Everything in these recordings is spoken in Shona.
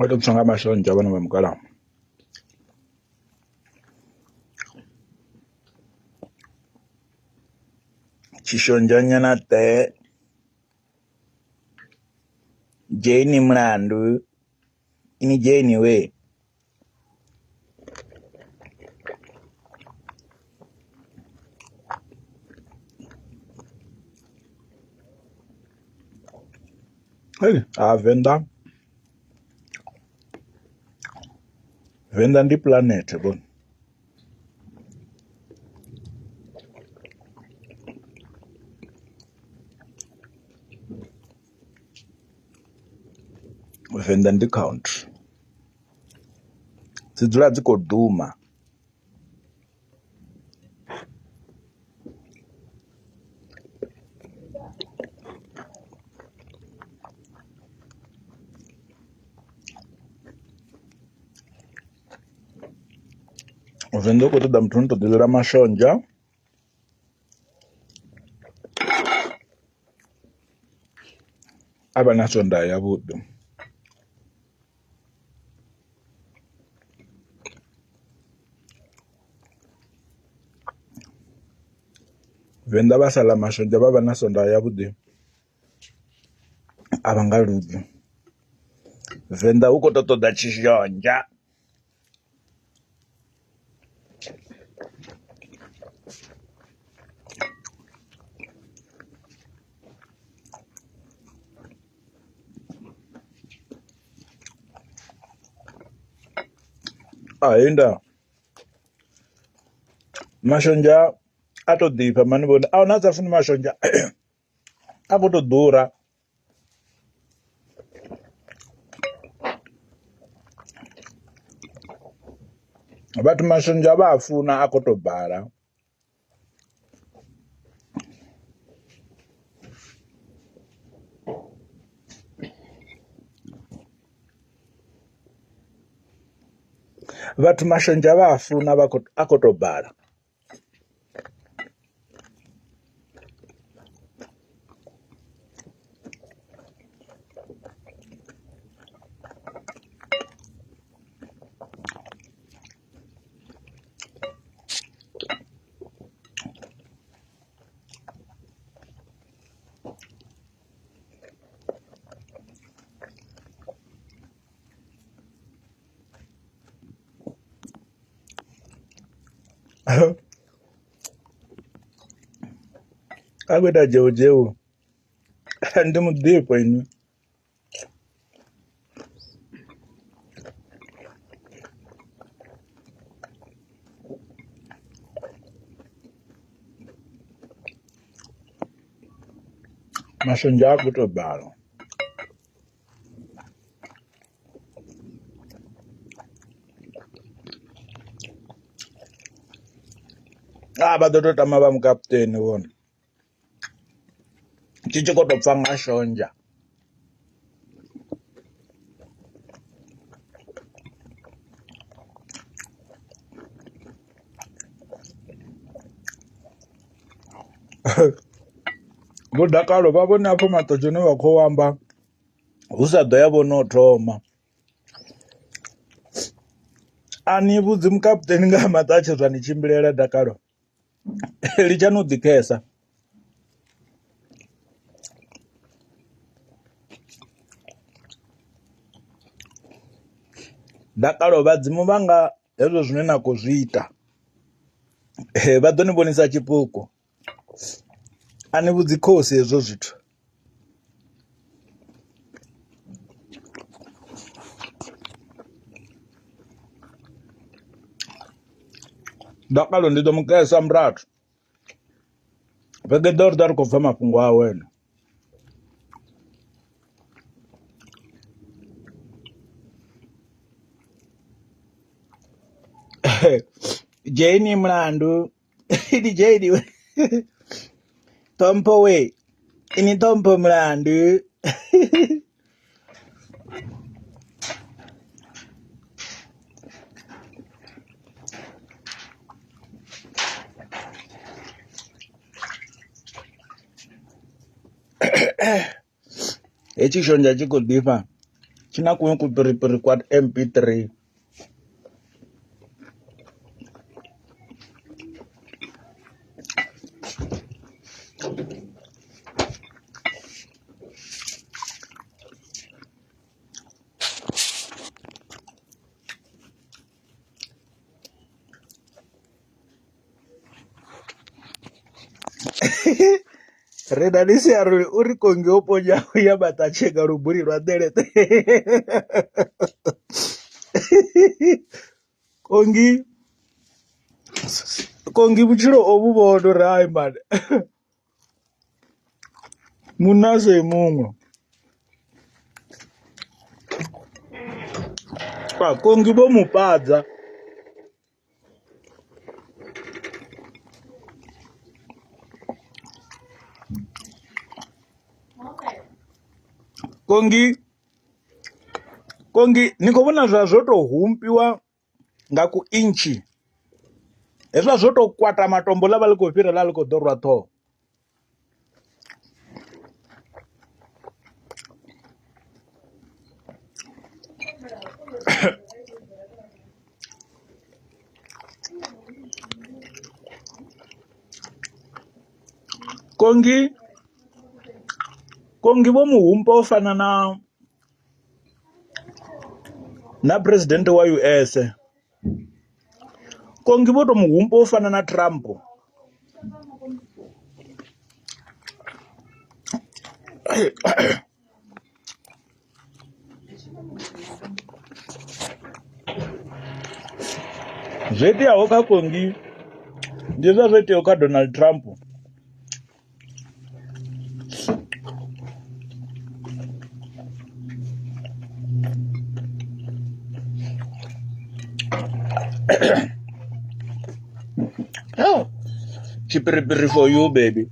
Watu kusanga mashonja bana bamukala. Chishonja nyana te Jeni mlandu ini Jeni we venda ndi planet bon venda ndi country dzidzula dziko duma venda ko toda muthu to dilera mashonja aba na sonda ya vhuḓi venda vha sala mashonja vha na sonda ya vhuḓi aba nga lugi venda u khou ṱoḓa tshishonja ainda mashonja a to ḓifha mani vhone a huna dza funi mashonja a khou to ḓura vhathu mashonja vha a funa a khou to bala vhathu mashonja vha a funa a khou to bala akwenda jeu ndi muḓifho ini mashonja a khou to bala vha ḓo to tama vha mukaputeni vhone tshi tshi khou to pfa nga shonja vho Dakalo vha vhone afho maṱo ne vha khou amba hu sa ḓo ya vhone o thoma ani vhudzi mukaputeni nga maṱo a tshi zwa ni tshimbilela Dakalo litsha no ḓikhesa Dakalo vhadzimu vhanga hezwo zwine na khou zwi ita vha ḓo ni vhonisa tshipuku ani vhudzi khosi hezwo zwithu Dakalo ndi ḓo mukesa murathu vhege ḓo ri ḓa ri khou bva mafhungo a wena Jeni mlandu ini Jeni we Tompo we ini Tompo mlandu hetshi shonja tshi khou ḓifha china kuwe kupiripiri kwa MP3 redadisi aruli uri kongi oponya ya batachega ruburi rwa delete kongi buchiro obubodo rai man munase mumwe kongi bomupadza kongi nikovona zvazotohumpiwa ngaku inchi hezva zvotokwata matombo lava likofira lalikodorwa toho kongi vomuhumpa ofana na president wa US kongi votomuhumpa ofana na Trump zvetiyawo kakongi ndizvo zvetiyawo kaDonald Trump oh, chipiripiri for you baby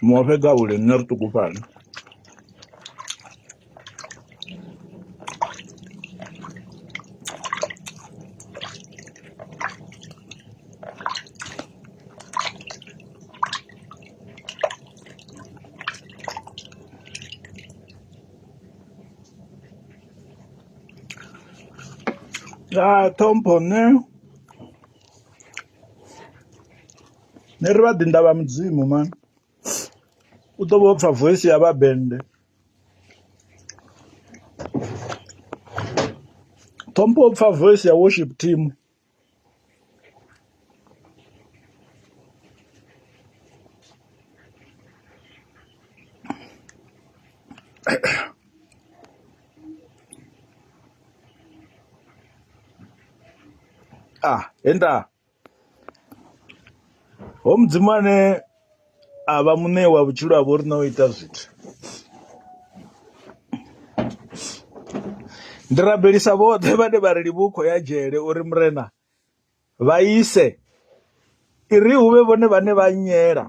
mwapega ule nertukufana Tompo ne ri vadinda va mudzimu man u to vopfa voice ya vabende Tompo opfa voice ya worship team enda homudzimu ane ava mune wa vutshilo havho ri noita zwithu ndi rabelisa vhoṱhe vhane vha ri livhukho ya dzhele uri murena vha ise iri huve vhone vhane vha nyela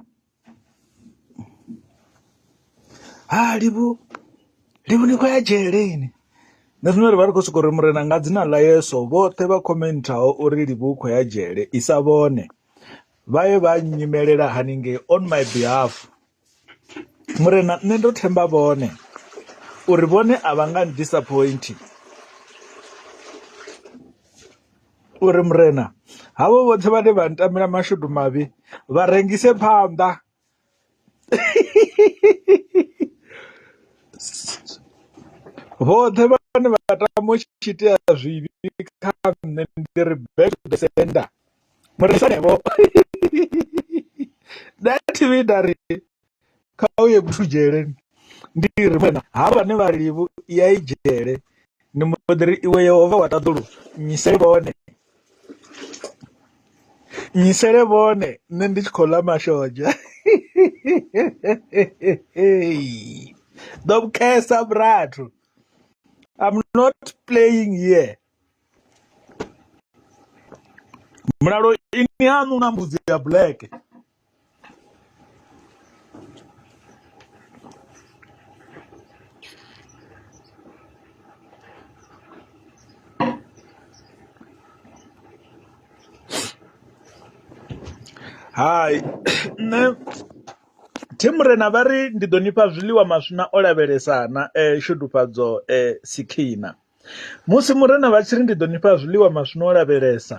livu ni khou ya dzheleni na zwino ri vha ri khou sokou ri murena nga dzina ḽa yeso vhoṱhe vha khomenthaho uri livu khou ya dzhele isa vhone vha ye vha nyimelela haningei on my behalf murena nṋe ndo themba vhone uri vhone a vha nga disappoint uri murena havho vhoṱhe vhane vha ntamela mashudu mavhi vha rengise phanḓa vhoṱhe vhane vha tama u tshitea zwivhi kha nṋe ndi ri back to the sender muresanevho nathi nda ri kha uye muthu dzheleni ndi ri murena havha vhane vha ri livu ya i dzhele ndi mboḓi ri iwe yehova wa taḓulu nyisele vhone nṋe ndi tshi khou ḽa mashonzha ḓo vhukhesa brathu I'm not playing here mulalo ini hanu na mbudzi ya black Hai nṋe Timurena vha ri ndi ḓo nifha zwiḽiwa maswina o lavhelesa na shudufhadzo sikhina. Musi murena vha tshiri ndi ḓo nifha zwiḽiwa maswina o lavhelesa,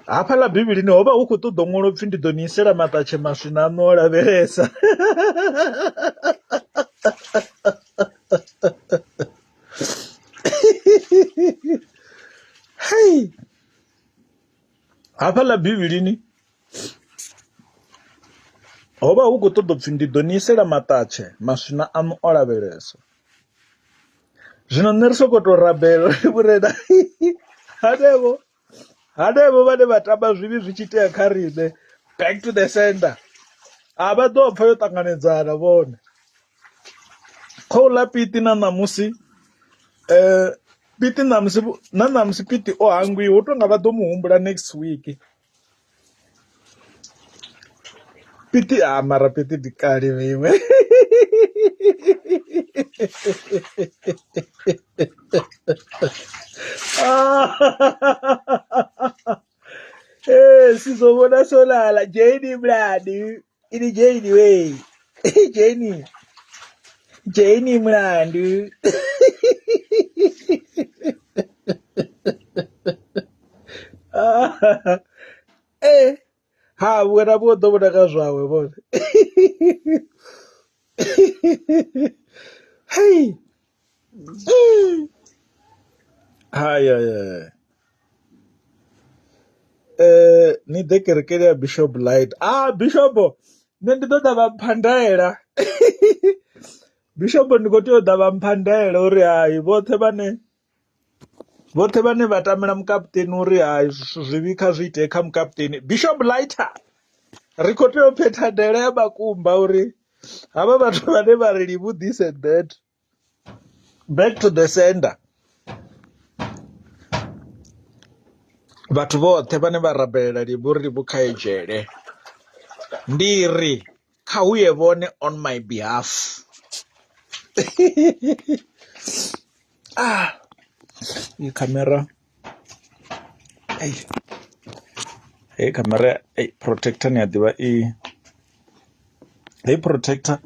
hafhaḽa bivhilini hovha hu khou ṱoḓa ṅwalo pfhi ndi ḓo ni isela maṱatshe maswina aṋu o lavhelesa. Hei, hafhaḽa bivhilini hovha hu khou ṱoḓa pfhi ndi ḓo ni isela maṱatshe maswina aṋu o lavhelesa. Zwino nṋe ri sokou tou rabela uri murena hanevho vhane vha tamba zwivhi zwi tshi itea kha riṋe, back to the center, a vha ḓo pfha yo ṱanganedzana vhone khouḽa piti na ṋamusi piti na ṋamusi piti o hangwiwa hu tonga vha ḓo mu humbula next week. Piti mara piti ndi kale miwe. Sizobona solala Jane mlandi ini Jane we. Jane mlandi. Ha wena vho ḓo vhona ka zwawe vhone. Hey. Haya ni ḓe kerekeni ya Bishop Light. Bishop nṋe ndi ḓo ḓa vha mphandaela. Bishop ndi khou tea u ḓa vha mphandaela uri hai vhoṱhe vhane vha tamela mukaputeni uri hai zwivhi kha zwi itee kha mukaputeni. Bishop Lighter ri khou tea u phetha ndela ya makumba uri havha vhathu vhane vha ri live this and that, back to the center. Vhathu vhoṱhe vhane vha rabelela live uri live kha edzhele ndi ri kha huye vhone on my behalf. Iyi camera hey camera protector ni a ḓivha hey protector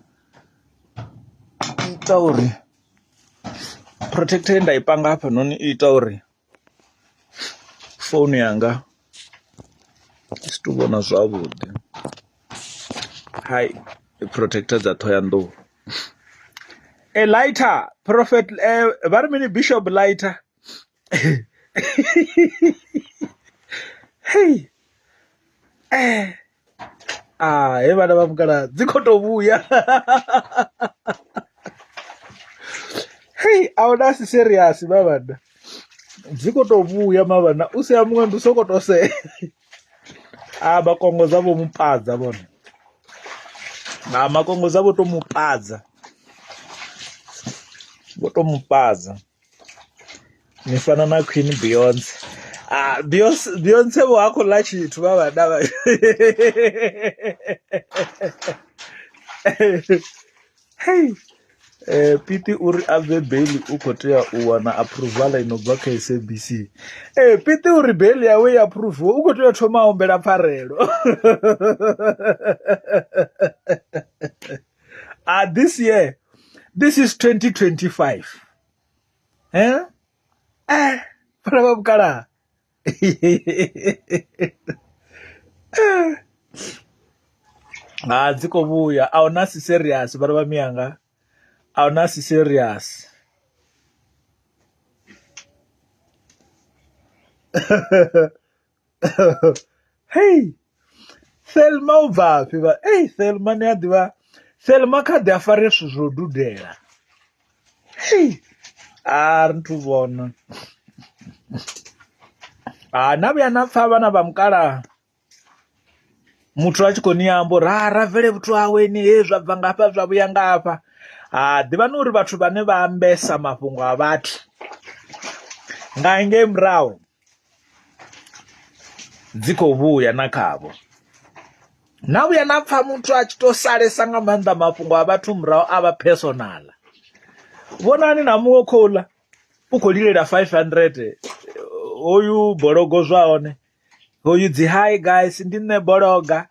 ita uri protector nda i panga hafha noni ita uri phone yanga i si tu vhona zwavhuḓi. Hai protector dza Thohoyandou. Lighter prophet vha ri mini Bishop Lighter. Hey he vhana vha mukala dzi khou tou vhuya. Hey ahuna si serious vhavhana dzi khou tou vhuya mavhana u sea muṅwe ndi u sokou tou sea. Makongo dzavho mupadza vhone makongo dzavho to mupadza vho to mupadza ni fana na Queen Beyonce. Beyonce vho ha khou ḽa tshithu vha vhana vha. Hey Piti uri a bve beli u khou tea u wana approval ino bva kha SABC. Piti uri beli yawe ya approve u khou tea u thoma a humbela pfarelo. This year, this is 2025. Para vamukala. Dzi khou vhuya ahuna si serious vhana vha miyanga. Ahuna si serious. Hey Thelma u bvafhi vha Thelma ni a ḓivha Thelma kha ḓi a fare zwithu zwo dudela. Hey ri nthu vhona na vhuya na pfha vhana vha mukala muthu a tshi khou ni amba uri ra bvele vhuthu hawe ni he zwa bva ngafha zwa vhuya ngafha. Ḓivhani uri vhathu vhane vha ambesa mafhungo a vhathu nga ngei murahu dzi khou vhuya na khavho. Na vhuya na pfha muthu a tshi to salesa nga maanḓa mafhungo a vhathu murahu a vha personal. Vhonani na muṅwe khouḽa u khou lilela 500 hoyu bologo zwa hone hoyu dzi hi guys ndi nne bologa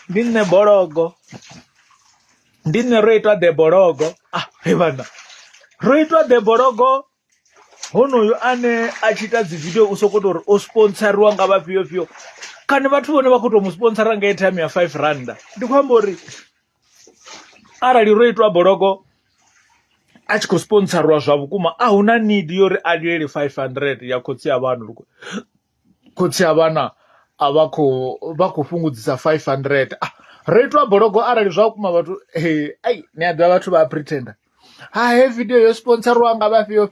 ndi nne bologo ndi nne ro itwa the bologo he vhana ro itwa the bologo honoyu ane a tshi ita dzi video u sokoto uri o sponsoriwa nga vhafhio kani vhathu vhone vha khou tou mu sponsora nga airtime ya 5 rand ndi khou amba uri arali ro itwa bologo a tshi khou sponsoriwa zwa vhukuma a huna need yori a lilele 500 ya khotsi ya vanhu khotsi ya vhana a vha khou fhungudzisa 500 ro itwa bologo arali zwa vhukuma vhathu ai ni a ḓivha vhathu vha pretender he video yo sponsoriwa nga vhafhio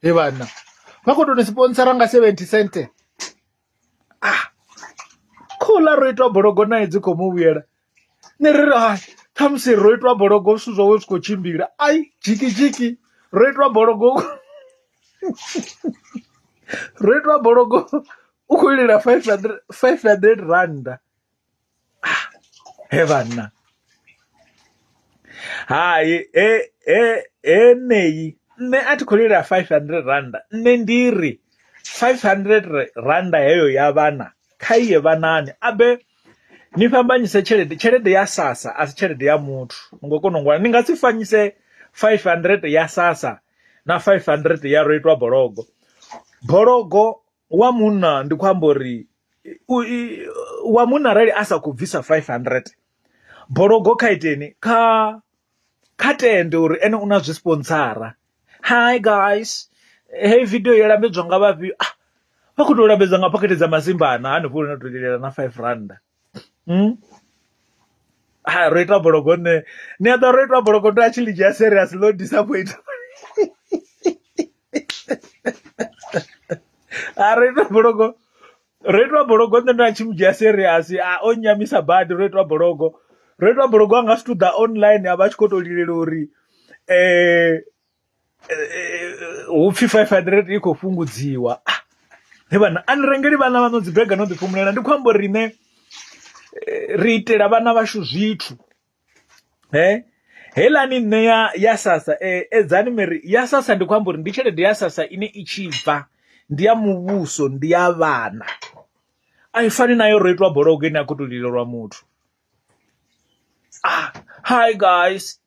he vhana vha khou tou ni sponsora nga 70 cent khola ro itwa bologo nae dzi khou mu vhuyela ni ri hai ṱhamusi ro itwa bologo zwithu zwawe zwi khou tshimbila ai dzhiki ro itwa bologo ro itwa bologo u khou lilela 500 rand he vhana hai eneyi nne a thi khou lilela 500 rand nne ndiri 500 rand heyo ya vhana kha iye vhanani abe ni fhambanyise tshelede ya sasa asi tshelede ya muthu ngo kona ngwana ni nga si fanyise 500 ya sasa na 500 ya ro itwa bologo wa munna ndi khou amba uri wa munna arali a sa khou bvisa 500 bologo kha iteni kha tende uri ene una zwi sponsora hi guys hey video yo lambedzwa nga vhafhio vha khou tou lambedza nga phakhethe dza masimbana hanefho uri na tou lilela na 5 rand ro itwa bologo ni a ḓa ro itwa bologo ndo a tshi ḽi dzhia serious lo disappoint ro itwa bologo nṋe ndo a tshi mu dzhia serious o nyamisa badi ro itwa bologo a nga si tou ḓa online a vha tshi khou tou lilela uri hu pfhi 500 i khou fhungudziwa he vhana a ni rengeli vhana vhano dzi bega no ḓifhumulela ndi khou amba uri riṋe ri itela vhana vhashu zwithu helani nne ya sasa edzani miri ya sasa ndi khou amba uri ndi tshelede ya sasa ine i tshi bva ndi ya muvhuso ndi ya vhana a i fani nayo ro itwa bologo ine a khou tou lilelwa muthu hi guys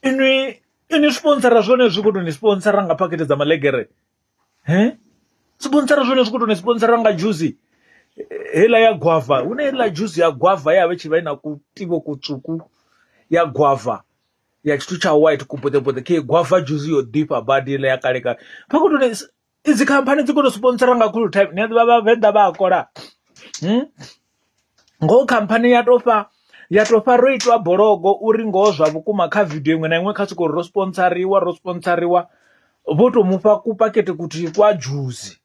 ini sponsora zwone zwi khou tou ni sponsora nga phakhethe dza malegere sponsora zwone zwi khou tou ni sponsora nga juice hela ya guava hune hela juice ya guava ya vha tshi vha ina kutivo kutsvuku ya guava ya tshithu tsha white kupotepote ke guava juice yo ḓifha badi ile ya kalekale vha khou tou idzi khamphani dzi khou tou sponsora nga cool time ni a ḓivha vhavenḓa vha a kola ngoho khamphani ya tou fha ro itwa bologo uri ngoho zwa vhukuma kha video iṅwe na iṅwe kha soko ro sponsoriwa vho tou mufha kupakete kuti kwa juice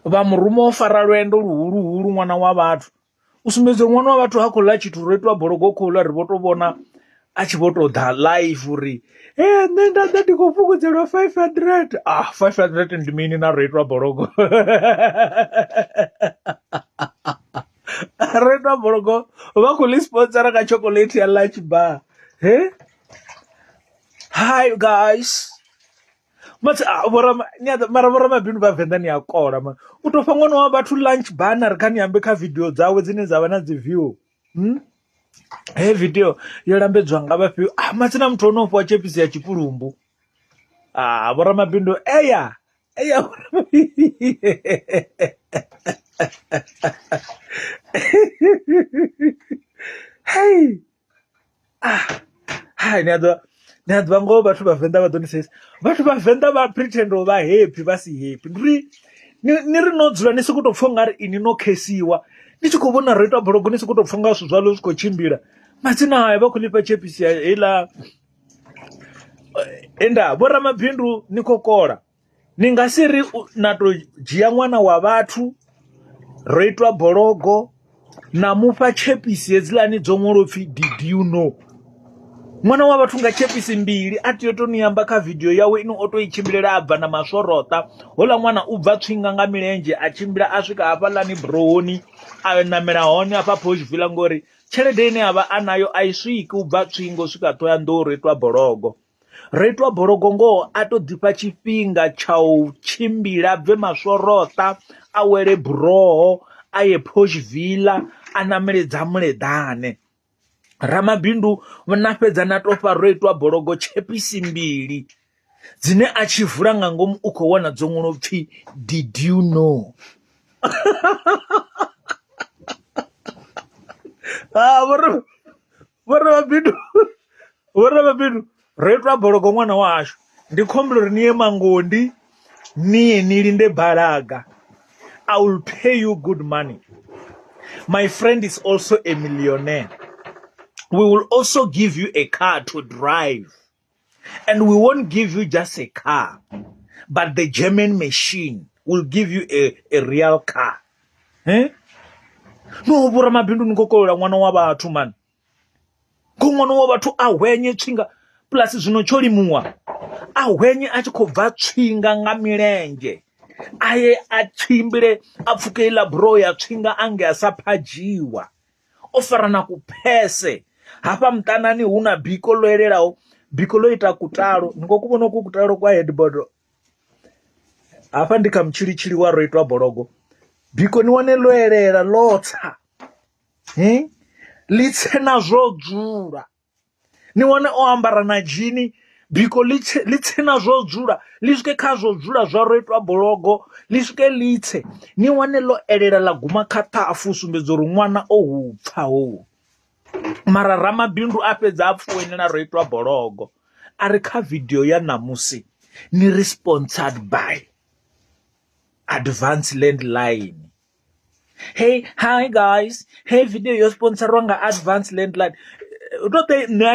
vha murumo o fara lwendo luhuluhulu ṅwana wa vhathu u sumbedza ṅwana wa vhathu ha khou ḽa tshithu ro itwa bologo khou ḽa ri vho tou vhona a tshi vho tou ḓa live uri nṋe nda ḓa ndi khou fhungudzelwa 500 500 ndi mini na ro itwa bologo ro itwa bologo vha khou ḽi sponsora nga chocolate ya lunch bar hi guys mara vhoramabindu vha venḓa ni a kola ma u tou fha ṅwana wa vhathu lunch bar na ri kha ni ambe kha video dzawe dzine dza vha na dzi view video yo lambedzwa nga vhafhio matsina muthu ono fhiwa tshepisi ya tshipulumbu vhoramabindu eya hey ni a ḓivha ngoho vhathu vhavenḓa vha ḓo ni sesa vhathu vhavenḓa vha pretend o vha happy vha si happy ni ri no dzula ni sokou tou pfha nga ri ini no khesiwa ni tshi khou vhona ro itwa bologo ni sokou tou pfha nga zwithu zwalo zwi khou tshimbila matsina haya vha khou ḽifha tshepisi heiḽa vhoramabindu ni khou kola ni nga si ri na tou dzhia ṅwana wa vhathu ro itwa bologo na mufha tshepisi hedziḽani dzo ṅwalo pfhi did you know ṅwana wa vhathu nga tshepisi mbili a tea to ni amba kha video yawe ine o to i tshimbilela a bva na masworota hola ṅwana u bva tswinga nga milenzhe a tshimbila a swika hafhaḽani brohoni a namela hone afha Poshville ngori tshelede ine avha a nayo a i swiki u bva tswinga u swika Thohoyandou ro itwa bologo ngoho a to ḓifha tshifhinga tsha u tshimbila bve masworota a wele buroho a ye Posh Villa a namele dza muledane. Ramabindu na fhedza na to fha ro itwa bologo chepisi mbili dzine a tshi vula nga ngomu u khou wana dzo ṅwalo pfi did you know. Vhoramabindu ro itwa bologo ṅwana washu, ndi khombela uri ni ye Mangondi niye ni linde balaga. I will pay you good money. My friend is also a millionaire. We will also give you a car to drive. And we won't give you just a car, but the German machine will give you a real car. Eh? No, Vhoramabindu ni khou kolola ṅwana wa vhathu man. Ko ṅwana wa vhathu a hwenye tswinga plus zwino tsho limuwa. A hwenye a tshi khou bva tswinga nga milenzhe. Aye a tshimbile a pfuke ila bro ya tswinga ange a sa phadziwa. O fara na kuphese. Hafha mtanani huna biko lo elelaho, biko lo ita kutalo. Ngo kuvhona ku kutalo kwa headboard. Hafha ndi kha mutshilitshili wa ro itwa bologo. Biko ni wane lo elela lotsa. Litse na zwo dzula. Ni wane o ambara na jini. Biko litse na zwo dzula. Liswike kha zwo dzula zwa ro itwa bologo. Liswike litse. Ni wane lo elela la guma kha ṱhafu sumbedza uri ṅwana o hupfa ho. Mara Ramabindu a fhedza a pfuwenela ro itwa bologo. Ari kha video ya namusi ni sponsored by Advance Landline. Hey, hi guys. Hey, video yo sponsorwa nga Advance Landline. Utote ne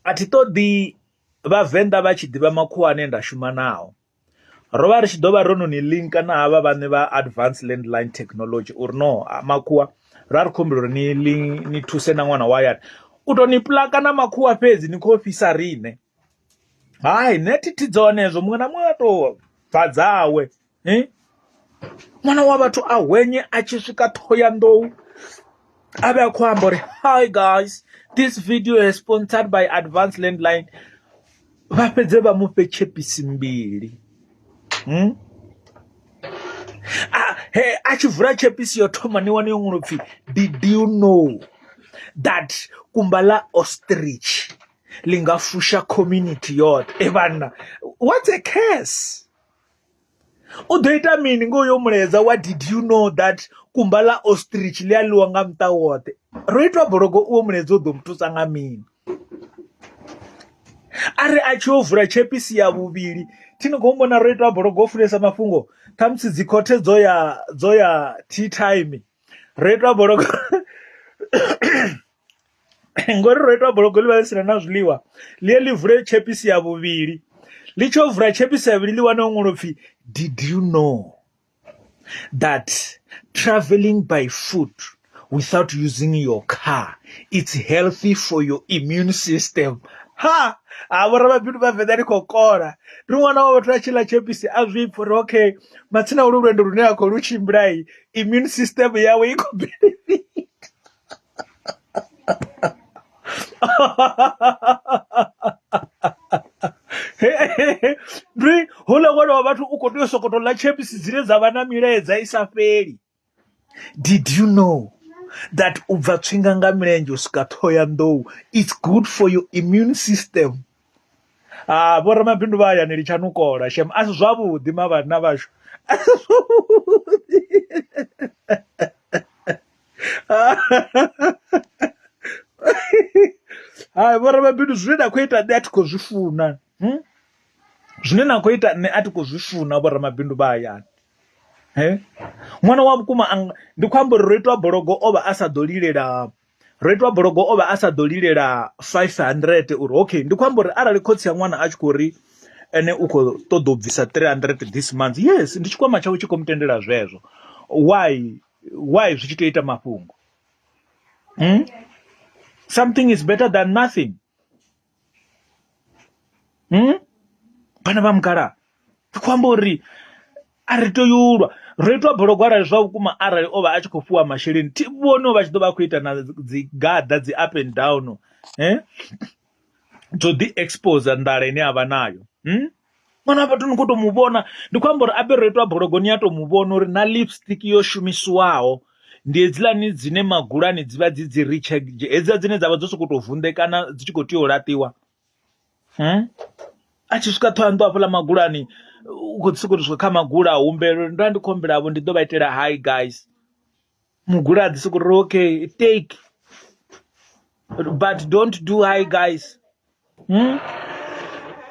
atitodi vhavenḓa vha tshi ḓivha makhuwa ane nda shuma nao. Rovha ri tshi ḓovha ro no ni linka na havha vhane vha Advance Landline Technology uri no makhuwa ra ri khombela uri ni thuse na ṅwana wa yani. U to ni plaka na makhuwa fhedzi ni khou fhisa rine. Hai neti tidzonezo muṅwe na muṅwe to bvadzawe. Ṅwana wa vhathu a hwenye a tshi swika Thohoyandou a vhe a khou amba uri hi guys, this video is sponsored by Advance Landline. Vha fhedze vha mufhe chepisi mbili. Hey, a tshi vula chepisi yo thoma ni wane ṅwalo pfi did you know that kumba la ostrich linga fusha community yote. Vhanna, what's a curse? U ḓo ita mini ngo yo muledza what did you know that kumba la ostrich ḽi a ḽiwa nga muṱa woṱhe. Ro itwa bologo uwo muledza u ḓo muthusa nga mini? Ari a tshi o vula chepisi ya vhuvhili thini khou mbona ro itwa bologo funesa mafhungo ṱhamusi dzi khothe dzo ya tea time. Ro itwa bologo ngori ro itwa bologo ḽi vha ḽi sina na zwiḽiwa ḽi ḽi vule chepisi ya vhuvhili. Ḽi tshi o vula chepisi ya vhuvhili ḽi wane ṅwalo pfi did you know that traveling by foot without using your car, it's healthy for your immune system. Ha! Vhoramabindu vha venḓa ni khou kora. Ndi ṅwana wa vhathu a tshi ḽa chepisi a zwi pfha uri okay matsina ulu lwendo lune a khou lu tshimbila immune system yawe I khou benefit. Ndi hola ṅwana wa vhathu u khou tea u sokoto ḽa chepisi dzine dza vha na miledza I sa fheli. Did you know that u bva tswinga nga milenzhe u swika Thohoyandou, it's good for your immune system? Vhoramabindu vha hayani litshani kola shem a si zwavhuḓi mavhana vhashu. A si zwavhuḓi. Hai vhoramabindu zwine na khou ita nṋe a thi khou zwi funa. Zwine na khou ita nṋe a thi khou zwi funa vhoramabindu vha hayani. Ṅwana wa vhukuma ndi khou amba uri ro itwa bologo ovha a sa ḓo lilela. Ro itwa bologo ovha a sa ḓo lilela 500 uri okay ndi khou amba uri arali khotsi ya ṅwana a tshi khou ri ene u khou ṱoḓa u bvisa 300 this month, yes ndi tshikwama tshawe tshi khou mutendela zwezwo. Why zwi tshi tou ita mafhungo? Something is better than nothing. Bana vha mukala ndi khou amba uri a ri tea u lwa. Ro itwa bologo arali zwa vhukuma arali o vha a tshi khou fhiwa masheleni thi vhone vha tshi ḓo vha khou ita na dzi gada dzi up and down dzo ḓi expose nḓala ine a vha nayo. mwana vhathu ni khou tou muvhona ndi khou amba uri abereto a bologoni a tou muvhona uri na lipstick yo shumisiwaho ndi hedziḽani dzine magulani dzivha dzi riche hedziḽa dzine dzavha dzo sokou tou vunḓekana dzi tshi khou tea u laṱiwa a tshi swika Thohoyanḓou hafhaḽa magulani u khou sokou swika kha magula humbelo ndo ndi khou humbelavho ndi ḓo vha itela hi guys mugula a ḓi sokou ri okay take but don't do hi guys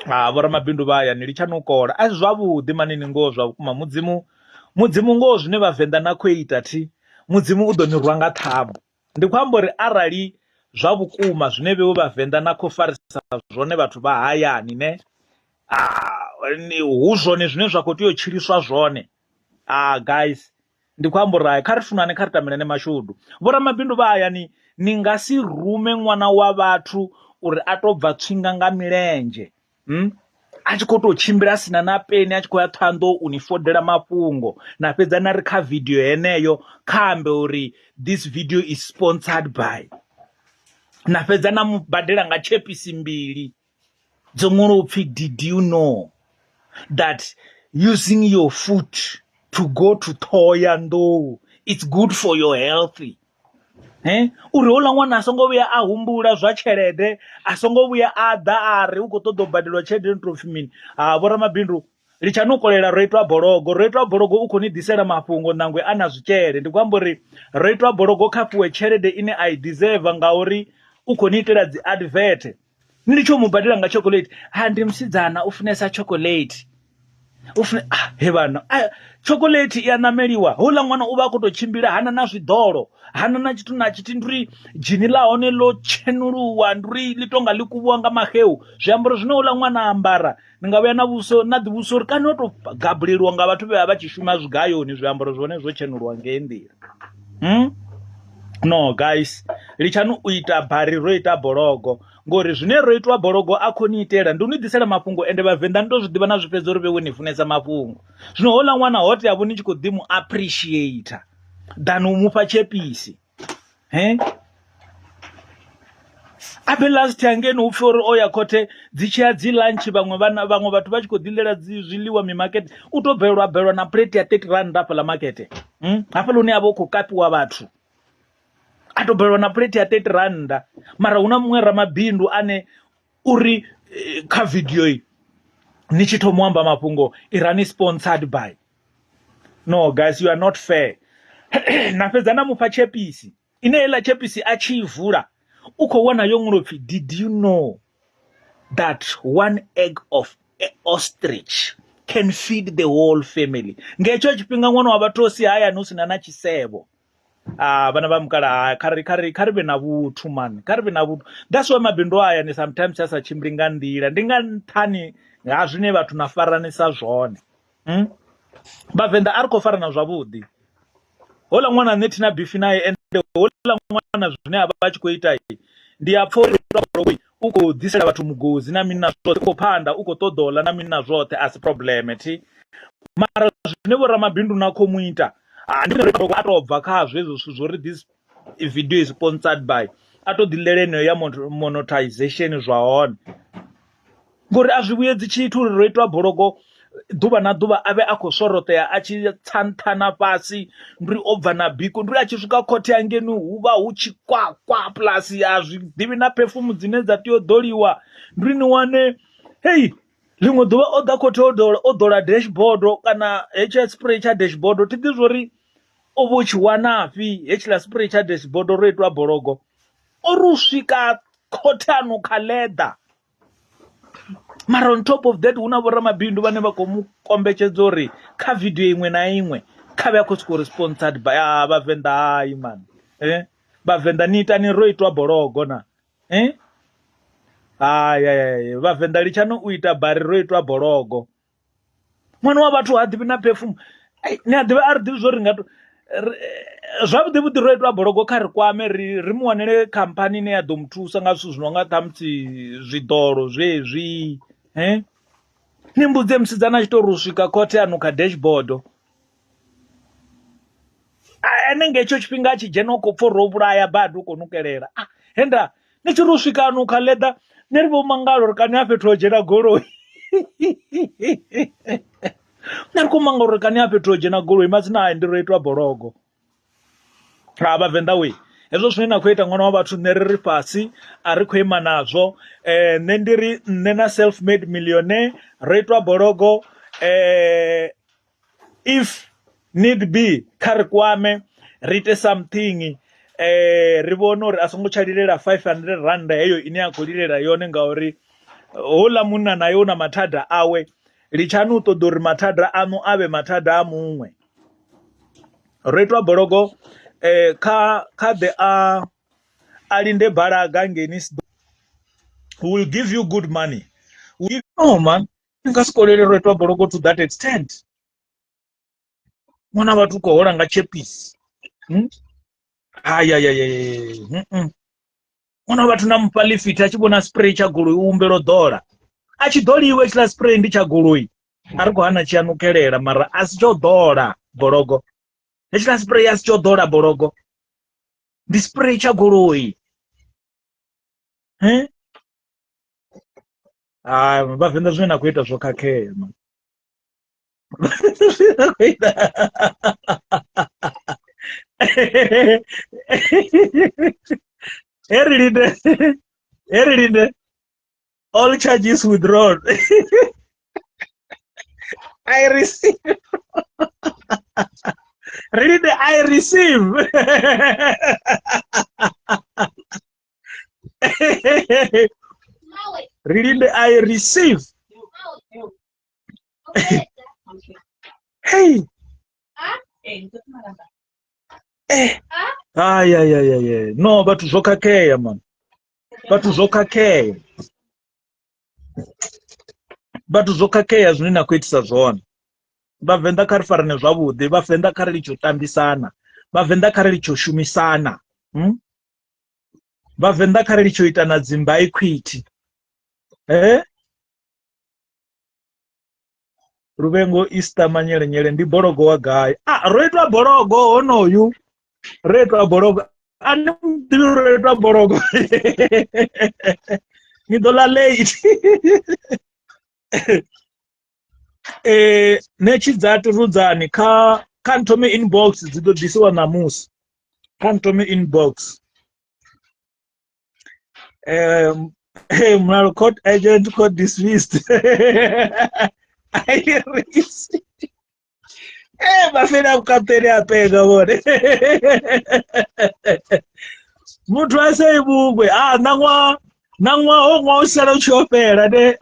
vho ramabindu vha hayani litshani u kola a si zwavhuḓi manini ngoho zwa vhukuma mudzimu ngoho zwine vhavenḓa na khou ita thi mudzimu u ḓo ni rwa nga ṱhamu ndi khou amba uri arali zwa vhukuma zwine vhewo vhavenḓa na khou farisa zwone vhathu vha hayani ne hu zwone zwine zwa khou tea u tshiliswa zwone guys ndi khou amba uri kha ri funane kha ri tamelane mashudu vho ramabindu vha hayani ni nga si rume ṅwana wa vhathu uri a tou bva tswinga nga milenzhe a tshi khou tou tshimbila sina na peni a tshi khou ya Thohoyanḓou u ni fodela mafhungo na fhedza na ri kha video heneyo kha ambe uri this video is sponsored by na fhedza na mubadela nga chepisi mbili dzo ṅwala upfhi did you know that using your foot to go to Thohoyanḓou it's good for your health uri hola ṅwana a songo vhuya a humbula zwa tshelede a songo vhuya a ḓa a ri u khou ṱoḓa u badelwa tshelede ni tou pfhi mini vho ramabindu litshani u kolela ro itwa bologo u khou ni ḓisela mafhungo nangwe a na zwitshele ndi khou amba uri ro itwa bologo kha fhiwe tshelede ine a i deserve ngauri u khou ni itela dzi advert ni litsho mu badela nga chocolate ndi musidzana u funesa chocolate he vhana chocolate i a nameliwa hola ṅwana u vha a khou tou tshimbila hana na zwiḓolo hana na tshithu na tshithu nduri dzhini ḽa hone ḽo tshενuluwa nduri ḽi tonga ḽi kuvhiwa nga maheu zwiambaro zwine hola ṅwana a ambara ni nga vhuya na ḓivhusa uri kani o tou gabuleliwa nga vhathu vhe vha tshi shuma zwigayoni zwiambaro zwone zwo tshενuluwa ngei nḓila no guys litshani u ita bari ro ita bologo ngori zwine ro itwa bologo a khou ni itela ndi u ni ḓisela mafhungo ende vhavenḓa ni tou zwi ḓivha na zwi fhedza uri vhewe ni funesa mafhungo zwino hola ṅwana hote yavho ni tshi khou ḓi mu appreciate than u mufha tshepisi abe last hangeni u pfhi uri o ya khothe dzi tshiya dzi lunch vhaṅwe vhathu vha tshi khou ḓilela zwiḽiwa mimakete u tou belwa na plate ya 30 rand hafhaḽa makete hafhaḽa hune a vha u khou kapiwa vhathu a tou belwa na plate ya 30 randa mara huna muṅwe ramabindu ane uri kha video iyi ni tshi thoma u amba mafhungo irani sponsored by no guys you are not fair na fhedza na mufha tshepisi ine heiḽa tshepisi a tshi i vula u khou wana yo ṅwalo pfhi did you know that one egg of ostrich can feed the whole family nga hetsho tshifhinga ṅwana wa vhathu o si hayani hu sina na tshisevho vhana vha mukala kha ri vhe na vhuthu man kha ri vhe na vhuthu that's why mabindu hayani sometimes a sa tshimbili nga nḓila ndi nga nṱhani ha zwine vhathu na faranisa zwone vhavenḓa a ri khou farana zwavhuḓi hola ṅwana nṋe thina bifi naye ende hola ṅwana zwine a vha a tshi khou ita ndi a pfha uri u khou ḓisela vhathu mugodzi na mini na zwoṱhe u khou phanda u khou ṱoḓola na mini na zwoṱhe a si problem mara zwine vho ramabindu na khou mu ita ndi a tou bva khazwo hezwo zwithu zwo ri this video is sponsored by a tou ḓilela eneyo ya monetization zwa hone ngori a zwi vhuyedzi tshithu uri ro itwa bologo ḓuvha na ḓuvha a vhe a khou sworoṱea a tshi tsa nṱha na fhasi nduri o bva na biko nduri a tshi swika khothe hangeni hu vha hu tshi kwakwa plus a zwi ḓivhi na perfume dzine dza tea u ḓoliwa nduri ni wane hei ḽiṅwe ḓuvha o ḓa khothe o ḓola dashboard kana hetsha spray tsha dashboard thi ḓi zwo ri o vha u tshi wanafhi hetshiḽa spray tsha dashboard ro itwa bologo o ri u swika khothe ano kha leather mara on top of that huna vho ramabindu vhane vha khou mu kombetshedza uri kha video iṅwe na iṅwe kha vhe a khou sokou ri sponsored by vhavenḓa hayi man vhavenḓa ni itani ro itwa bologo na vhavenḓa litshani u ita bari ro itwa bologo ṅwana wa vhathu ha ḓivhi na perfume ni a ḓivha a ri ḓivhi zwo ri nga zwavhuḓi vhuḓi ro itwa bologo kha ri kwame ri mu wanele khamphani ine ya ḓo mu thusa nga zwithu zwi no nga ṱhamusi zwiḓolo zwezwi ni mbudze musidzana a tshi tou ri u swika khothe ano kha dashboard ene nga hetsho tshifhinga a tshi dzhena u khou pfha ro vhulaya badi u khou nukelela henda ni tshi ri u swika ano kha leḓa ni ri vho mangala uri kani a fhethu ho dzhena goloi nari kumanga uri kani ape tojena goloi matsina aendiroitwa borogo vhavenḓa we hezwo zwine na khou ita ṅwana wa vhathu nne ri ri fhasi a ri khou ima nazwo nne ndi ri nne na self made millionaire ro itwa borogo if need be kha ri kwame ri ite something ri vhone uri a songo tsha lilela 500 rand heyo ine a khou lilela yone ngauri houḽa munna naye u na mathada awe litshani u ṱoḓa uri mathada aṋu a vhe mathada a muṅwe ro itwa borogo kha the a linde balaga ngeni who will give you good money no man nga sikolele ro itwa borogo to that extent mwana vhathu khou hola nga chepisi mwana vhathu na mupha lifiti a tshi vhona spray tsha goloi u umbelo ḓola a tshi ḓoliwe tshiḽa spray ndi tsha goloi a ri khou hana tshi anukelela mara a si tsho ḓola borogo hetshiḽa spray a si tsho ḓola borogo ndi spray tsha goloi vhavenḓa zwine na khou ita zwo khakhea man zwine na khou ita Herilinde, all charges withdrawn. I receive. Really, I receive. Really, I receive. Hey. Yeah. No, but zvokakeya man. But zvokakeya zwine na kuitisa zwone. Vhavenḓa kha ri farane zwavhuḓi, vhavenḓa kha ri litsho tambisana, vhavenḓa kha ri litsho shumisana. Vhavenḓa kha ri litsho ita na dzimba equity. Ruvengo Easter manyelenyele ndi borogo wa gai? Ro itwa borogo honoyu. Ro itwa borogo. Ani mudivhi ro itwa borogo. Ni ḓo ḽa late. Netshi dza tirudzani kha nthome inbox dzi ḓo ḓisiwa ṋamusi. Kha nthome inbox. Mulalo court agent court dismissed. I received. Bafena ukapteni apega bone. Muthu ase ibugwe nangwa ho usala uchopela ne.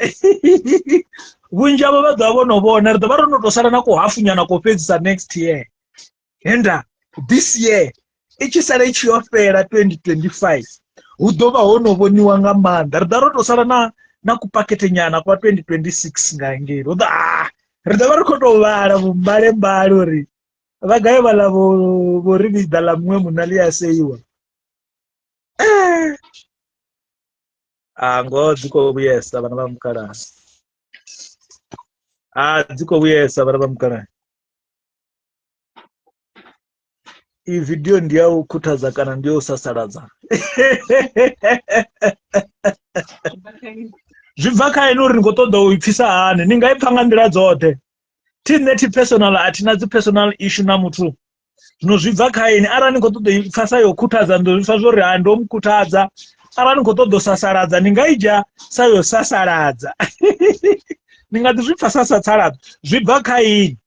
Vhunzhi havho vha ḓo vhono vhona ri ḓo vha ro no to sala na ku hafunyana ko fhedzisa next year. Henda this year i tshi sala i tshi yo fhela 2025 hu ḓo vha ho no vhoniwa nga maanḓa ri ḓo ro to sala na kupakete nyana kwa 2026 nga ngeli hu ḓo ri ḓo vha ri khou tou vhala mbale uri vha gai vhala vho ri vhiḓa ḽa muṅwe munna ḽi a seiwa. Ngoho dzi khou vhuyesa vhana vha mukalaha. Dzi khou vhuyesa vhana vha mukalaha. Iyi video ndi ya u khuthaza kana ndi ya u sasaladza? Zwi bva kha ine uri ni khou ṱoḓa u i pfisa hani, ni nga i pfha nga nḓila dzoṱhe. Thi nne thi personal, a thi na dzi personal issue na muthu. Zwino zwi bva kha ine arali ni khou ṱoḓa i pfha sa yo khuthaza ndo zwi pfha zwo ri ndo mu khuthaza. Arali ni khou ṱoḓa u sasaladza ni nga i dzhia sa yo sasaladza. Ni nga ḓi zwi pfha sa sasaladza. Zwi bva kha ine.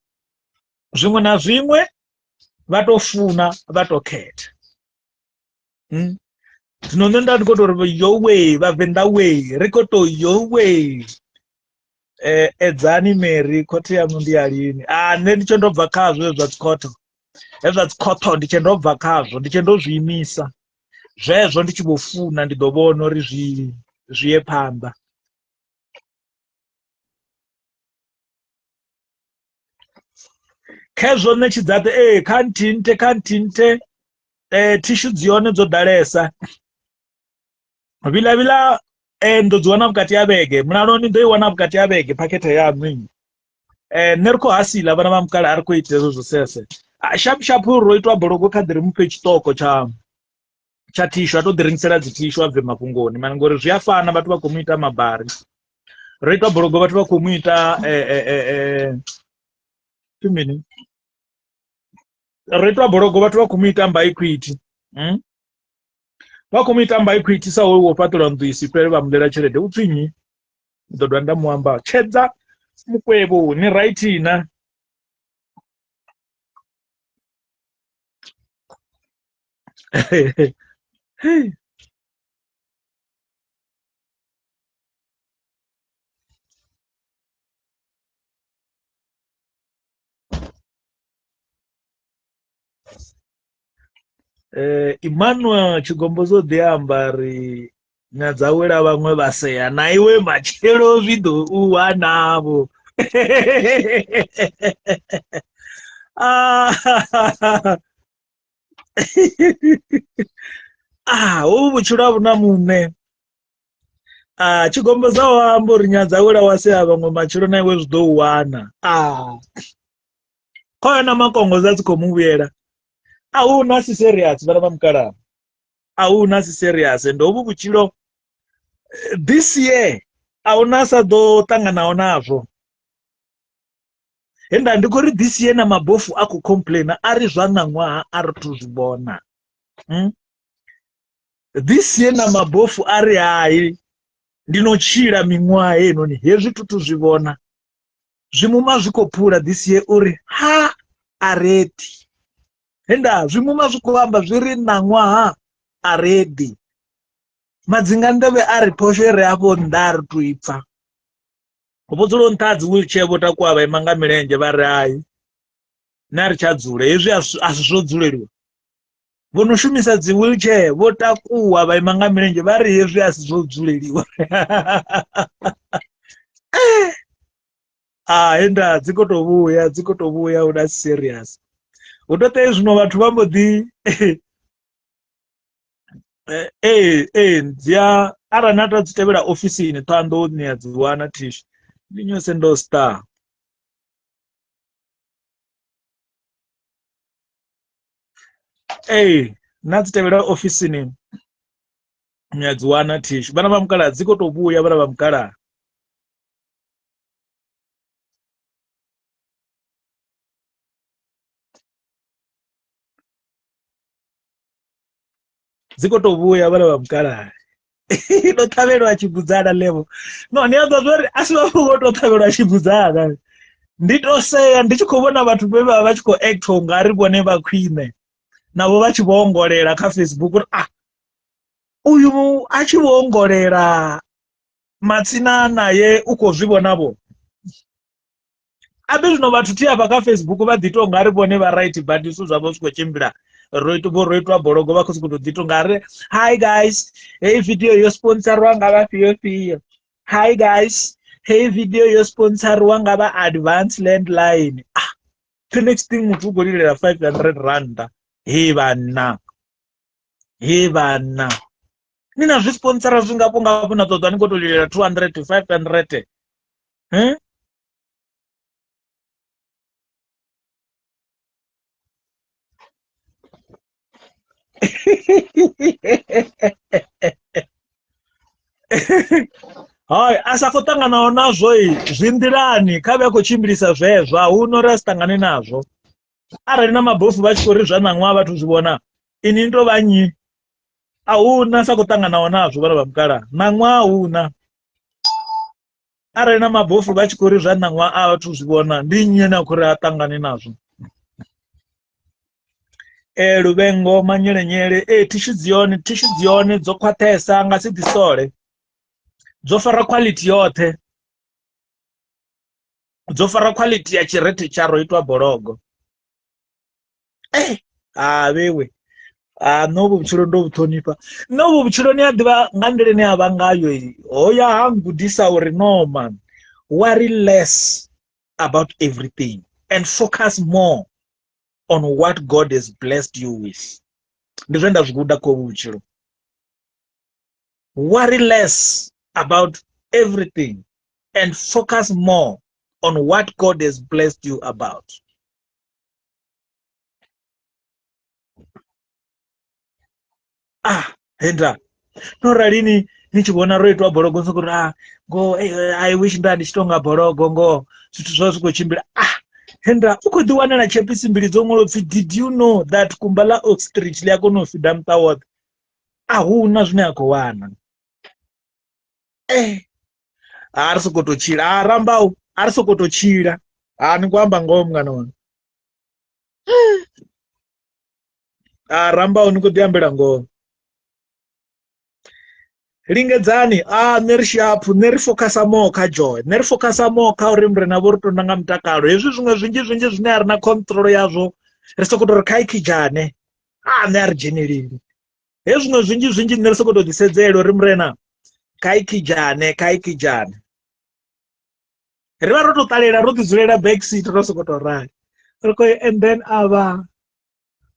Zwiṅwe na zwiṅwe vha to funa vha to khetha. Zwino nṋe nda ndi khou tou ri yo way vhavenḓa way ri khou tou yo way. Edzani Mary khothe yanu ndi ya lini? Nṋe ndi tshe ndo bva khazwo zwa dzikhotho. Hezwa dzikhotho ndi tshe ndo bva khazwo, ndi tshe ndo zwi imisa. Zwezwo ndi tshi vho funa ndi ḓo vhona uri zwi ye phanḓa. Khezwo ṋetshidzaṱe kha nthinte thishu dzi hone dzo ḓalesa. Vhiḽa ndo dzi wana vhukati ha vhege, mulalo ni ḓo i wana vhukati ha vhege phakhethe yaṋu inyi. Nṋe ri khou hasila vhana vha mukala a ri khou ita hezwo zwo sese. Shapu ro itwa bologo kha ḓi ri muphe tshiṱoko tsha thishu a to ḓi rengisela dzi thishu a bve mafhungoni mara ngori zwi a fana vhathu vha khou mu ita mabari. roitwa bhorogo vatu vakumuita chimini roitwa bhorogo vatu vakumuita mbaikwiti vakumuita mbaikwiti sawo patora nduisi pere vamudera cherede upfinyi ndodwa ndamuamba chedza mukwevo ni raitina Emmanuel Chigombozo deambari nyadzawira vamwe vaseya naiwe machero vido uwanavo ubu buchura buna mune Chigomboza wambori nyadzawira waseya vamwe machero naiwe zvido uwana kwaana makongoza tsikomuvuyera auna si serious vana vamukara auna si serious ndobu buchiro this year auna sado tanganawo nazvo enda ndikuri this year na mabofu akucomplaina ari zvanamwaha ari tuzvibona this year na mabofu ari hai ndinochira mimwaha yenoni hezvi tutuzvibona zvimuma zvikopfuura this year uri ha areti enda zvimuma zvikuvamba zviri namwaha aredi madzinga ndeve ari poshere apo ndari tuipfa kupotsolo ntadzi wheelchair votakuwa vaimanga mirenje vari hai nari chadzure hezvi asizvodzureriwa vonoshumisa dzi wheelchair votakuwa vaimanga mirenje vari hezvi asizvodzureriwa enda dzikotovuya uda serious utotei zvino vatu vambodhi dzia aranata dzitevera ofisini tandoniya dziwana tishi ndinyose ndo star nadzitevera ofisini nyadziwana tishi vana vamukara dzikotovuya vana vamukara dzikotovuya vana vamukara inotaverwa chibudzana levo no niyadzazvori asi vafungototaverwa chibudzana nditoseya ndichikovona vatu veva vachikoacta unga aripo nevakwine navo vachivaongorera kafacebook kuti uyu achivaongorera matsina naye ukozvivonavo abe zvino vatu tiya pakafacebook vadhitonga aripo nevaright but isu zvavo svikochimbira roitwa bhorogo vakosi kutodhitonga ari hi guys hey video yosponsarwa ngava fiyo hi guys hey video yosponsarwa ngava advance landline the next thing mutu ugorirera 500 rand he vana nina zvisponsora zvingapo natodza ningotolirera 200 to 500 hai asakotanganawo nazvo zvindirani kave kuchimbirisa zvezvo haunorasitangane nazvo arari namabofu vachikori zvanamwa vatuzvivona ini ndovanyi hauna sakutanganawo nazvo vana vamukara namwa hauna arari namabofu vachikori zvanamwa avatuzvivona ndinyena kuri atangane nazvo ruvengo manyerenyere tishidzione dzokwatesa ngasi dzisore dzofara quality yote dzofara quality ya chirete charoitwa bhorogo vewe nobu buchiro ndobutonipa nobu buchiro niyadiva ngandire neavangayo iyi hoya hangu disauri no man worry less about everything and focus more on what God has blessed you with. Ndizvenda zvikuda kobuchiro. Worry less about everything and focus more on what God has blessed you about. Hendra, norarini nichiona roitwa bhorogo nsokuti go I wish ndandichitonga bhorogo ngo zvithu zvazvikochimbira henda ukudhiwanana chepisi mbiri dzomolopfi. Did you know that kumbala ostrich liakonofida mutawot ahuna zvine yakowana arisokotochira arambao arisokotochira nikuamba ngoo mwana wangu rambao nikutiambira ngoo ringedzani nerishapu nerifokasa moka joy nerifokasa moka uri murena voritondanga mutakalo hezvi zvimwe zvinji zvine arina control yazvo risokotori kaikijane nearijeneriri hezvimwe zvinji nerisokotodhisedzero ri murena kaikijane riva rototalela rotizurera backseat rosokotorai riko and then ava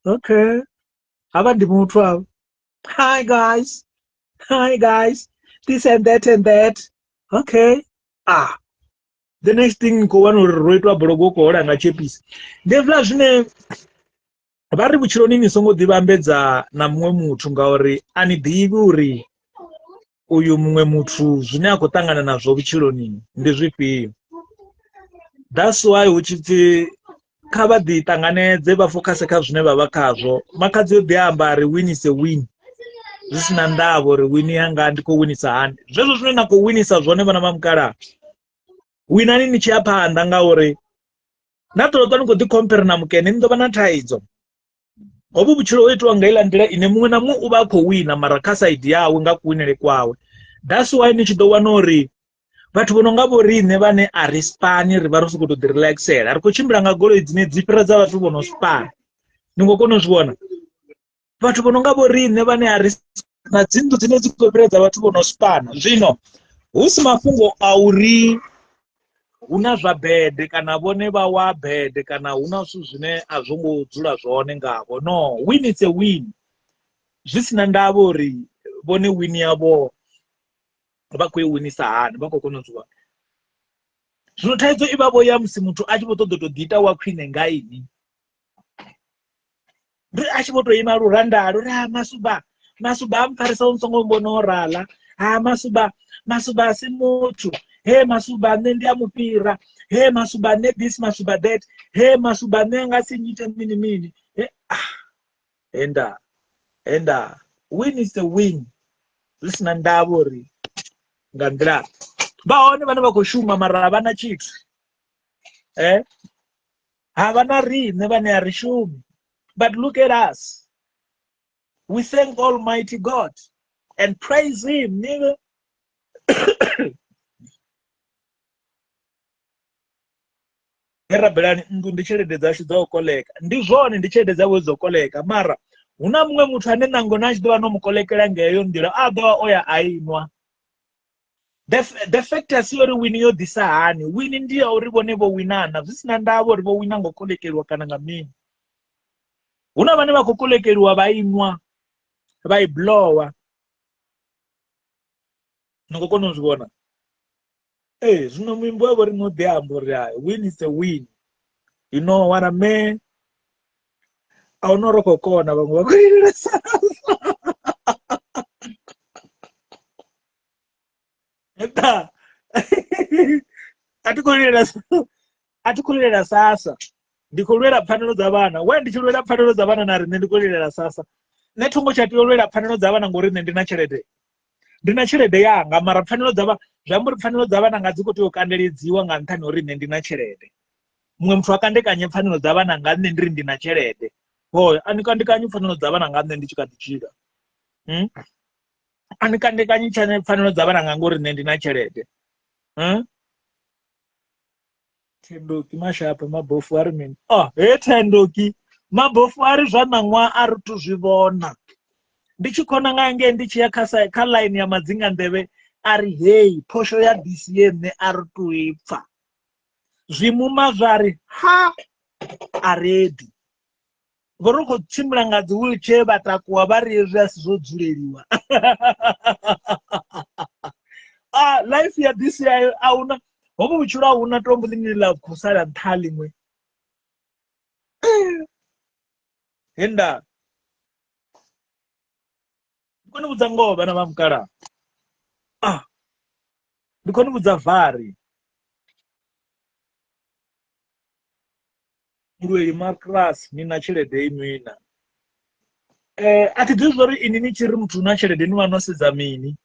okay ava ndimuthu ava hi guys this and that okay the next thing nkowana roitwa bhorogo kohoranga chepisi ndevula zvine vari muchironini songodhivambedza namumwe muthu ngauri anidhivi uri uyu mumwe muthu zvine akutangana nazvo muchironini ndezvipiyo. That's why uchiti kavadhitanganedze vafokase kazvine vavakazvo makadzi yodhiamba ri win is a win zvisina ndavo ri win yanga ndikowinisa hani zvezvo zvinoenda kowinisa zvone vana vamukara winani nichiyapanda ngauri natolotani kodhikompera namukene ndova nataidzo obu buchiro wetu wangailandira ine mumwe namumwe uva akowina mara kasaidi yawe ngakuwinire kwawe. That's why nichidowana uri vathu vononga vorine vane arispani ri vari kutodhirelaxera ari kuchimbira nga goloi dzine dzipira dza vathu vonospana ningokona zviona vathu vononga vorine vane arispana dzindu dzine dzikopira dza vathu vonospana zvino husi mafungo auri una zvabhedhe kana vone vawa bhedhe kana huna zvinhu zvine azvongodzula zvone ngavo no win is a win zvisina ndavo ri vone win yavo vakuiwinisa hani vakokona zviona zvinotaidzo ivavo ya musi muthu achivotodhita wakwine ngaini ri achivotoima rurandaro ri masuba amfarisa unsongombonorala masuba asi muthu masuba nendiamupira masuba this masuba that masuba nengasinyite mini enda win is the win zvisina ndavo ri ngandira vaone vana vakoshuma mara havana chitu havana rine vane harishumi. But look at us, we thank Almighty God and praise him nigga. Herabelani ndu ndicherede dzashu dzaokoleka ndizvone ndicherede dzavo dzokoleka mara huna mumwe muthu ane nangona achidova nomukolekera ngeyo ndira adova oya ainwa the fact asiyori wini yodhisa hani wini ndiyo uri vone vowinana zvisina ndavo ri vowina ngokolekerwa kana ngamini huna vane vakokolekeriwa vainwa vaiblowa nongokona uzviona zvino muimbo yavo rinodhiambo ri win is a win you know what I mean aunorokokona vamwe vakuirira sasa atikulirira sasa ndikulwera pfanelo dzavana we ndichilwera pfanelo dzavana narine ndikulirira sasa netongo chatilwera pfanelo dzavana ngori ine ndina cherede yanga mara pfanelo dzava zvamburi pfanelo dzavana ngadzikotokandiridziwa nga nthani uri ine ndina cherede mumwe muthu akandekanye pfanelo dzavana nga nne ndiri ndina cherede hoyo anikandikanye pfanelo dzavana nga nne ndichikatichira anikandekanye chane pfanelo dzavana nga ngori ine ndina cherede tendoki mashapa mabofu ari mini tendoki mabofu ari zvanamwa ari tuzvivona ndichikona ngange ndichiya ka line ya madzinga ndeve ari posho ya DCM ari tuipfa zvimuma zvari aredi vori kutsimbira ngadzi wheelchair vatakuwa vari ezvi asizodzureriwa life ya DCI auna hopo muchura auna tombolinirira kusara nthalimwe henda kone kudzango vana vamukara ndi khou ni vhudza vari mulweli Marcus ni na tshelede inwi na a thi ḓivhi zwori ini ni tshi ri muthu na tshelede ni vha no sedza mini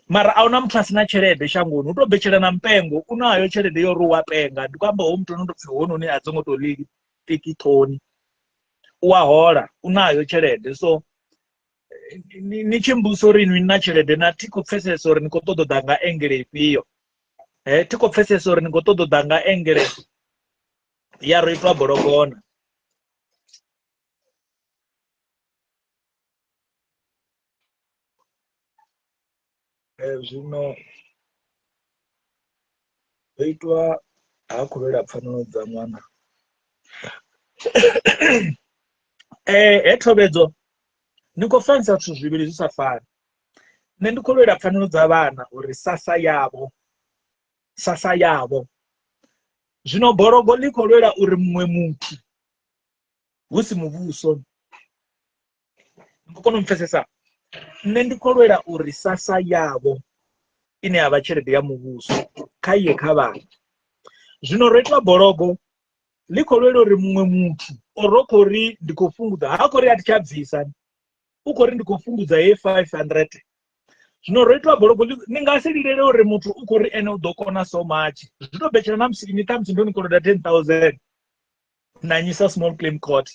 mara ahuna muthu a sina tshelede shangoni hu to betshela na mpengo u nayo tshelede yo ri wa penga ndi kwamba ho muthu no to pfi hononi a dzongo to tiki thoni u a hola u nayo tshelede so ni tshi mbusa uri inwi na tshelede na thi khou pfesesa uri ni khou ṱoḓa u ḓa nga engele ifhio thi khou pfesesa uri ni khou ṱoḓa u ḓa nga engele ya ro itwa bologona zwino ho itwa ha khou lwela pfanelo dza ṅwana he thobedzo ni khou fanisa zwithu zwivhili zwi sa fani nṋe ndi khou lwela pfanelo dza vhana uri sasa yavho zwino bologo ḽi khou lwela uri muṅwe muthu hu si muvhuso ndi khou kona u pfesesa nṋe ndi khou lwela uri sasa yavho ine ya vha tshelede ya muvhuso kha iye kha vhana zwino ro itwa bologo ḽi khou lwela uri muṅwe muthu oro khou ri ndi khou fhungudza ha khou ri a thi tsha bvisa u khou ri ndi khou fhungudza ye 500 zwino ro itwa bologo ni nga si lilele uri muthu u khou ri ene u ḓo kona so much zwi to betshela na musi ni ṱhamusi ndo ni koloda 10,000 na nyisa small claim court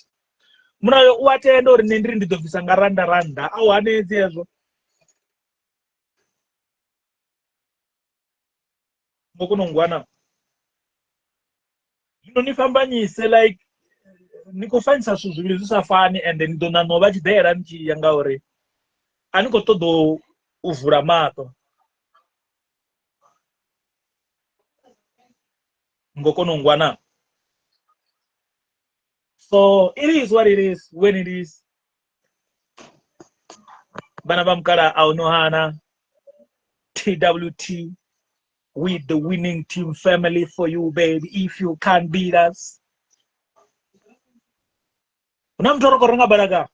mulayo u a tenda uri nṋe ndiri ndi ḓo bvisa nga randa a u hanedzi hezwo ngo kona u ngwana zwino ni fhambanyise like ni khou fanisa zwithu zwivhili zwi sa fani ende ni ḓo ṋaṋa vha tshi ḓela ni tshi ya ngauri a ni khou ṱoḓa u vula maṱo ngo kona u ngwana so it is what it is when it is vana va mukala a u no hana TWT with the winning team family for you baby if you can't beat us una muthu ro khou renga balaga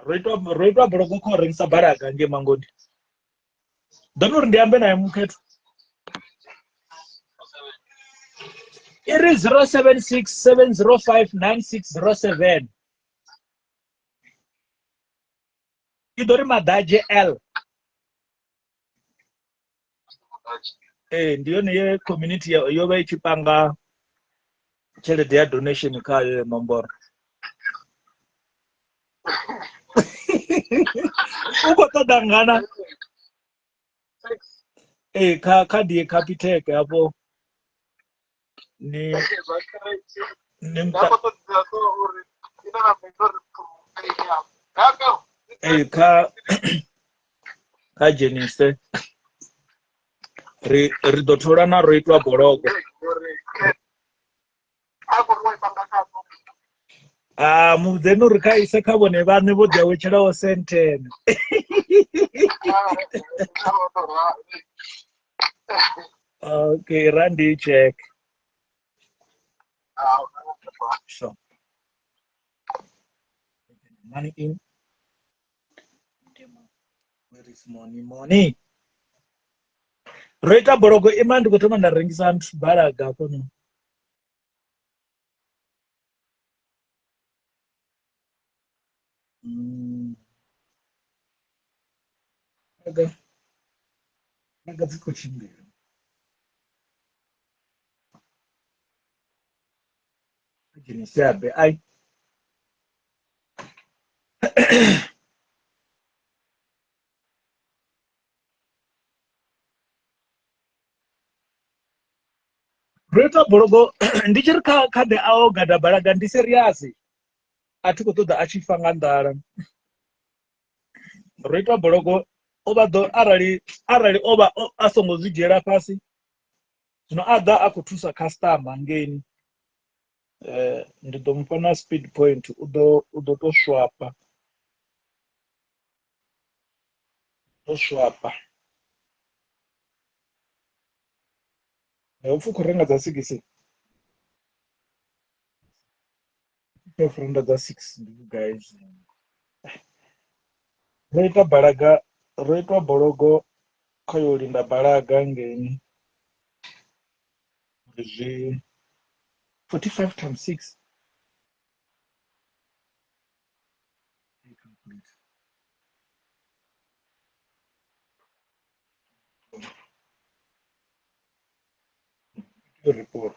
ro itwa bologo khou rengisa balaga nge mangoni ḓo uri ndi ambe naye mukhetho iri 0767059607 i ḓo ri madaje l ndi yone ye community yo vha i tshi panga tshelede ya donation khayo nomboro u khou ṱoḓa ngana kha khadi ye Capitec hapo ni kha dzhenise ri ḓo thola na ro itwa bologo mudzeni uri kha ise kha vhone vhaṋe vho ḓi awetshelaho sentene okay randi check so money in where is money ro ita bologo ima ndi khou thoma nda rengisa nthu balaga hafhono balaga dzi khou tshimbila dzhenise abe ai ro ita bologo ndi tshi ri kha the ao gada balaga ndi serious a thi khou ṱoḓa a tshi fa nga nḓala ro ita bologo o vha ḓo arali o vha a songo zwi dzhiela fhasi zwino a ḓa a khou thusa customer ngeni ndi ḓo mufha na speed point u ḓo to swapa upfhi khou renga dza 6 500 dza 6 ndi guys roita balaga roitwa bologo kha yo linda balaga ngeni zwi 45 times 6 report.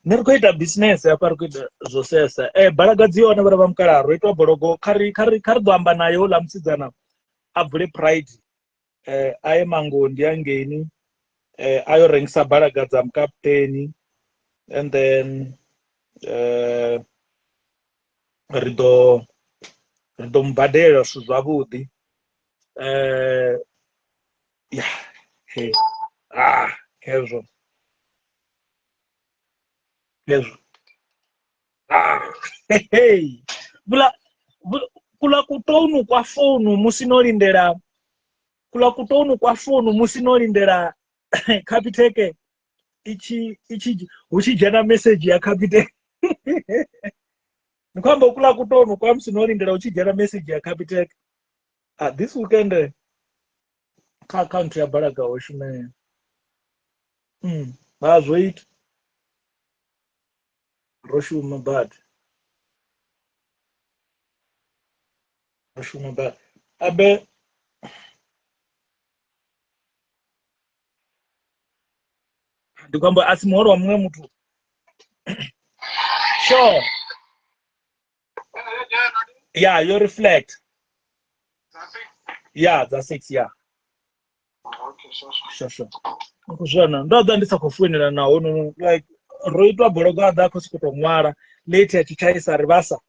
Neri kuita business hapa kuita zvosesa balaga dziona vara vamukara roitwa bologo kari doamba nayo la musidzana abvule pride aye mangondi angeni ayorengesa balaga dzamukapteni and then rido mubhadhera zvithu zvavhuḓi ya hezvo kula kutonu kwa fonu musinolindera Capitec ichi uchijana message ya Capitec nikwamba kula kutonu kwa musinolindera uchijana message ya Capitec this weekend ka account ya balaga oshime bazoita roshuma bad abe ndikwamba asi muhoro wa mumwe muthu sure yeah you reflect yeah that's 6 yeah okay sure kuzvana ndoda ndisakufuinira nawo like roitwa bologo adako sikutomwara late achichaisa rivasa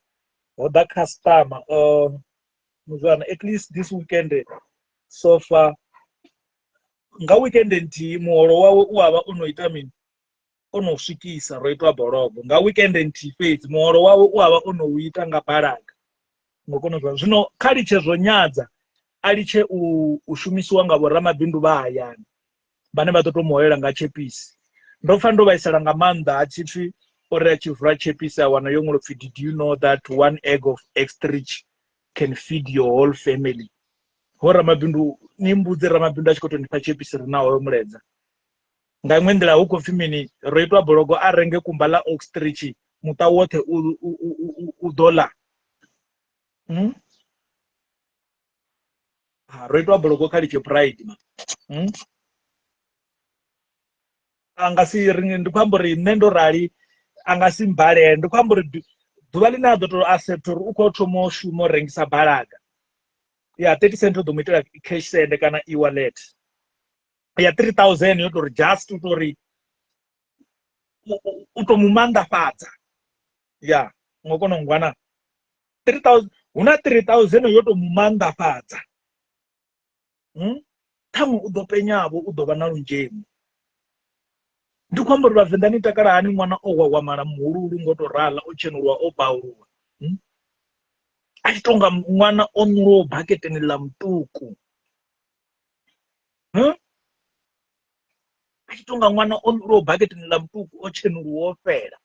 oda customer muzvana at least this weekend so far nga weekend nti muhoro wawe uwava unoita mini unosvikisa roitwa bologo nga weekend nti fedzi muhoro wawe uwava unouita nga balaga ngokonozva zvino kaliche zvonyadza aliche ushumisiwa nga voramabindu vahayani vane vatotomuhoera nga chepisi ndofa ndovaisala nga maanḓa achiti ori achivhura chepisi awana yongolopfi did you know that 1 egg of extrich can feed your whole family voramabindu nimbudzi ramabindu achikotondipa chepisi rinawo muledza ngaimwe ndira huko fimini roitwa bologo arenge kumba la ostrich muta wote udola roitwa bologo kaliche pride angasi ndikwamburi nendo rali angasi mbale ndikwamburi dhuva linadzo to accept uri ukotomo shumo rengisa balaga ya 30 cent domuitira cash send kana e-wallet ya 3000 yotori just utori utomumandafadza ya ngokono ngwana 3000 una 3000 yotomumandafadza tamu udopenyavo udova na lunjemu ndikwamburi vavhenda nitakara hani mwana owawamara muhururu ngotorala ochenurwa obaurwa achitonga mwana onuro bhaketeni la mutuku achitonga mwana onuro bhaketeni la mutuku ochenurwa ofera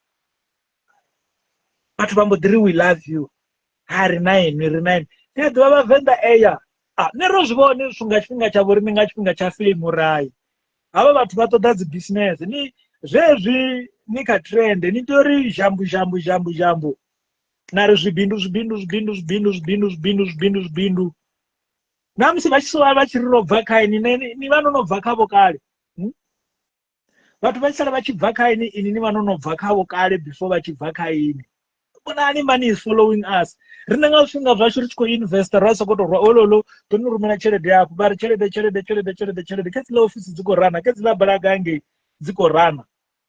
vatu vambodhiri we love you rinaini nedhiva vavhenda eya nerozvivone sunga chifhinga chavo rinenga chifhinga chafilimu rai hava vatu vatoda dzibusiness ni zvezvi nika trend nitori zhambu nari zvibindu namusi vachisova vachirirobva kaini ni vanonobva kavo kare vatu vachisara vachibva kaini ini ni vanonobva kavo kare before vachibva kaini kunani money is following us rinenge svinga zvacho richikoinvesta rasokotorwa ololo tonirumira chelede yako bari chelede kedzila ofisi dzikorana kedzila balaga ange dzikorana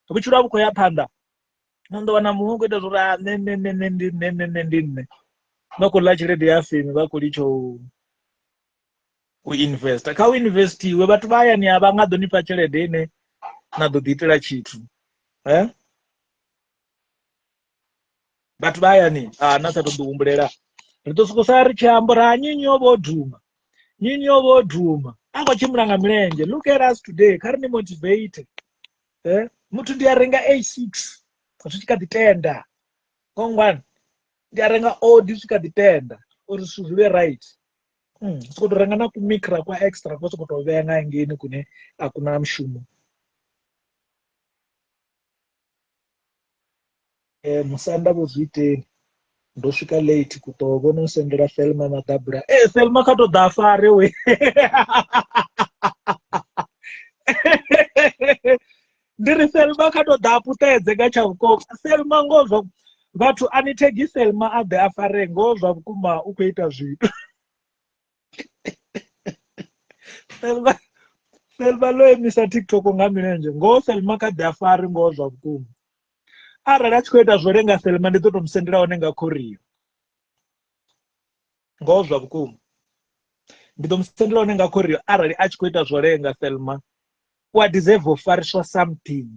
kuchura vuko yapanda nondowana munhu kuita zvora nendine vakola chelede yafemi vakolicho kuinvesta kauinvestiwe vatu vayani avangadonipa chelede ine nadodhiitira chitu vhathu vha hayani na sa tou ḓihumbulela ri ḓo sokou sala ri tshi amba uri ha nyinyi yo vha o duma, nyinyi yo vha o duma a khou tshimbila nga milenzhe. Look at us today, kha ri ni motivate. Muthu ndi a renga A6 zwi tshi kha ḓi tenda ngongwana, ndi a renga Audi zwi tshi kha ḓi tenda uri zwithu zwi vhe right. Sokou tou renga na kumikra kwa extra kwa sokou tou vhea nga hengeni kune a kuna mushumo. Musanda vho zwi iteni, ndo swika late ku tou vhona u sendela Selma maḓabula. Selma kha tou ḓa a fare we ndi ri Selma kha tou ḓa a puṱedze nga tsha vhukoma. Selma ngoho zwa vhathu a ni thegi Selma a ḓe a fare ngoho zwa vhukuma u khou ita zwithu. Selma lo emisa TikTok nga milenzhe ngoho. Selma kha ḓe a fare ngoho zwa vhukuma. Arali a tshi khou ita zwo lenga Selma ndi ḓo tou musendela hone nga khoriyo ngoho zwa vhukuma. Ndi ḓo musendela hone nga khoriyo arali a tshi khou ita zwo lenga Selma u a deserve u fariswa something.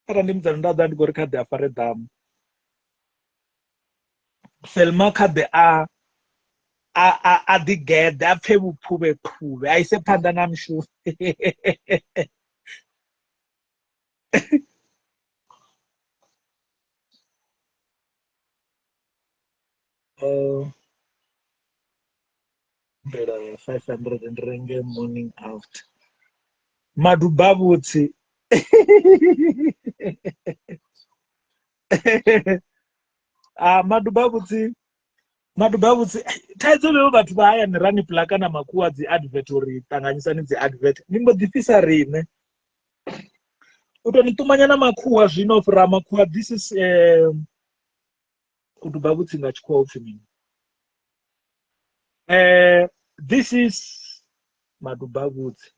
Arali ndi mudzana nda ḓa ndi khou ri kha ḓe a fare ḓamu. Selma kha ḓe a ḓi geḓe a pfhe vhuphuvhephuvhe a ise phanḓa na mushumo. Mbela 500 ndi renge morning after maduba vhutsi. Maduba vhutsi thaidzo leyo vhathu vha hayani rani plaka na makhuwa dzi advert uri ṱanganyisani dzi advert ni mbo ḓi fhisa riṋe u tou ni ṱumanya na makhuwa zwino fhira makhuwa. This is kuduba vhutsi nga tshikhuwa upfhi mini? This is maduba vhutsi.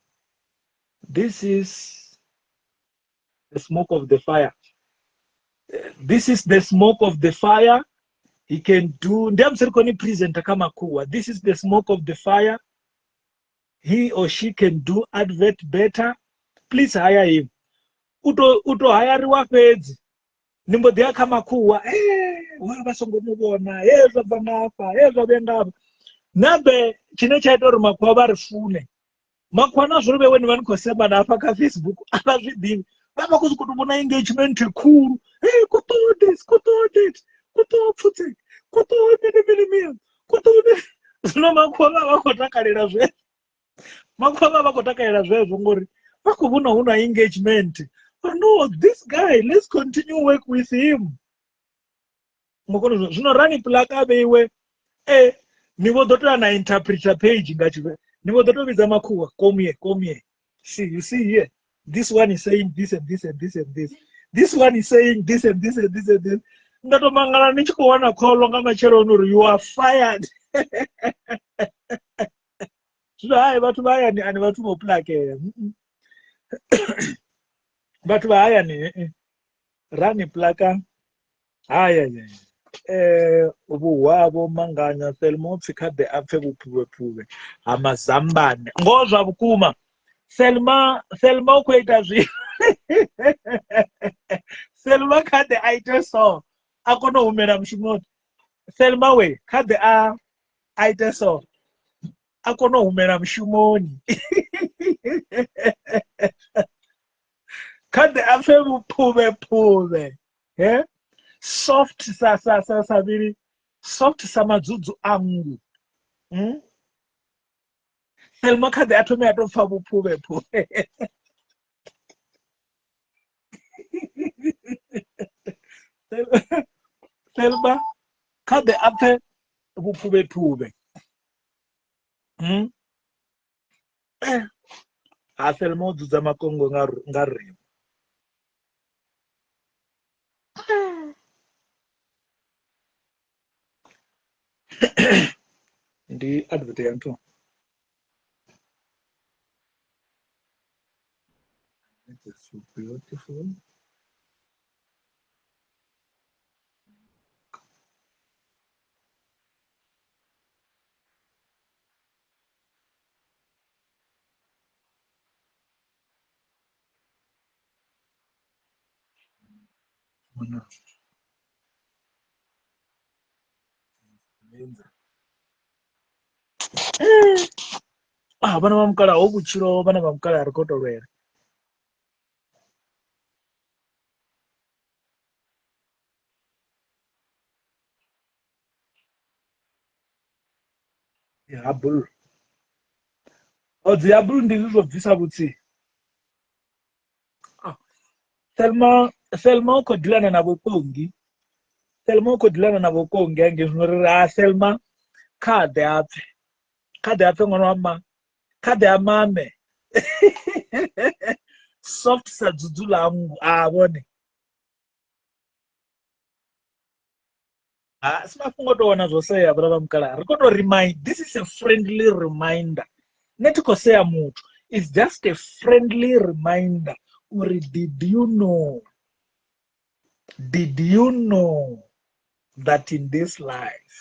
This is the smoke of the fire. This is the smoke of the fire. He can do ndi amusi ri khou ni presenter kha makhuwa. This is the smoke of the fire. He or she can do advert better. Please hire him. Uto hayariwa fhedzi ni mbo ḓi ya kha makhuwa wa vha songo ni vhona zwa bva ngafha zwa vhuya ngafha. Nabe tshine tsha ita uri makhuwa vha ri fune, makhuwa na zwo ri vhewe ni vha ni khou sema na hafha kha Facebook a vha zwi ḓivhi. Vha vha khou sokou tou vhona engagement khulu. Kuṱuwa this, kuṱuwa that, kuṱuwa pfutsek, kuṱuwa mini mini mini, kuṱuwa. Zwino makhuwa vha vha khou takalela zwezwo. Makhuwa vha vha khou takalela zwezwo ngori vha khou vhona hu na engagement. No, this guy, let's continue work with him. Zwino rani plaka vheiwe ni vho ḓo tou na interpreter page nga tshivhe. Ni vho ḓo tou vhidza makhuwa, come here. See, you see here. This one is saying this and this and this and this. This one is saying this and this and this and this. Nda tou mangala ni tshi khou wana kholo nga matsheloni uri you are fired. Zwino hai vhathu vha hayani ani vhathu vho plakela. Vhathu vha hayani rani plaka haya vhuhwavho manganya Selma upfhi kha ḓe a pfhe vhuphuvhephuvhe ha mazambane ngoho zwa vhukuma. Selma u khou ita zwi Selma kha ḓe a ite so a kone u humela mushumoni. Selma we kha ḓe a ite so a kone u humela mushumoni. Kha ḓe a pfhe vhuphuvhephuvhe soft sa vhili soft sa madzudzu angu. Selma kha ḓe a thome a tou pfha vhuphuvhephuvhe. Selma kha ḓe a pfhe vhuphuvhephuvhe. Ha Selma o dzudza makongo nga ri ndi advert ya nthu. It's so beautiful. vana va mukala hokutshilo vana va mukala ri kotovhela habulu dzi habulu ndi zwi zwo bvisa vhutsii Selma u khou dilana na vhukongi Selma u khou dilana na vhukongi hange zwino ri Selma kha ḓe apfe ṅwana wa ma kha ḓe a mame soft sa dzudzula vhone si mafhungo to wana zwo sea vhana vha mukala ri khou to remind this is a friendly reminder ne thi khou sea muthu it's just a friendly reminder uri did you know that in this life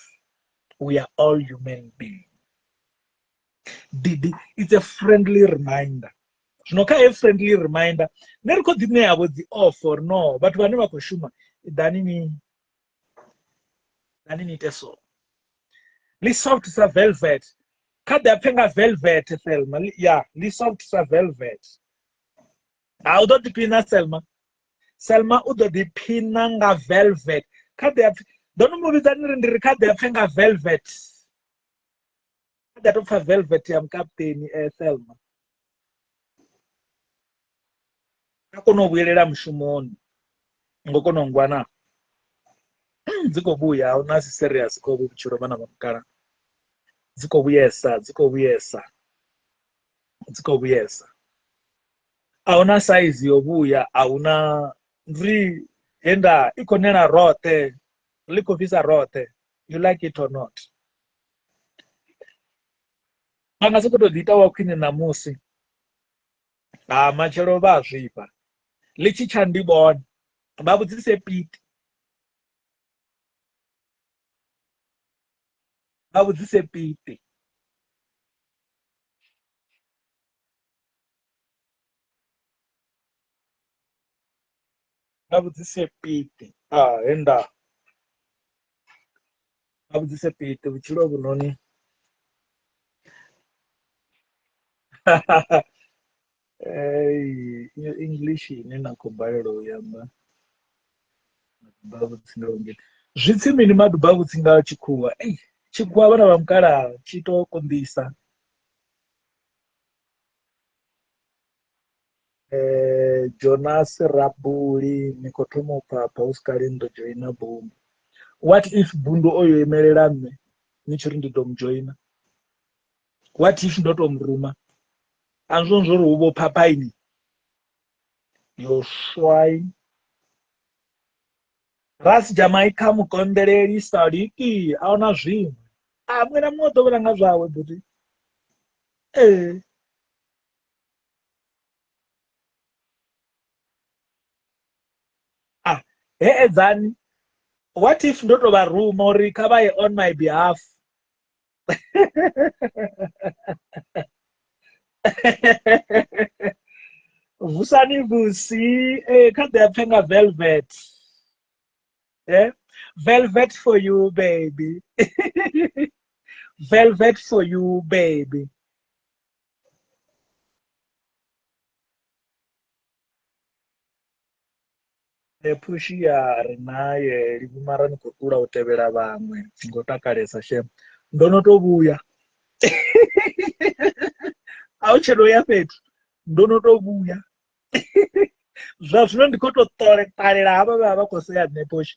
we are all human beings it's a friendly reminder zvino kha a friendly reminder ne ri khou ḓi ṋeavho dzi offer no vhathu vhane vha khou shuma dani ni ite so li soft sa velvet kha ḓi apfe nga velvet Selma li soft sa velvet u ḓo ḓiphina Selma u ḓo ḓiphina nga velvet kha ḓi apfe ḓo no mu vhidza ni ri ndi ri kha ḓi apfe nga velvet kha ḓi a tou pfa velvet ya mukapteni Selma a kona u vhuyelela mushumoni ngo kona u ngwana dzi khou vhuya a huna si serious kho vhutshilo vhana vha mukala dzi khou vhuyesa a huna saizi yo vhuya a huna ri henda i khou nela roṱhe ḽi khou bvisa roṱhe you like it or not a nga sokou tou ḓi ita wa khwine ṋamusi matshelo vha a zwifha ḽi tshi tsha ndi vhone vha vhudzise piti vha vhudzise piti vha vhudzise piti henda vha vhudzise piti vhutshilo vhunoni English ine na khou balelwa u yamba zwi tsi mini maduba vhutsi nga tshikhuwa tshikhuwa vhana vha mukala tshi to konḓisa Jonas Rabuli ni khou thoma u pfhapha hu si kale ni ḓo dzhoina bundu what if bundu oyo imelela nṋe ni tshi ri ndi ḓo mu dzhoina what if ndo to muruma anzwo zwo ri hu vho phapaini yo swai ras Jamaica mukonḓeleli sadiki ahuna zwiṅwe muṅwe na muṅwe ḓo vhona nga zwawe buti edzani what if ndo to vha ruma uri kha vha ye on my behalf vusani vusi kha ḓi apfe nga velvet velvet for you baby velvet for you baby phushi ya ri naye livhumara ni khou ṱula u tevhela vhaṅwe ngo takalesa shem ndo no to vhuya a u tsheno ya fhethu ndo no to vhuya zwa zwino ndi khou to ṱalela havha vha vha khou sea nṋe phushi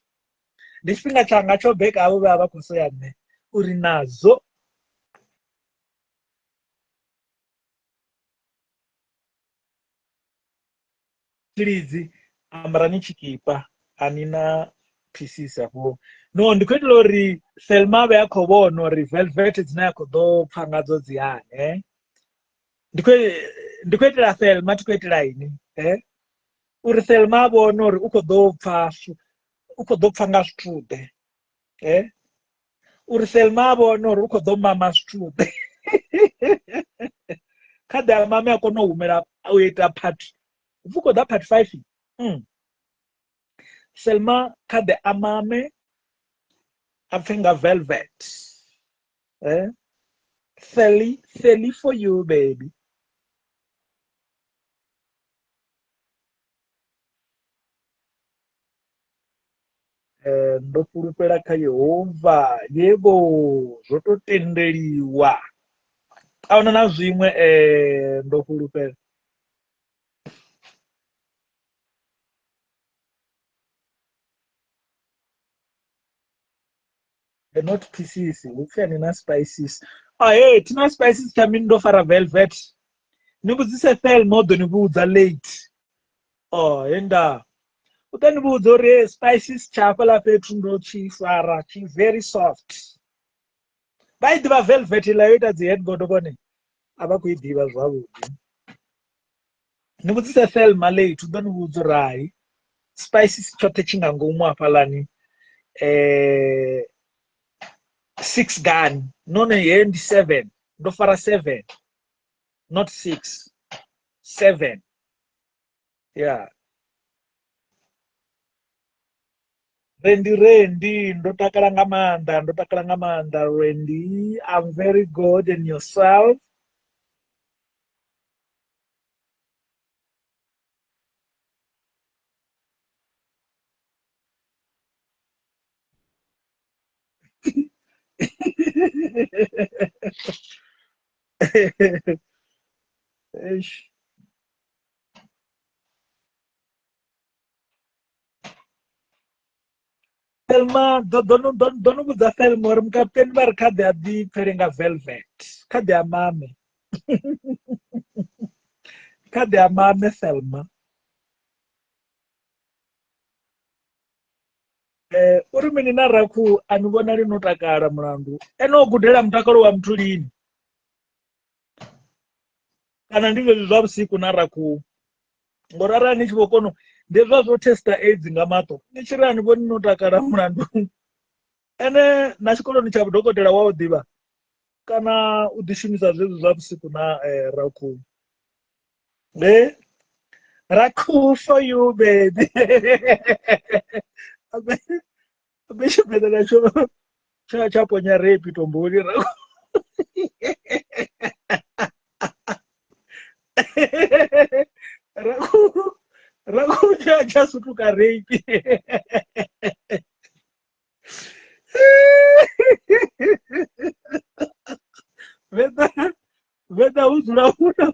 ndi tshifhinga tshanga tsho beka havho vha vha khou sea nṋe uri nazo tshilidzi ambarani tshikipa anina pieces afho no ndi khou itela uri Selma vhe a khou vhona uri velvet dzine a khou ḓo pfha ngadzo dzi hani ndi khou itela Selma ti khou itela ini uri Selma a vhone uri u khou ḓo pfha nga zwithuḓe uri Selma a vhone uri u khou ḓo mama zwithuḓe kha ḓi a mame a kona u humela u ita part u khou ḓa part 5 Selma kha ḓi a mame a pfe nga velvet eh Sally for you baby. Ndofulufhela kha Yehova, yebo zvototendeliwa. Ahuna na zvimwe ndofulufhela. Not pieces hupfani na spices. Hey, tina spices chamini ndofara velvet. Nibudzise fel modo nibudza late. Enda utanibudza uri spices chapa la petru ndochifara chi very soft. Vaidiva velvet ilayoita dziheadboard kone ava kuidiva zvavudi. Nibudzise fel malate utanibudza rai spices chote chingangomwa palani 6 gun none hand 7 ndofara 7 not 6 7 yeah. Rendi ndotakalanga manda Rendi, I'm very good and yourself. Thelma, don't with the Thelma or Captain Barcade at the Peringa Velvet. Cadea Mame. Cadea Mame Thelma. Uri mini naraku anubona rinotakara murandu. Eno kudela mtakalo wa mtulini. Kana ndivyo zvabusiku naraku. Ngorara nichivokono. Ndezvazvo testa AIDS ngamato. Nichirani boni notakara murandu. Ene nachikolo ni chabudokotela wao diva. Kana udishimisa zvezu zvabusiku na raku. Raku for you, baby. Abeshe bedela chaponya repi tomboni raku. Raku chasutuka repi. Veda uzura una.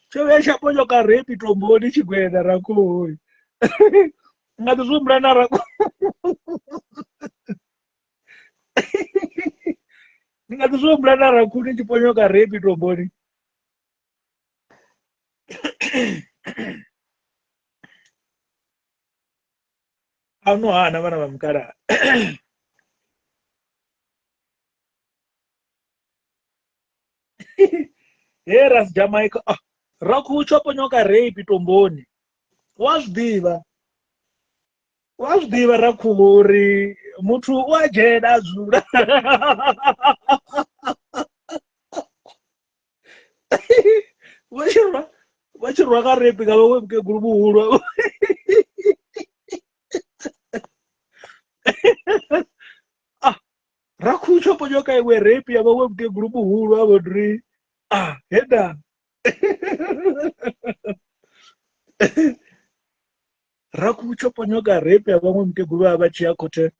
Chove chaponyoka repi tomboni chigwenda raku. Ngatizumrana raku. Ngatizumrana raku nichiponyoka repi tomboni. Anohana vana vamukara. Heras Jamaica. Raku choponyoka repi tomboni. Wazvidiva rakuri mutu wajeda zura. Wachirwa karepi kava webke gurubu huru. Raku choponyoka iwe repi yava webke gurubu huru avodri. Heda. Raku choponyoka repi yava webke gurubu avachiya kote.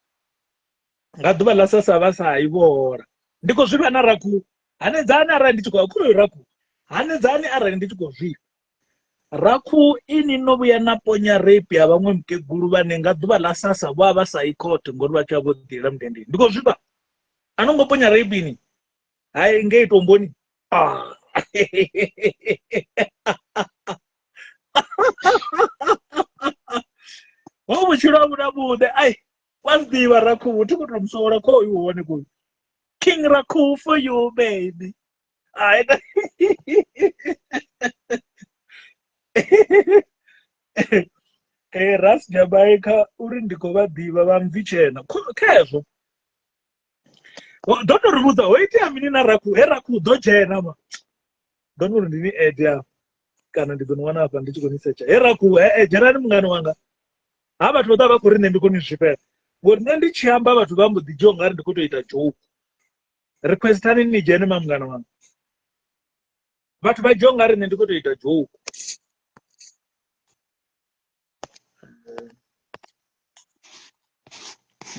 Ngaduva lasasa vasaivora. Ndiko zviva na raku. Hane dzani ara ndichikwa kuro raku. Hane dzani ara ndichikozvi. Raku ini nobuya naponya repi ya vamwe mkeguru vanenga dhuva lasasa vava saikote ngori vachavodhira mutendeni. Ndiko zviba. Anongoponya repi ini. Hai ngei tomboni. Wamuchira munabude. Ai. Wazdiva Raku. Tikuti msora ko uone ku. King Raku for you baby. Ai. Ras Jamaica uri ndiko vadiva vamvichena kezvo ndonoriudza waiti amini naRaku heraku dojena ma ndonori ndini edya kana ndikoniwana apa ndichikonisecha heraku jerani mungano wanga hava toda vakuri nendikoni zvipera ngori nṋe ndi tshi amba vhathu vha mbo ḓi dzhia ungari ndi khou tou ita joke. Requestani ni dzhene mamungana wanga, vhathu vha dzhia ungari nṋe ndi khou tou ita joke.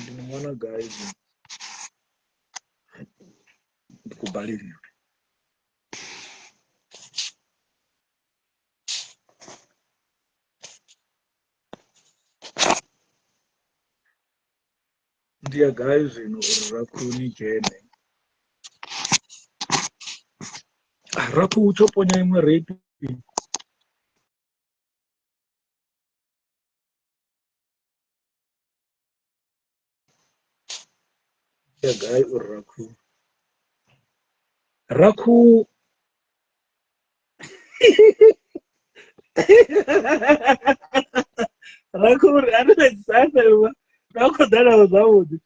Ndi ni ṅwana gai ndi khou baleliwa. Ndi ya gai zwino uri Rakhu ni dzhene? Rakhu tsho ponya iṅwe reipi. Ya gai uri Rakhu Rakhu uri ani vhedzisana iwe na khou ḓalaho zwavhuḓi.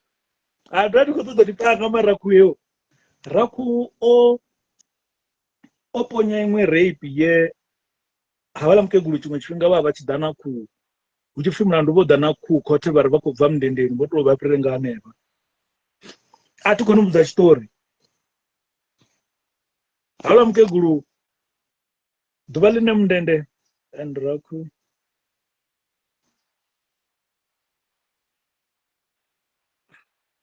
Ndo ndi khou ṱoḓa ndi panga marakhu yo. Rakhu o ponya iṅwe reipi ye havhala mukegulu tshiṅwe tshifhinga vha vha tshi ḓa na khuhu, hu tshi pfhi mulandu vho ḓa na khuhu khothe vha ri vha khou bva mundendeni vho tou vha fhire nga hanefha. A thi koni u vhudza tshiṱori. Havhala mukegulu ḓuvha ḽine mundende and Rakhu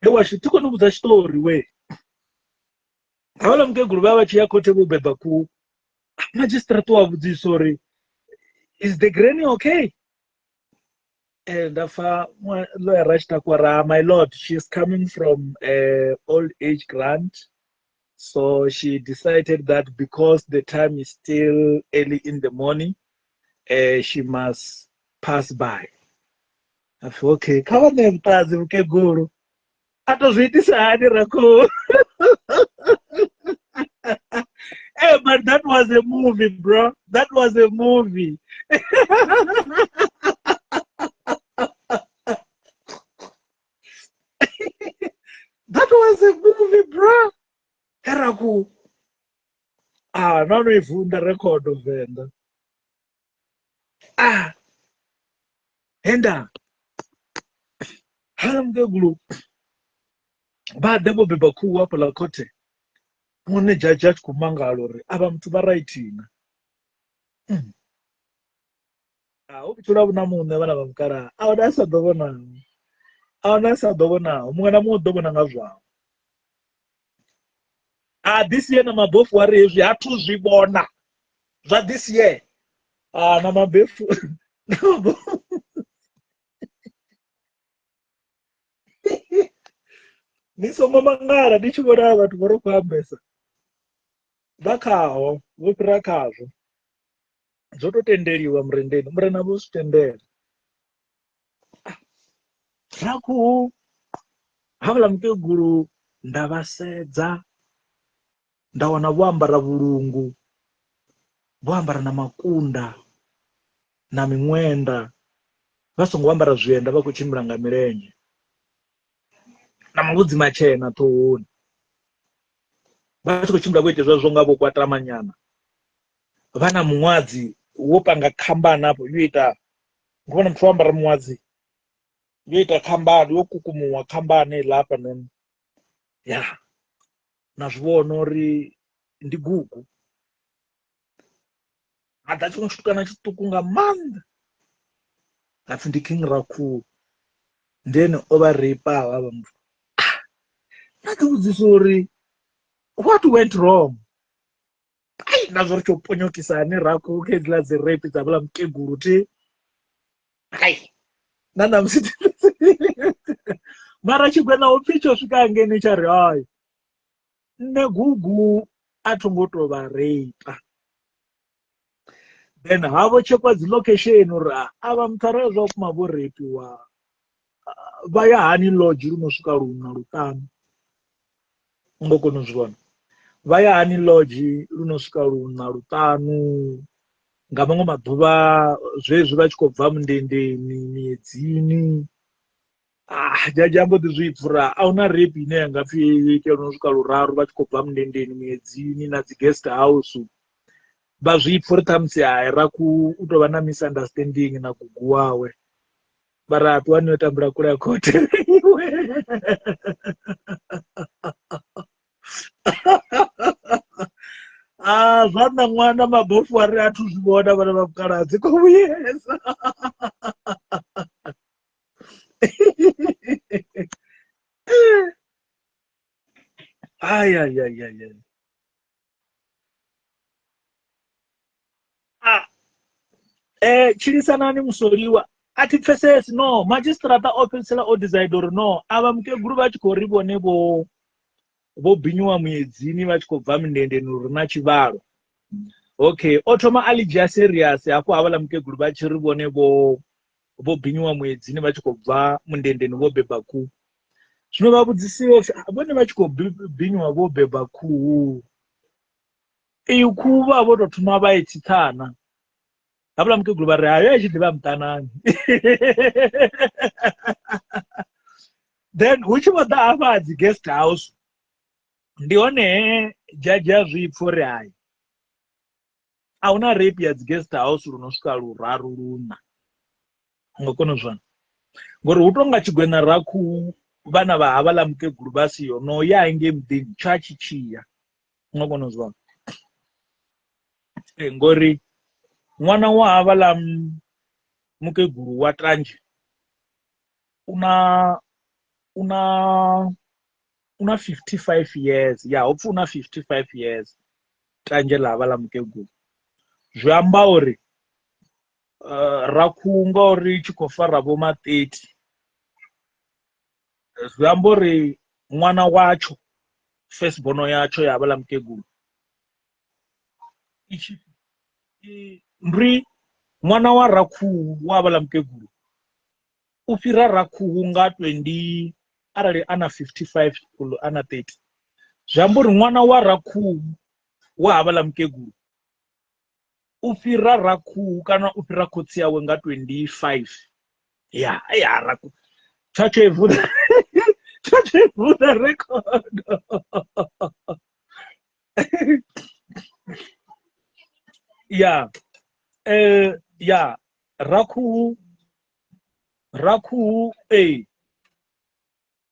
washu thi koni u vhudza tshiṱori we. Havhala mukegulu vha vha tshi ya khothe vho beba khuhu, magistrate wa vhudzisa uri is the granny okay? And afa lawyer a tshi takwara, my lord, she is coming from old age grant, so she decided that because the time is still early in the morning, she must pass by. Afa okay, kha vha ṋee vhuṱanzi mukegulu a to zwi itisa hani Rakhu. Hey, but that was a movie, bro. That was a movie. That was a movie, bro. Hey, Rakhu. Now we've won the record of Venda. Henda. Halam Gulu. Ba debo beba khuhu hafha ḽa khothe. Muṅwe jaji a tshi khou manga uri avha muthu vha raitina. U vhutshilo vhu na muṋe vhana vha mukalaha. Ahuna a sa ḓo vhonaho. Ahuna a sa ḓo vhonaho. Muṅwe na muṅwe ḓo vhona nga zwawe. This year na mabofu ari hezwi ha thu zwi vhona. Zwa this year. Na mabofu. Ni songo mangala ndi tshi vhona vhathu vho ro khou ambesa. Vha khaho, vho fhira khazwo. Zwo to tendeliwa murendeni, murena vho zwi tendela. Rakhu havhala mukegulu nda vha sedza, nda wana vho ambara vhulungu, vho ambara na makunda na miṅwenda, vha songo ambara zwienda vha khou tshimbila nga milenzhe na mavhudzi matshena ṱhohoni. Vha tshi khou tshimbila vho ita zwazwo nga vho kwatama nyana, vha na muṅwadzi wo panga khambani hafho yo ita, ndi vhona muthu o ambara muṅwadzi yo ita khambani, yo kukumuwa khambani ḽa hafhanoni. Ya na zwi vhona uri ndi gugu. Ha ḓa tshiṅwe tshitukana tshiṱuku nga maanḓa hapfi ndi King Rakhu, ndene o vha reipaho havha muthu. Na ḓi vhudzisa uri what went wrong? Na zwo ri tsho ponyokisa hani Rakhu kha hedziḽa dzi reipi dza vhala mukegulu thi. Na ṋamusi mara Tshigwena upfhi tsho swika hangeni tsha ri hayi, nṋe gugu a tho ngo tou vha reipa. Then havho tshekwa dzi location uri avha muthu arali zwa vhukuma vho reipiwa vha ya hani lodge lu no swika luṋa luṱanu. Ngo kona u zwi vhona, vha ya hani lodge lu no swika luṋa luṱanu nga maṅwe maḓuvha zwezwi vha tshi khou bva mundendeni miedzini. Jaji ambo ḓi zwi pfura, ahuna reipi ine yanga pfhi yo itelwa no swika luraru vha tshi khou bva mundendeni miedzini na dzi guest house. Vha zwi pfha uri ṱhamusi Rakhu u tou vha na misunderstanding na gugu wawe. Barapi wanotambura kura kote. Zvana mwana mabofu ari atuzviona vana vamukaradzi komuyesa. Ayayayayay. Chilisanani musoriwa ati pfesesi no magistrata opensela odecide or no ava mukeguru vachikorrivo nevo vobhinyiwa muedzini vachikobva mundendeno rina chivaro. Okay, otoma alija serious apo avala mukeguru vachirivo nevo vobhinyiwa muedzini vachikobva mundendeno vobhebha ku. Zvinovabudzisiwo vone vachikobhinyiwa vobhebha ku. Iyi kuva vototuma vaititana. Abula mukeguru vari hayo achidiva mutanani. Then uchivoda apa adzi guest house. Ndione jaji yazvipfuri hai. Hauna rape yadzi guest house runosvika ruraru runa. Ngokonozvana. Ngori utonga chigwena raku vana vahavala mukeguru basiyo no yainge mudini chachichiya. Ngokonozvana. Ngori mwana wahavala mukeguru watranje. Una 55 years. Yeah, upfu una 55 years. Tranje lahavala mukeguru. Zvamba uri rakunga uri chikofara voma 30. Zvamba uri mwana wacho first bono yacho yahavala mukeguru. Ndri mwana wa raku wahavala mukeguru. Ufira raku nga 20 arali ana 55 kulo ana 30. Zvamburi mwana wa raku wahavala mukeguru. Ufira raku kana ufira kotsi yawe nga 25. Ya raku. Chacho evuda. Chacho evuda record. Yeah. Yeah. Raku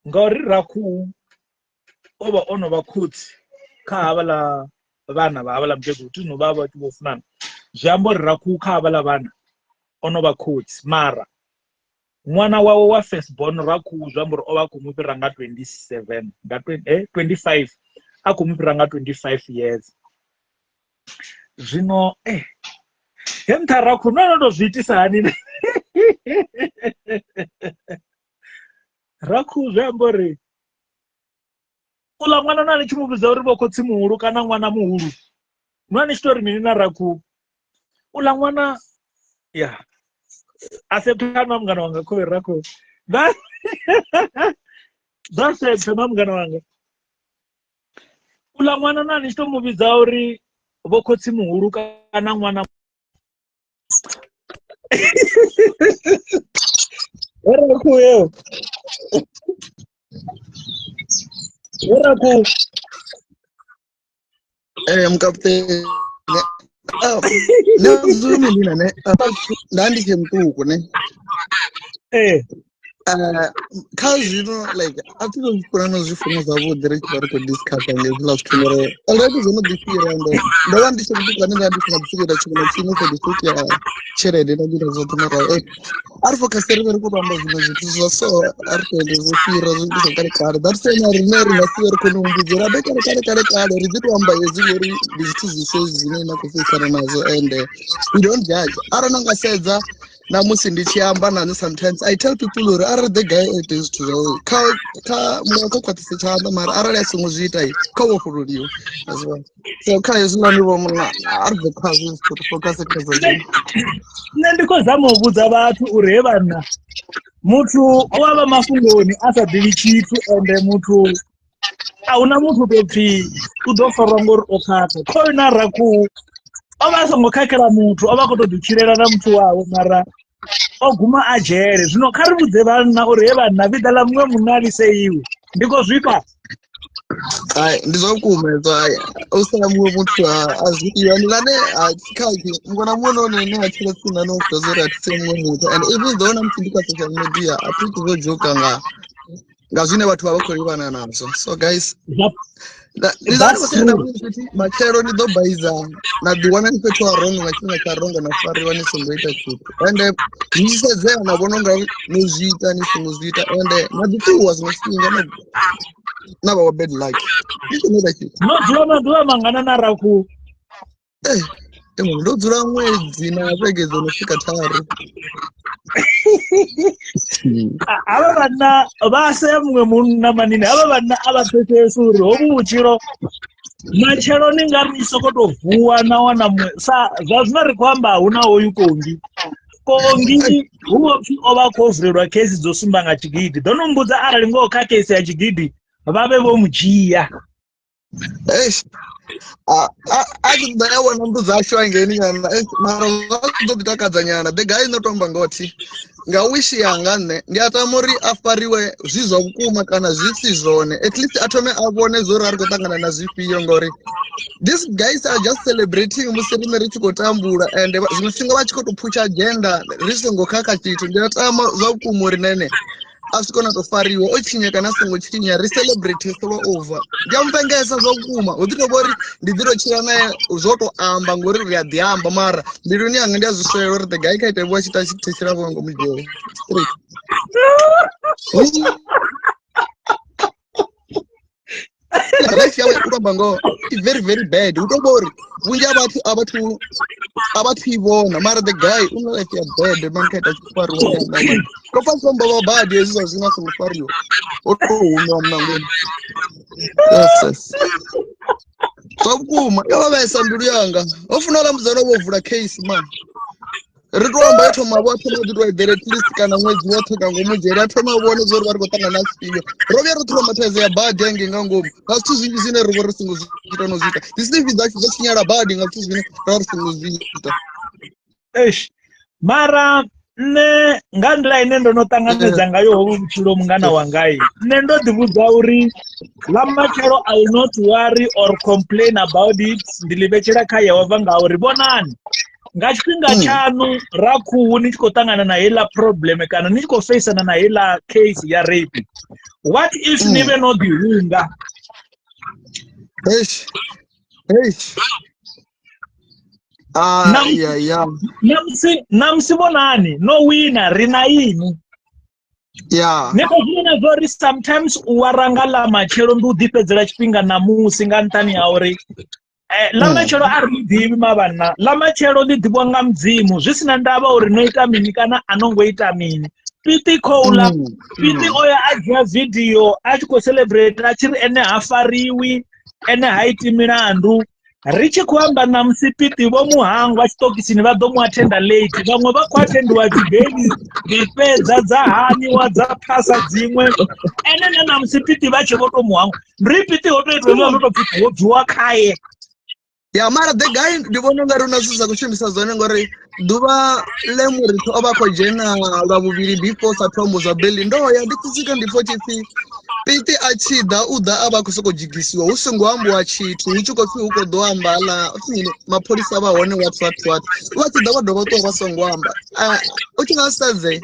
ngori raku oba ono vakutsi kahavala vana vahavala mukeguru tino vava tivofunana. Zvambori raku kahavala vana ono vakutsi mara mwana wawo wa first born raku zvambori ova kumupira nga 27 nga 25 akumupira nga 25 years. Zvino hemta raku nonondozviitisa hani. Raku zvambori ula mwana nani chimubvisa uri vokotsi muhuru kana mwana muhuru. Nani chitori nini na raku. Ula mwana ya aseptana mungana wanga kove raku. Zaseptana mungana wanga. Ula mwana nani chitomubvisa uri vokotsi muhuru kana mwana. Raku yo. Raku. Mukapteni nezvimwe ndinane ndandike mutuku ne kha zvino like atizozvikona nozvifuno zvavhuḓi ri tshi vha ri khou discussa ngezwiḽa zwithu ngori already zwo no ḓifhira ende ndo vha ndi tshi mutuku ane nda ndi songa ḓisikira tshifhinga tshine for the sake ya tshelede na zwithu zwoṱhe mara a ri focus ri vhe ri khou tou amba zwiṅwe zwithu zwa so a ri khou ende zwo fhira zwithu zwa kalekale that's why na riṋe ri nga si vhe ri khou humbudzela be kalekale ri ḓi tou amba hezwi ngori ndi zwithu zwiswa zwine na khou feisana nazwo ende we don't judge arali na nga sedza na musi ndi tshi amba nani sometimes I tell people uri arali the guy ite zwithu zwawe kha muṅwe kha khwaṱhise tshanḓa mara arali a songo zwi ita kha vhofholoḽiwe so kha hezwiḽani vho munna a ri bve khazwo zwithu ri focus kha zwa Nṋe ndi khou zama u vhudza vhathu uri he vhanna muthu o vha mafhungoni a sa ḓivhi tshithu ende muthu ahuna muthu tou pfhi u ḓo farwa ngori o khakha. Khoyo na raku o vha a songo khakhela muthu o vha a khou tou ḓitshilela na muthu wawe mara o guma a dzhele. Zwino kha ri vhudze vhanna uri he vhanna vhiḓa ḽa muṅwe munna ḽi seiwe ndi khou zwifha. Ndizokumezwa usamuwe muthu azvidiwa ndingane chikazi mukona muone neachira sina nokuzori atisemwe muthu and even though namutindika social media atikuzojoka ngazvine vatu vavakurivana nazvo. So guys, ndizani kusenda kuti machero ndidobhaiza nadiwana ndipetwa rongo ngachina charongo nafariwa nisongoita chipi and ndichisedzera navononga nozviita nisongozviita and nadikuwa zvinosinga nava wa bad luck ndinoda chipi nodzuva mangana naraku ndodzura mwedzi navegedzo nosvika 3 ava vana vase mumwe munhu namanini ava vana avatotesuri homuuchiro machero ningarinisokotovhuwa nawana mwe zvazvinori kwamba hauna hoyu kongi huopfi ovakovhurerwa kesi dzosumbanga chigidhi donombudza aralingoka kesi yachigidhi vave vomuchiya achidzayawana mbudza ashwangeni mara zvakudzokutakadzanyana the guy inotomba ngoti ngawishi yanga ne ndiatamuri afariwe zvizva vukuma kana zvisi zvone at least atome avone zori ari kutangana nazvifiyo ngori these guys are just celebrating musirime richikotambura and zvinosvinga vachikotopucha agenda risingokaka chitu ndiatama zvavukumuri nene asikona tofariwa ochinya kana songochinya recelebrate solo over ndiamupengesa zvokuma uditobori ndidirochira naye zvotoamba ngori riadhiamba mara mbiruni yanga ndiazviswera uri the guy kaita wachita chitechera vongo mujeri life yawe utomba ngo very very bad utobori vunja abativona mara the guy unolife ya bad man kaita chifariwa kopasomba vabadi ezizvo zvinasomufariwa otohumwa mnangweni yes zvakuma yavavaisa mbiru yanga ofuna lamuzana vovhura case man ritoamba yatomavo atomoditwaidhere at least kana mwedzi watoka ngomujeri atomavone zori vari kutanga nasifiyo rove rotraumatise ya badi yange ngangomu ngazvitu zvinji zvine ruvo risingozviita nozviita dzisinivi dzacho dzochinyara badi ngazvitu zvine rava risingozviita mara ne ngandila ine ndonotanganidza ngayo hovuchiro mungana wangai ne ndodivudza uri lamachero I will not worry or complain about it ndilivechera kayehovha ngauri vonani ngachipinga chanu rakuhu nichikotangana nahela problem kana nichikofacana nahela case ya rape what if nive nodihunga namsivonani nowina rina yini nekazvinona zori sometimes uwaranga lamachero ndiudhipedzera chipinga namusi ngantani yauri lamachero ari mudzivi mavana lamachero ndidhibwa nga mudzimu zvisina ndava uri noita mini kana anongoita mini piti koula piti oya adya vhidhiyo achikocelebrate achiri ene hafariwi ene haiti mirandu richikuamba namusipiti vomuhangu vachitokisini vadomuatenda late vamwe vakuatendiwa dzibheni dzipedza dzahaniwa dzapasa dzimwe ene nenamusipiti vacho votomuhangu ndiripiti hotoitwa votopiti hobviwa kaye mara the guy ndivona ngari unasisa kushimbisa zvone ngori duva lemurito avakojena vavuviri before satombo zvabeli ndoya ndikusvika ndifo chifi piti achida uda ava kusokojigisiwa usingoambwa chitu uchikofi ukodoambala mapolisa vahone what vachida vadova to vasongoamba uchingasadze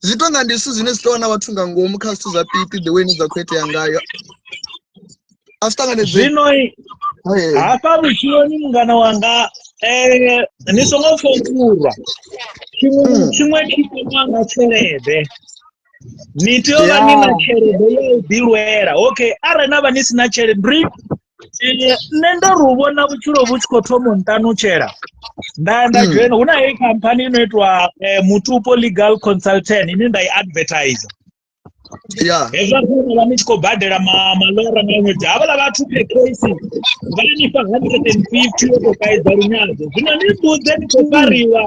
zvitonga ndisu zvine zvitoona vatunga ngomu kasitu zvapiti the way nidzakueteya ngayo zvinoi hapa muchioni mungana wanga nisongofopurwa chimwe chitomanga cherebe nitiyova nina cherebe yeudhirwera okay arena vanisina cherebe nendoruvona vuchiro vuchikotomo ntanochera ndajoina kuna hei kampani inoitwa Mutupo Legal Consultant ini ndaiadvertise ezvakuona vanichikobhadhera malora mamwedzi avala vatupe case vanipa 150 yotokaidza runyadzo zvino nibudze nikopariwa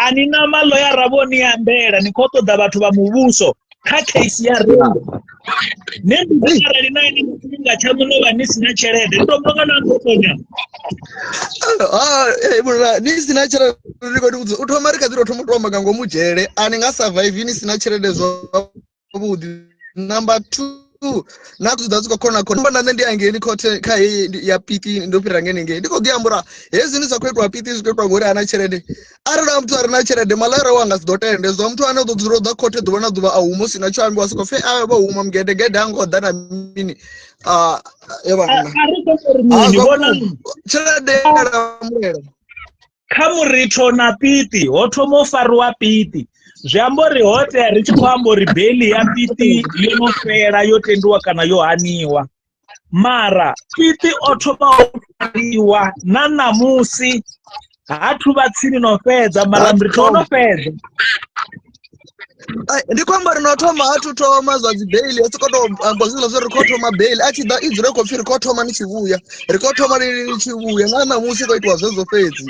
anina maloya ravo niyambera nikotodza vatu vamuvuso kacase yarengo nembudze rinaine mukuvinga chamunova nisina cherede ndombonga nangotonya nisina cherede utomarika dziro tomutomba kangomujere aninga survive nisina cherede zvo number 2 nakuzidza kona mbona nende angeni kote kai ya piti ndopira ngene ngene ndiko giambura hezi nizakwetwa piti zviketwa ngori ana cherede arina mtu arina cherede malera wanga zidotende zo mtu ana dodzuro da kote dovana dova ahumo sina chambi wasiko fe aba huma mgede gede hango dana mini yabana ndibona cherede ngara mulera kamurito na piti hotomofariwa piti zvambori hote richipambori bheli yapiti yonofera yotendiwa kana yohaniwa mara piti otobariwa nanamusi hatuvatsini nofedza mara murito unofedza ndikwamba rinotoma hatutoma zvadzibheli asikotoambozvino zverikotoma bheli achida idzi rekopfi rikotoma nichivuya rikotoma nichivuya nanamusi koitwa zvezofedzi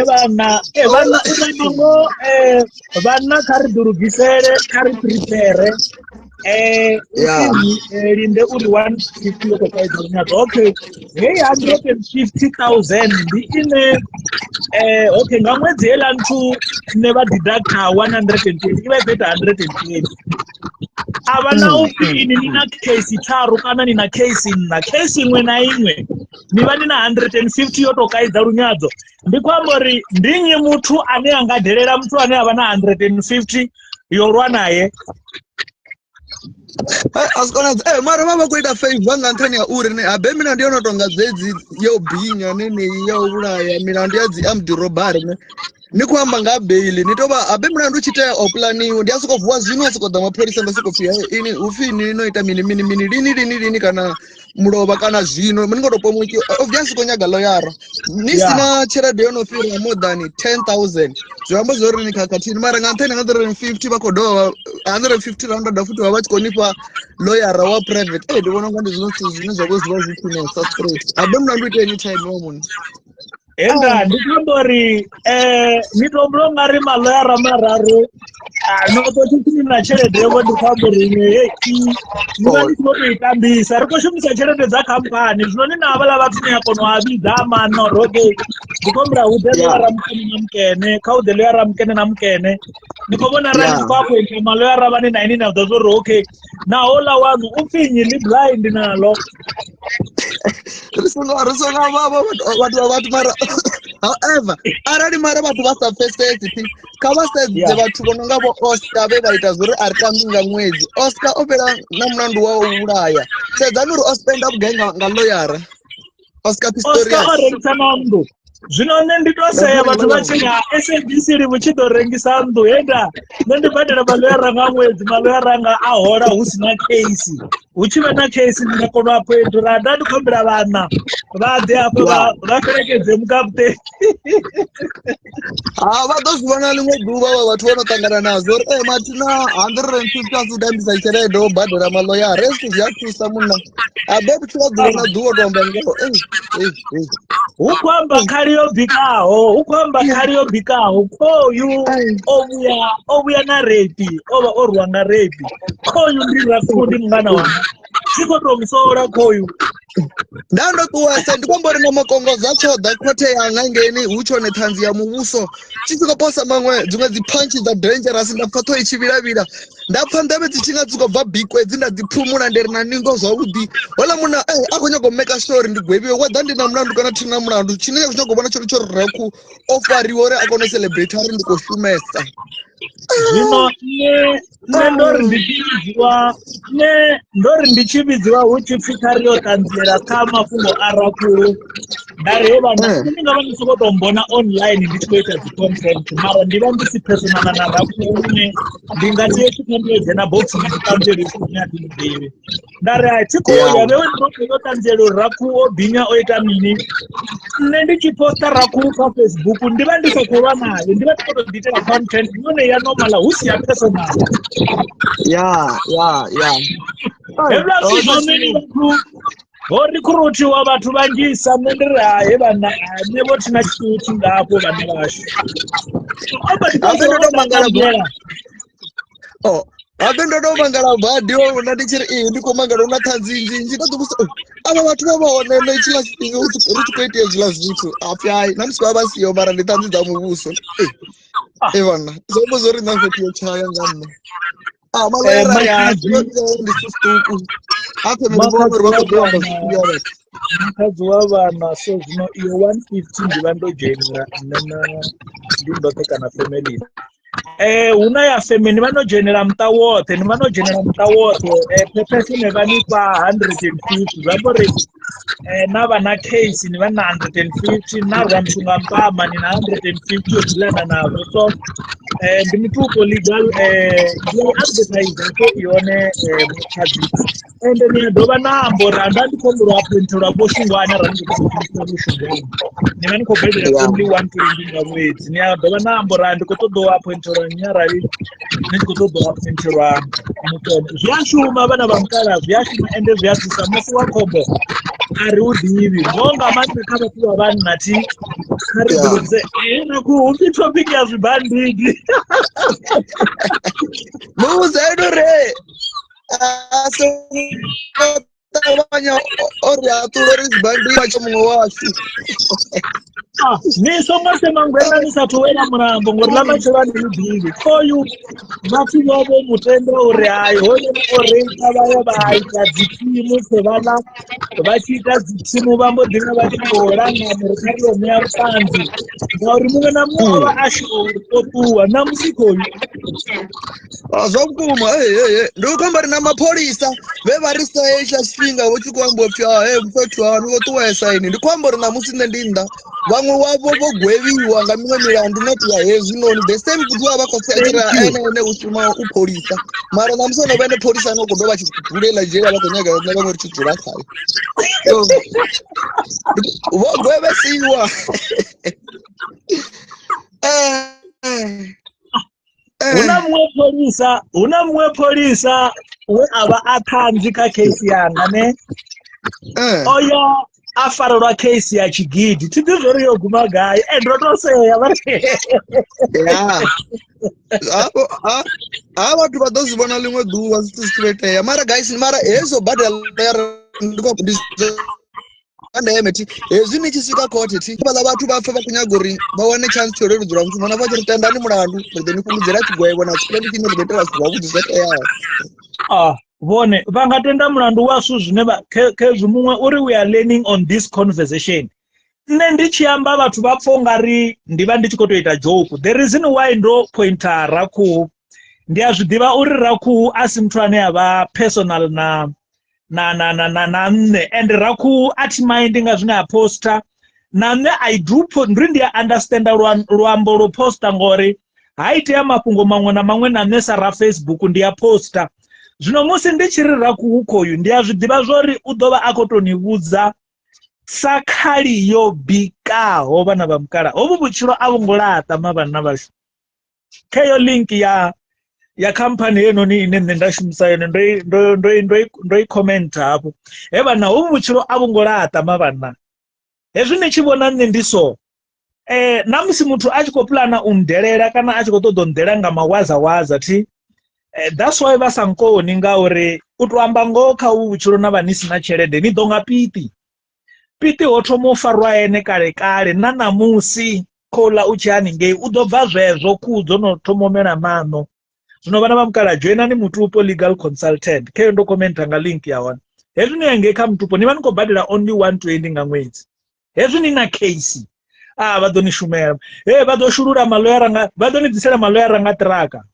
evana unamamo vana karidurugisere karipripere linde uri 150 yokokaidzaunyadzo okay hei 150,000 ndiine okay ngamwedzi yelantu nevadidacta 120 ivaipeta 120 avana upi ini nina case taru kana nina case nna case imwe naimwe niva nina 150 yotokaidza runyadzo ndikwambori ndinyi mutu ane angadherera mutu ane avana 150 yorwa naye asikona mara vava kuita favor ngantani ya uri ne abe mina ndionotonga dzedzi yobhinya nene youraya mina ndiadzi amdirobari ne nikwamba ngabheli nitoba abe mina ndochita oplaniwo ndiasikovuwa zvino asikodza mapurisa ndasikopfiya ini ufini inoita mini lini kana mulova kana zvino muningotopomuki obviously konyaga loyara nisina cherede yonofira more than 10,000 zvambo zvori nikakatini mara ngantani 150 vakodowa 150 rand futi vavachikonipa loyara wa private ndivona ngandi zvino zvakuziva zvitinesa straight abe mina ndoita anytime womun enda ndikambori mitombonga ri maloyara mararu nototitinina cherede yevo ndikambori imwe niva ndinotoitambisa rikoshumisa cherede dzakambani zvino ninavala vatineya konoavidza amanoroge ndikombira ude loyara mukene namukene kaude loyara mukene namukene ndikobona randikwakuenda maloyara vane 99 dzazori okay nahola wangu upfinyi liblind nalo risona vava vatu mara however arali mara vatu vasafesesi kavasedze vatu vononga vo Oscar vevaita zori aritambi nga mwedzi Oscar opera namunandu wawo uraya sedzanuri ospenda kugenga ngaloyara Oscar Pistorius orengisa nandu zvino nenditoseya vatu vachenya SABC rivuchidorengisa ndu enda nendibhadhara maloyara nga mwedzi maloyara nga ahora husina case uchiva na case ndinakona kuendura ndandikombera vana vadhe apo vaperekedze mukaputeni vatozvivona limwe guva vatu vanotangana nazo matina 150 asudambisa cherede obhadhara maloya rest zvatusa muna abe kuchivadziona dhuvo toamba ngao ukwamba kariyobhikaho koyu ovuya narepi ova orwa narepi koyu ndirakundi mungana wanga chikotomusora koyu ndandokuwasa ndikombori namakongo zachodha kote yanga ngeni ucho nethanzi ya muvuso chisikoposa mamwe dzimwe dzipunchi dza dangerous ndapfato ichiviravira ndapfa ndave dzichinga dzikobva bhikwedzi ndadzipfumura nderina ningo zvavudi wala muna akonyagomeka story ndigweviwe wadha ndina mulandu kana tina mulandu chinenge kuchagobona chori chorreku ofariwore akone celebrate ari ndikoshumesa zvino ndori ndichividziwa uchipfika riyo tanzira kamafungo arakuru ndareva ndakuninga vanisikotombona online ndichikoita dzicontent mara ndiva ndisi personana narakune ndingati yechikandiwedzena box ndikanzerisunyadinibheve ndari tikoya vewe ndinokeyo tanzero raku obhinya oita mini nendichiposta raku pafacebook ndiva ndisokuva nayo ndiva ndikotoditera content inone yanomala husi ya personal evlasizvoneni vatu horikruutiwa vatu vanjisa nendiri haye vana nevotina chituti ngapo vana vasho abe ndodomangala bhadhiwo nandichiri iyi ndikomangala una tanzinjinji ndodzimusa ava vatu vavaonene richikoiteye zvila zvitu apyai namusi vavasiyo mara nditanzidza muvuso evana zombo zori navetiyo chaya ngamna Maloyara ya Makadzi ndi sistuku. Athe muribono makadzi rwako ndo amba wavana zviya vha. mukadzi wavana so zvino iyo 150 ndiva ndodzhenera ndi ndote kana family huna ya family vanodzhenera muta wothe ni vanodzhenera muta wothe pepese nevanikwa 150 zvambori na vana case ni vana 150 na rwamsunga mpama nina 150 yodhilana navo so ndi mutupo legal ndiyaiadvertisa ko ione mukadzi ende niyadhova naambora ndandikomborwa apwenterwa boshungwana randigotozokumisira boshungwana niva nikobhedhera only 120 ngamwedzi niyadhova naambora ndikotodowa apwenterwa nyarari ndikotodowa apwenterwa mutone zviyashuma vana vamukara zviyashuma ende zviyadzisa musi wakombo ari udhivi ngonga manje kavatiwa vanhu nati karibudze nakuhumbi topic yazvibhandidi Muzaino re. So tabanya ori atuloris bandi macho mumwe washu. niso mose mangwena nisatowela murambo ngori lamachova neudhivi koyu vati vavo mutende uri hai hoyo oreita vaya vaita dzitimu sevana vachiita dzitimu vambodhinga vachingoranga murikariyo muya rupanzi ngauri mumwe namumwe wava ashori opuwa namusikoyu Zvakuma ndokamba rina mapolisa vevarisayesha svinga vochikwambopya mfetu wanu wotuwaesaini ndikwamba rina musine ndinda vamwe wavo vogweviwa ngamimwe milandu noti yahezvinoni the same kuti vavakosatira ene usima upolisa mara namusana vaine polisa anogondo vachigulela jera vakonyaga nevamwe richidzora kare vogwevesiwa una mumwe polisa weava akanzi kakesi yanga ne oyo afarwa case ya chigidhi titizvori yoguma gai endotoseya vatu vadozivona limwe dhuva sitisikuveteya mara guys mara ezobhadhaemeti hezvi nichisvika koti ti vala vatu vafe vakunyagori vawane chance chorerudzira kuti mwana vacho ritandani murandu then kungudzira chigwaivona chikirendichinoribetera zvirwa kuti zveteya vone vangatenda mulandu wasu zvine kezvimumwe uri we are learning on this conversation ne ndichiyamba vatu vapfongari ndiva ndichikotoita joke the reason why ndo pointa raku ndiyazvidiva uri raku asi muthu ane ava personal nne and raku ati mindinga zvine aposta nane I do ndiri ndiya understanda ruambo roposta ngori haiteya mapungo mamwe namamwe nanesa rafacebook ndiyaposta zvino musi ndichiri rakuukoyu ndiyazvidiva zvori udova akotonivudza sakaliyo bikaho vana vamukara hovu vuchiro avongolata mavana vashu keyo link ya kampani yenoni ine ndashumisa yone ndoikomenta hapo evana hovu vuchiro avongolata mavana hezvi nichivona nne ndiso namusi muthu achikoplana underera kana achikotodondera ngamawaza ti that's why vasankoni ngauri utoamba ngoka uvuchiro navanisina chelede nidonga piti hotomofarwa ene kare nanamusi kola uchianingei udobva zvezvo kudzo notomomera mano zvino vana vamukara joinani mutupo legal consultant keyo ndokomenta nga link yawana hezvi niyengeka mutupo niva nikobhadhira only 120 ngamwedzi hezvi nina case vadonishumera vadoshurura maloya vadonidzisira maloya rangatiraka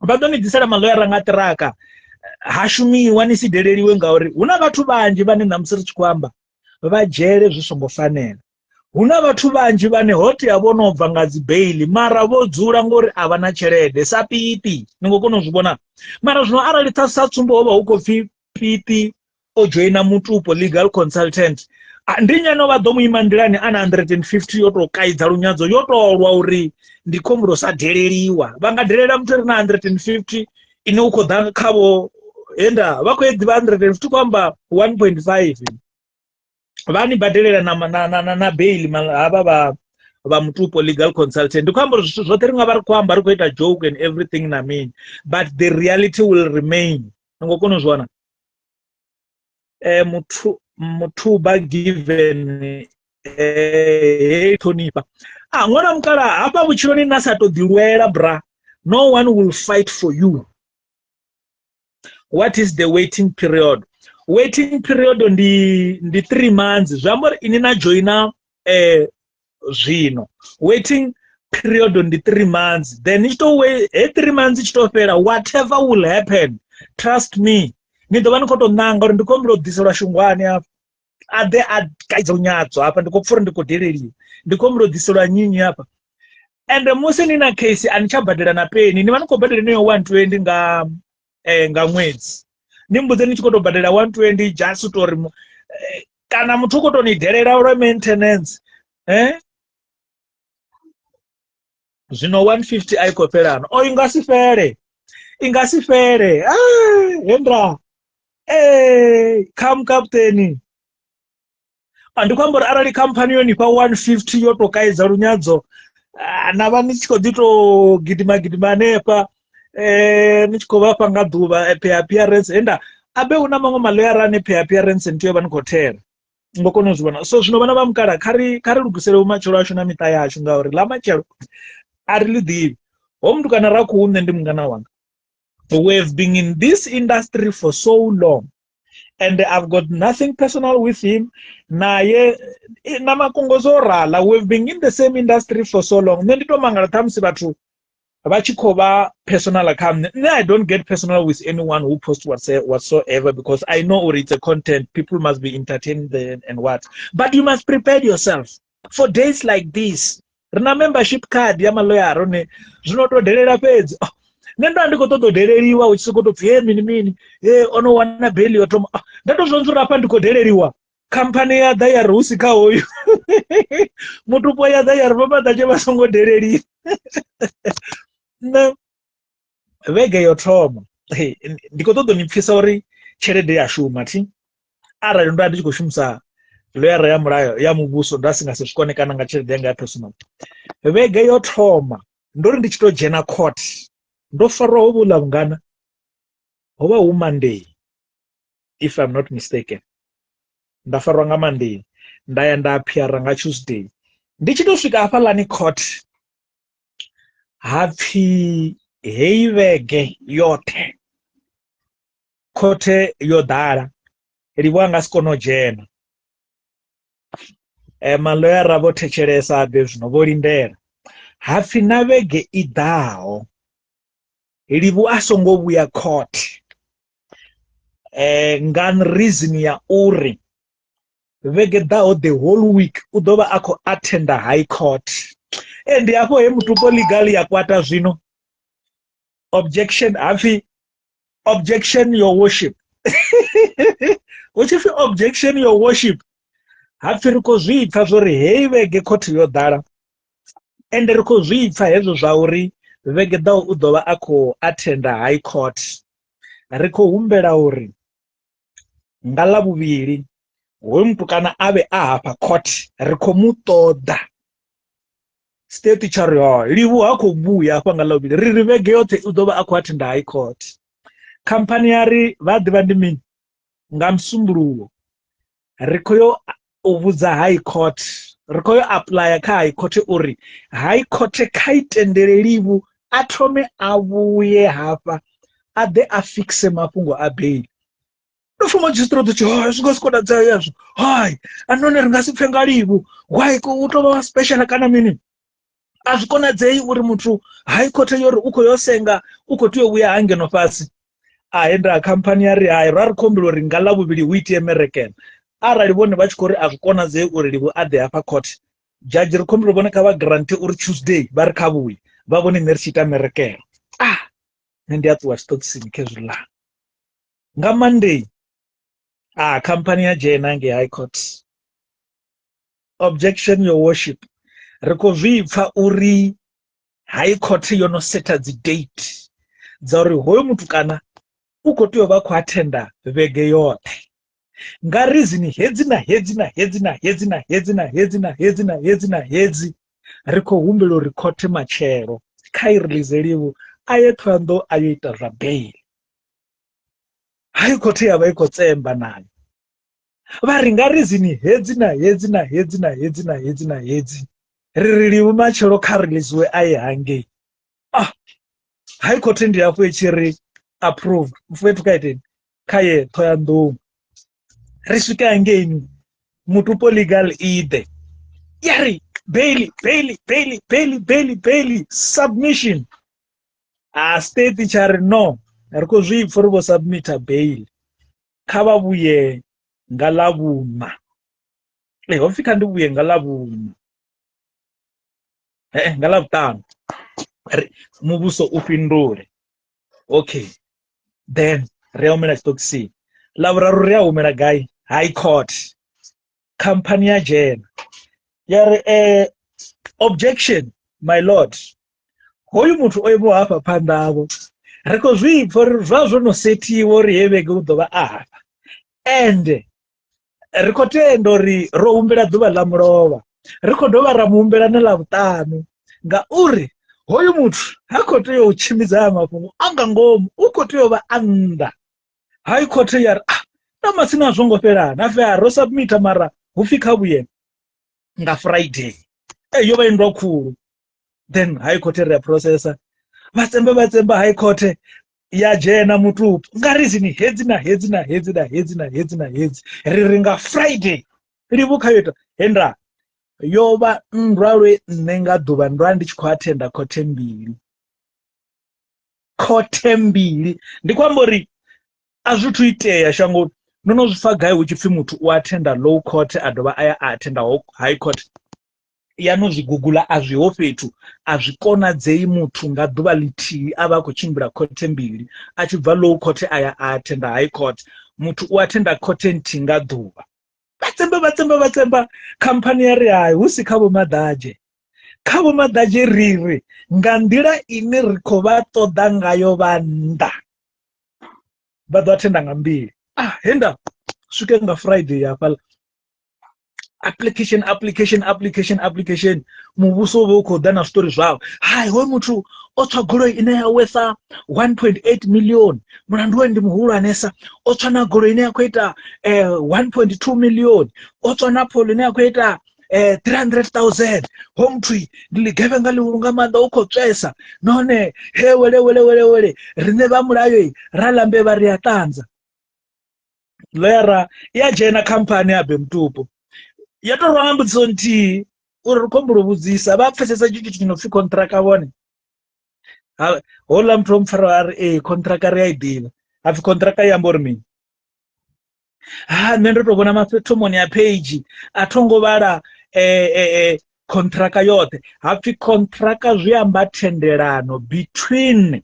vadonidzisira maloya rangatiraka hashumiwa nisideleriwe ngauri huna vatu vanji vane namusiri chikwamba vajere zvisombofanira huna vatu vanji vane hoti yavonobva ngazi baili mara vodzura ngori avana cherede sapiti ningokonozvibona mara zvino arali tasatsumbova huko piti ojoina mutupo legal consultant ndinyano vadomuimandirani ana 150 yotokaidza runyadzo yotorwa uri ndikombosadhereriwa vangadherera mutori na 150 ine uko dhanga kavo enda vakoedzi va 150 kwamba 1.5 vanibhadherera na bail hava vamutupo legal consultant ndikwamba zvote ringa vari kwamba ri kuita joke and everything namini but the reality will remain ningokonozvona mutuba given tonipa mwana mukara hapa vuchiro ninasatodirwera bra no one will fight for you what is the waiting period? Waiting period on the 3 months. Zvambori inina joina zvino. Waiting period on the 3 months. Then ichito wait 3 months ichitopera, whatever will happen, trust me. Ndova ndikotonanga uri ndikombira kudhisirwa shungwani apa. Ade akaidza unyadzo apa ndikopfura ndikodhereriwa. Ndikombira kudhisirwa nyinyi apa. And musi nina case anichabhadhira napeni. Ni vanokobhadhira neyo 120 nga mwedzi. Nimbudze nichikotobhadhira 120 just utori kana muthu ukotonidherera ura maintenance zvino 150 aikoperano ingasifere hendra come captain andikwambori arali kampani yonipa 150 yotokaidza runyadzo nava nichikodito gidima nepa nichikovapa ngadhuva appearance enda abe una mamwe maloyara ane appearance ndiyo vanikotera ngokonozvibona so zvino vana vamukara kari rugusere umachero acho namita yacho ngauri lamachero arilidhivi homundu kana rakuune ndi mungana wanga. We have been in this industry for so long and I've got nothing personal with him. Naye namakongozorala, we've been in the same industry for so long. Nenditomangala tamsi vatu vachikova personal account. I don't get personal with anyone who posts whatsoever because I know it's a content. People must be entertained and what. But you must prepare yourself for days like this. Rina membership card yamaloya rone zvinotodherera pedzi. Nenda ndikotodhereriwa uchisokotobva mini onowana beli yotoma. Ndatozvonzura apa ndikodhereriwa. Kampani ya dayari usika hoyo. Mutupo ya dayari pamata chevasongodhereri. Vege yotoma. Ndikotodonipfisa uri cherede yashuma ti. Ara ndo ndichikoshumisa loyara yamurayo yamubuso ndasingasezvikonekana nga cherede yanga yapersonal. Vege yotoma. Ndori ndichitojena court. Ndofarwa hobula mungana. Hoba Monday, if I'm not mistaken. Ndafarwa nga Monday. Ndaya ndaapiyara nga Tuesday. Ndichitosvika apa lani court. Hapi heivege yote. Kote yodara. Riwanga sikonojena. Maloyara votecheresa abezvino vorindera. Hapi navege idao. Rivu asongobuya court. Ngan reason ya uri. Vege dao the whole week. Udova ako attend the high court. Endi hapo mutupo legali ya kwata zvino. Objection. Hafi. Objection your worship. What if objection your worship? Hafi riko zviipfa zvori hei vege court yodara. Ende riko zviipfa hezvo zvauri. Vege dao udova ako attend the high court. Riko humbera uri. Ngala buviri. Wemtu kana ave apa court. Riko mutoda. State chario. Rivu hako buya apa ngala buviri. Riri vege yote udova ako attend the high court. Kampani yari vadi vandimini. Ngamsumburuwo. Riko yo uvuza high court. Riko yo apply ka high court uri. High court kaitendere rivu. Atome avuye hapa. Ade afixe mapungo abeili. Nofuma magistrate uchi, zvikosikoda dzayo yazvo. Hai, anone ringasipfenga rivu. Why utova special kana mini? Azvikonadzei uri mutu high court yori uko yosenga uko tiyouya hange nopasi. Aenda kampani yari hai rarikombero ringala buviri witi American. Ara rivone vachikori azvikonadzei uri rivu ade apa court. Judge rikombero vone kava grant uri Tuesday vari kavuyi. Vavone nerichita American. Nendiati wachitotsini kezvila. Nga Monday. Kampani ya jena nge high court. Objection your worship. Riko vipfa uri high court yono seta the date. Zauri hoyo mutu kana uko tiyo vako attenda vege yote. Nga reason hedzi. Riko humbelo rikote machero. Kai release rivu. Ayetwando ayeta rabail. High court ya vaiko tsemba nayo. Varinga reason hedzi. Ririvu machero ka release we aye hange. High court ndi yapo echiri approved mfowethu kaiteni khaye Thohoyandou ri swika hangeni mutupo legal ide yari bail submission state chari no ri khou zwi pfa uri vho submita bail kha vha vhuye nga ḽavhuṋa ho pfi kha ndi vhuye nga ḽavhuṋa nga ḽavhuṱanu muvhuso u fhindule okay then ri a humela tshiṱokisini ḽavhuraru ri a humela gai high court khamphani ya dzhena ya ri objection my lord hoyu muthu o imaho hafha phanḓa havho ri khou zwi pfa uri zwa zwo no sethiwa uri he vhege u ḓo vha a hafha ende ri khou tenda uri ro humbela ḓuvha ḽa mulovha ri khou dovha ra muhumbela na ḽavhuṱanu ngauri hoyu muthu ha khou tea u tshimbidza haya mafhungo a nga ngomu u khou tea u vha a nnḓa high court ya ri na matsina a zwo ngo fhelana afha ro submita mara hu pfi kha vhuye nga Friday yo vha indwa khulu then high court ri ya processa vatsemba high court ya dzhena mutupo nga reason hedzi na hedzi ri ri nga Friday livhu khayo henda yo vha nndwa lwe nne nga ḓuvha ndo ndi tshi khou attenda khothe mbili ndi kwamba uri a zwi thu itea shangoni no no zwi fa gai hu tshi pfi muthu u attenda low court a dovha a ya a attenda high court ya no zwi gugula a zwi ho fhethu a zwi konadzei muthu nga ḓuvha ḽithihi a vha a khou tshimbila khothe mbili a tshi bva low court a ya a attenda high court muthu u attenda khothe nthihi nga ḓuvha vatsemba khamphani ya ri hayi hu si kha vho maḓadzhe riri nga nḓila ine ri khou vha ṱoḓa ngayo vha nnḓa vha ḓo attenda nga mbili henda swike nga Friday hafhaḽa application muvhuso vha u khou ḓa na zwiṱori zwavho hayi hoyu muthu o tswa goloi ine ya wesa 1.8 million mulandu we ndi muhulwanesa o tswa na goloi ine ya khou ita 1.2 million o tswa na polo ine ya khou ita 300,000 ho muthu ndi ḽigevhenga ḽihulu nga maanḓa u khou tswesa nahone he wele riṋe vha mulayo ra lambe vha ri a ṱanza loyara ya dzhena khamphani ya Bemtupo ya tou rwa nga mbudziso nthihi uri ri khou humbula u vhudzisa vha pfesesa tshithu tshi no pfi contractor vhone houḽa muthu o mpfara a ri contractor ri a i ḓivha hapfi contractor i amba uri mini nṋe ndo tou vhona mathomoni ya page a thongo vhala contractor yoṱhe hapfi contractor zwi amba thendelano between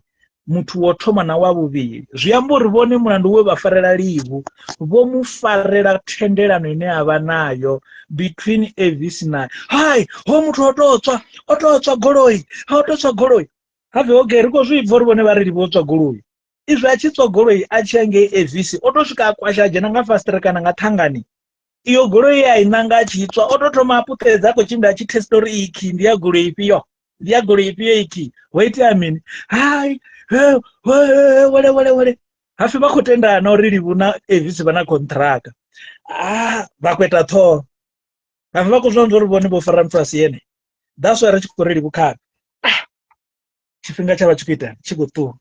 muthu wo thoma na wa vhuvhili zwi amba uri vhone mulandu we vha farela livhu vho mu farela thendelano ine avha nayo between Avis na hai ho muthu o tou tswa goloi have okay ri khou zwi pfa uri vhone vha ri livho tswa goloi izwi a tshi tswa goloi a tshi angei Avis o tou swika a kwasha a dzhena nga fastere kana nga ṱhangani iyo goloi ya inanga a tshi tswa o tou thoma a puṱedza a khou tshimbila a tshi testa uri iki ndi ya goloi ifhio iki wait a minute hai wele hafi vha khou tendana uri livhu na Avis vha na contractor vha kweta ṱhoho hafi vha khou zwa uri vhone vho fara muthu a si ene that's why ri tshi khou ri livhu kha tshifhinga tsha vha tshi khou ita tshi khou ṱuwa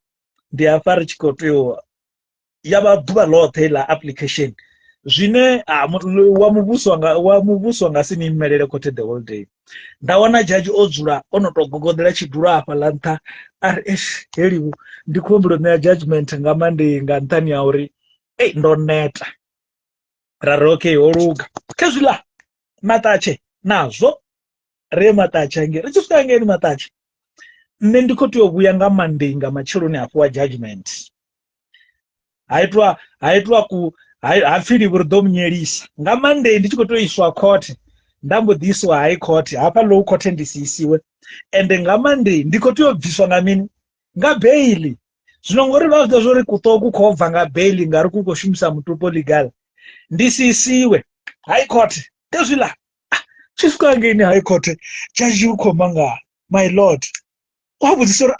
ndi hafha ri tshi khou tea ya vha ḓuvha ḽoṱhe ḽa application zwine wa muvhuso nga si ni imelele khothe the whole day nda wana jaji o dzula o no tou gogodela tshidulo hafha ḽa nṱha ari helivu ndi khou humbula u ṋea judgment nga Monday nga nṱhani ha uri ndo neta ra ri okay ho luga khezwiḽa maṱatshe nazwo ri maṱatshe hangei ri tshi swika hangei maṱatshe nṋe ndi khou tea u vhuya nga Monday nga matsheloni hafho wa judgment hapfi livhu ri ḓo munyelisa nga Monday ndi tshi khou tea u iswa court nda mbo ḓi isiwa high court hafha low court ndi si isiwe ende nga Monday ndi khou tea u bviswa nga mini nga bail zwino ngori vha zwi uri kuṱoku khou bva nga bail ngari ku khou shumisa mutupo legal ndi si isiwe high court khezwiḽa tshi swika ngeni high court jaji u khou mangala my lord wa vhudzisa uri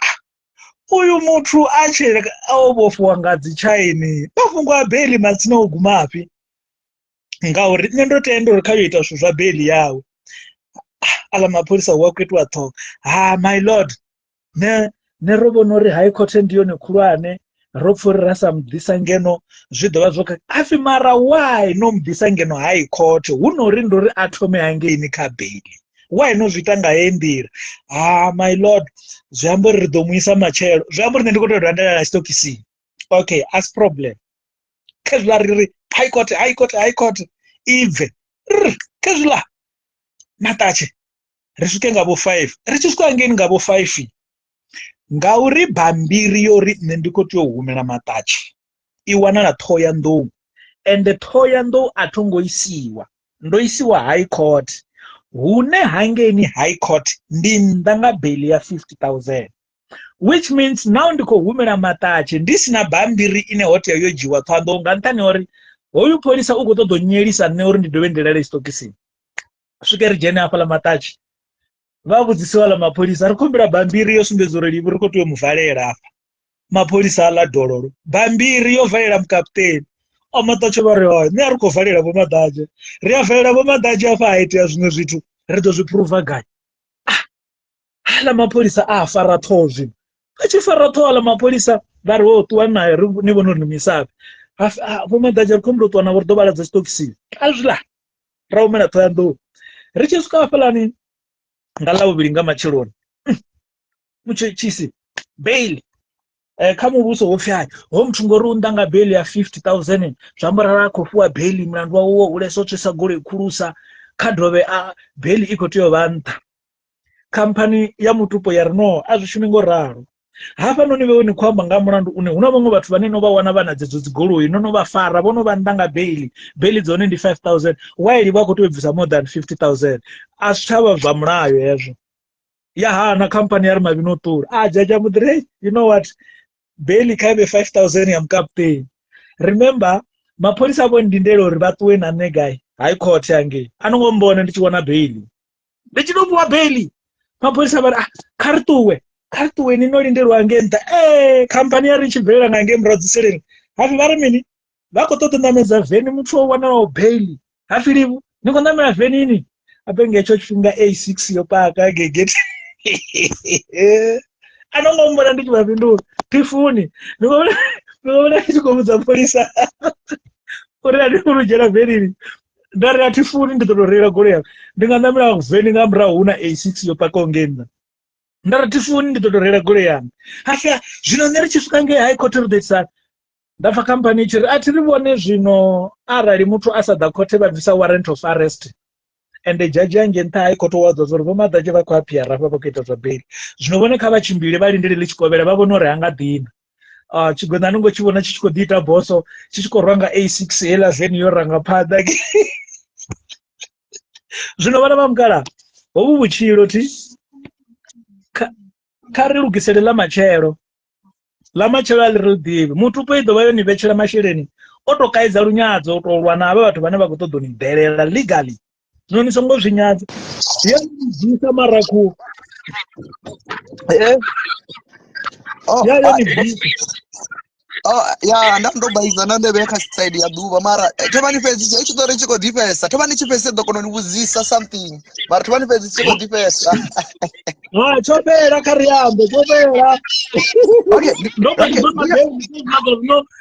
uyu muthu a tshe o vhofhiwa nga dzi tshaini mafhungo a bail matsina o gumafhi ngauri nṋe ndo tenda uri kha yo ita zwithu zwa bail yawe aḽa mapholisa wa kwetiwa ṱhoho my lord ne ro vhona uri high court ndi yone khulwane ro pfurira sa mudisa ngeno zwi ḓovha zwo afi mara why no mudisa ngeno high court hu nori ndori a thome hangeini kha bail why no zwi ita nga heyi nḓila my lord zwi amba uri ri ḓo mu isa matshelo zwi amba uri nṋe ndi khou tou randelela stokisini okay as problem khezwiḽa ri high court ibve khezwiḽa Maṱatshe ri swike nga vho 5 ri tshi swika hangeini nga vho 5 ngauri bambiri yori nṋe ndi khou tea u humela Maṱatshe i wanala Thohoyandou ende Thohoyandou a thongo isiwa ndo isiwa high court hune hangeini high court ndi nnḓa nga bail ya 50,000 which means now ndi khou humela Maṱatshe ndi sina bambiri ine ho tea yo dzhiwa Thohoyandou nga nṱhani uri hoyu pholisa u khou ṱoḓa u nyelisa nṋe uri ndi dovhe ndi lele stokisini swike ri dzhene hafhaḽa Maṱatshe vha vhudzisiwa ḽa mapholisa ri khumbela bambiri yo sumbedza uri livhi ri khou tea u mu valela hafha mapholisa a ḽa dololo bambiri yo valela mukaputeni Maṱatshe vha ri nṋe a ri khou valela vho Maṱatshe ri a valela vho Maṱatshe hafha ha itea zwiṅwe zwithu ri ḓo zwi phuruva gai haḽa mapholisa a fara ṱhoho zwino a tshi fara ṱhoho aḽa mapholisa vha ri wo ṱuwa naye ni vhona uri ni misavhe vho Maṱatshe ri khumbela u ṱuwa navho ri ḓo vhaladza stokisini kazwiḽa ra humela Thohoyandou ri tshi swika hafhaḽani nga ḽavhuvhili nga matsheloni mutshitshisi bail kha muvhuso ho pfhi ho muthu ngori u nnḓa nga bail ya 50,000 zwi amba uri a khou fhiwa bail mulandu wawe wo hulesa u tswisa goloi khulusa kha dovhe bail i khou tea u vha nṱha khamphani ya mutupo ya ri no a zwi shumi ngo ralo hafhanoni vhe ni khou amba nga mulandu une hu na vhaṅwe vhathu vhane no vha wana vha na dzedzo dzigoloi no vha fara vho no vha nnḓa nga bail dzone ndi 5,000 while vha khou tea u bvisa more than 50,000 a zwi tshavha zwa mulayo hezwo ya hana khamphani ya ri mavhi no ṱula jaja muḓire you know what bail kha vhe 5,000 ya mukaputeni remember mapholisa vho ndindela uri vha ṱuwe na nṋe gai high court hangei a no ngo mbona ndi tshi wana bail ndi tshi tou fhiwa bail mapholisa vha ri kha ri ṱuwe ni no lindeliwa hangei nṱha khamphani ya ri tshi bvelela nga hangei murahu dziseleni hafi vha ri mini vha khou ṱoḓa u ṋamedza veni muthu wo wanalaho bail hafi livhu ni khou ṋamela veni ini abe nga hetsho tshifhinga A6 yo paka gegeti a no ngo mbona ndi tshi vha fhindula tifuni ni vhona tshi khou vhudza pholisa uri a ndi khou dzhena venini nda ri a tifuni ndi ḓo tou reila goloi yanga ndi nga ṋamela veni nga murahu hu na A6 yo pakaho ngei nṋa nda ri tifuni ndi ḓo tou reila goloi yanga hafi zwino nṋe ri tshi swika ngei high court ri ḓo itisa nda pfa khamphani i tshi ri a thi ri vhone zwino arali muthu a sa ḓa khothe vha bvisa warrant of arrest ende jaji hangei nṱha high court wa ḓo uri vho Maṱatshe vha khou aphiyara hafha vha khou ita zwa bail zwino vhone kha vha tshimbile vha lindele ḽi tshi kovhela vha vhona uri ha nga ḓina Tshigwenda ni ngo tshi vhona tshi tshi khou ḓi ita boso tshi tshi khou rwa nga A6 heiḽa veni yo ranga phanḓa zwino vhana vha mukala hovhu vhutshilo thi kha ri lugisele ḽa matshelo a ḽi ri ḓivhi muthu po i ḓo vha yo ni vhetshela masheleni o tou kaidza lunyadzo u tou lwa na havha vhathu vhane vha khou ṱoḓa u ni delela legally zwino ni songo zwi nyadza ya bvisa marakhu ya nda ndo baiza na ndebe kha side ya ḓuvha mara thomani fhedzi tshi ṱori tshi khou ḓifhesa thomani tshi fhedzi ḓo kona u ni vhudzisa something mara thomani fhedzi tshi khou ḓifhesa tsho fhela kha ri ambe tsho fhela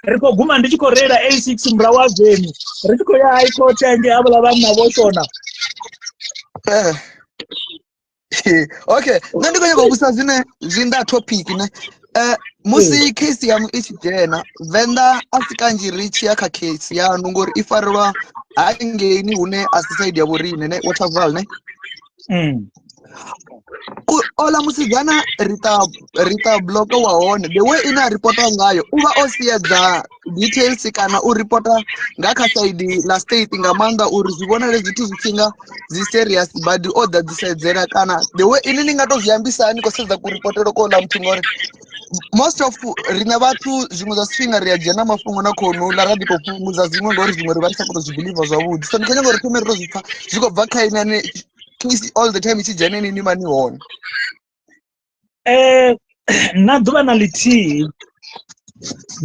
ri khou guma ndi tshi khou reila A6 murahu wa veni ri tshi khou ya high court hangei havhaḽa vhanna vho shona okay nṋe ndi khou nyanga u vhudzisa zwine zwi nda topic ne musi case yanu i tshi dzhena venḓa a si kanzhi ri tshi ya kha case yanu ngori i farelwa hangeini hune a si side ya vho riṋe ne Waterval ne ola musidzana rita block wa hone the way ina reporta ngayo uva o siedza details kana u reporta nga kha side la state nga maanḓa uri zwi vhonale zwithu zwi tshi nga dzi serious badi o ḓa dzisedzela kana the way ini ni nga to zwi ambisa ni khou sedza ku reportelo ko ḽa muthu ngori most of rina vhathu zwiṅwe zwa zwifhinga ri a dzhena mafhungo na khonu la radio to fhungudza zwiṅwe ngori zwiṅwe ri vha ri sa kho to zwi believe zwavhuḓi so ndi khou nyanga uri thome ri to zwi pfa zwi khou bva kha ine case all the time tshi dzhena ni mani hone na ḓuvha na ḽithihi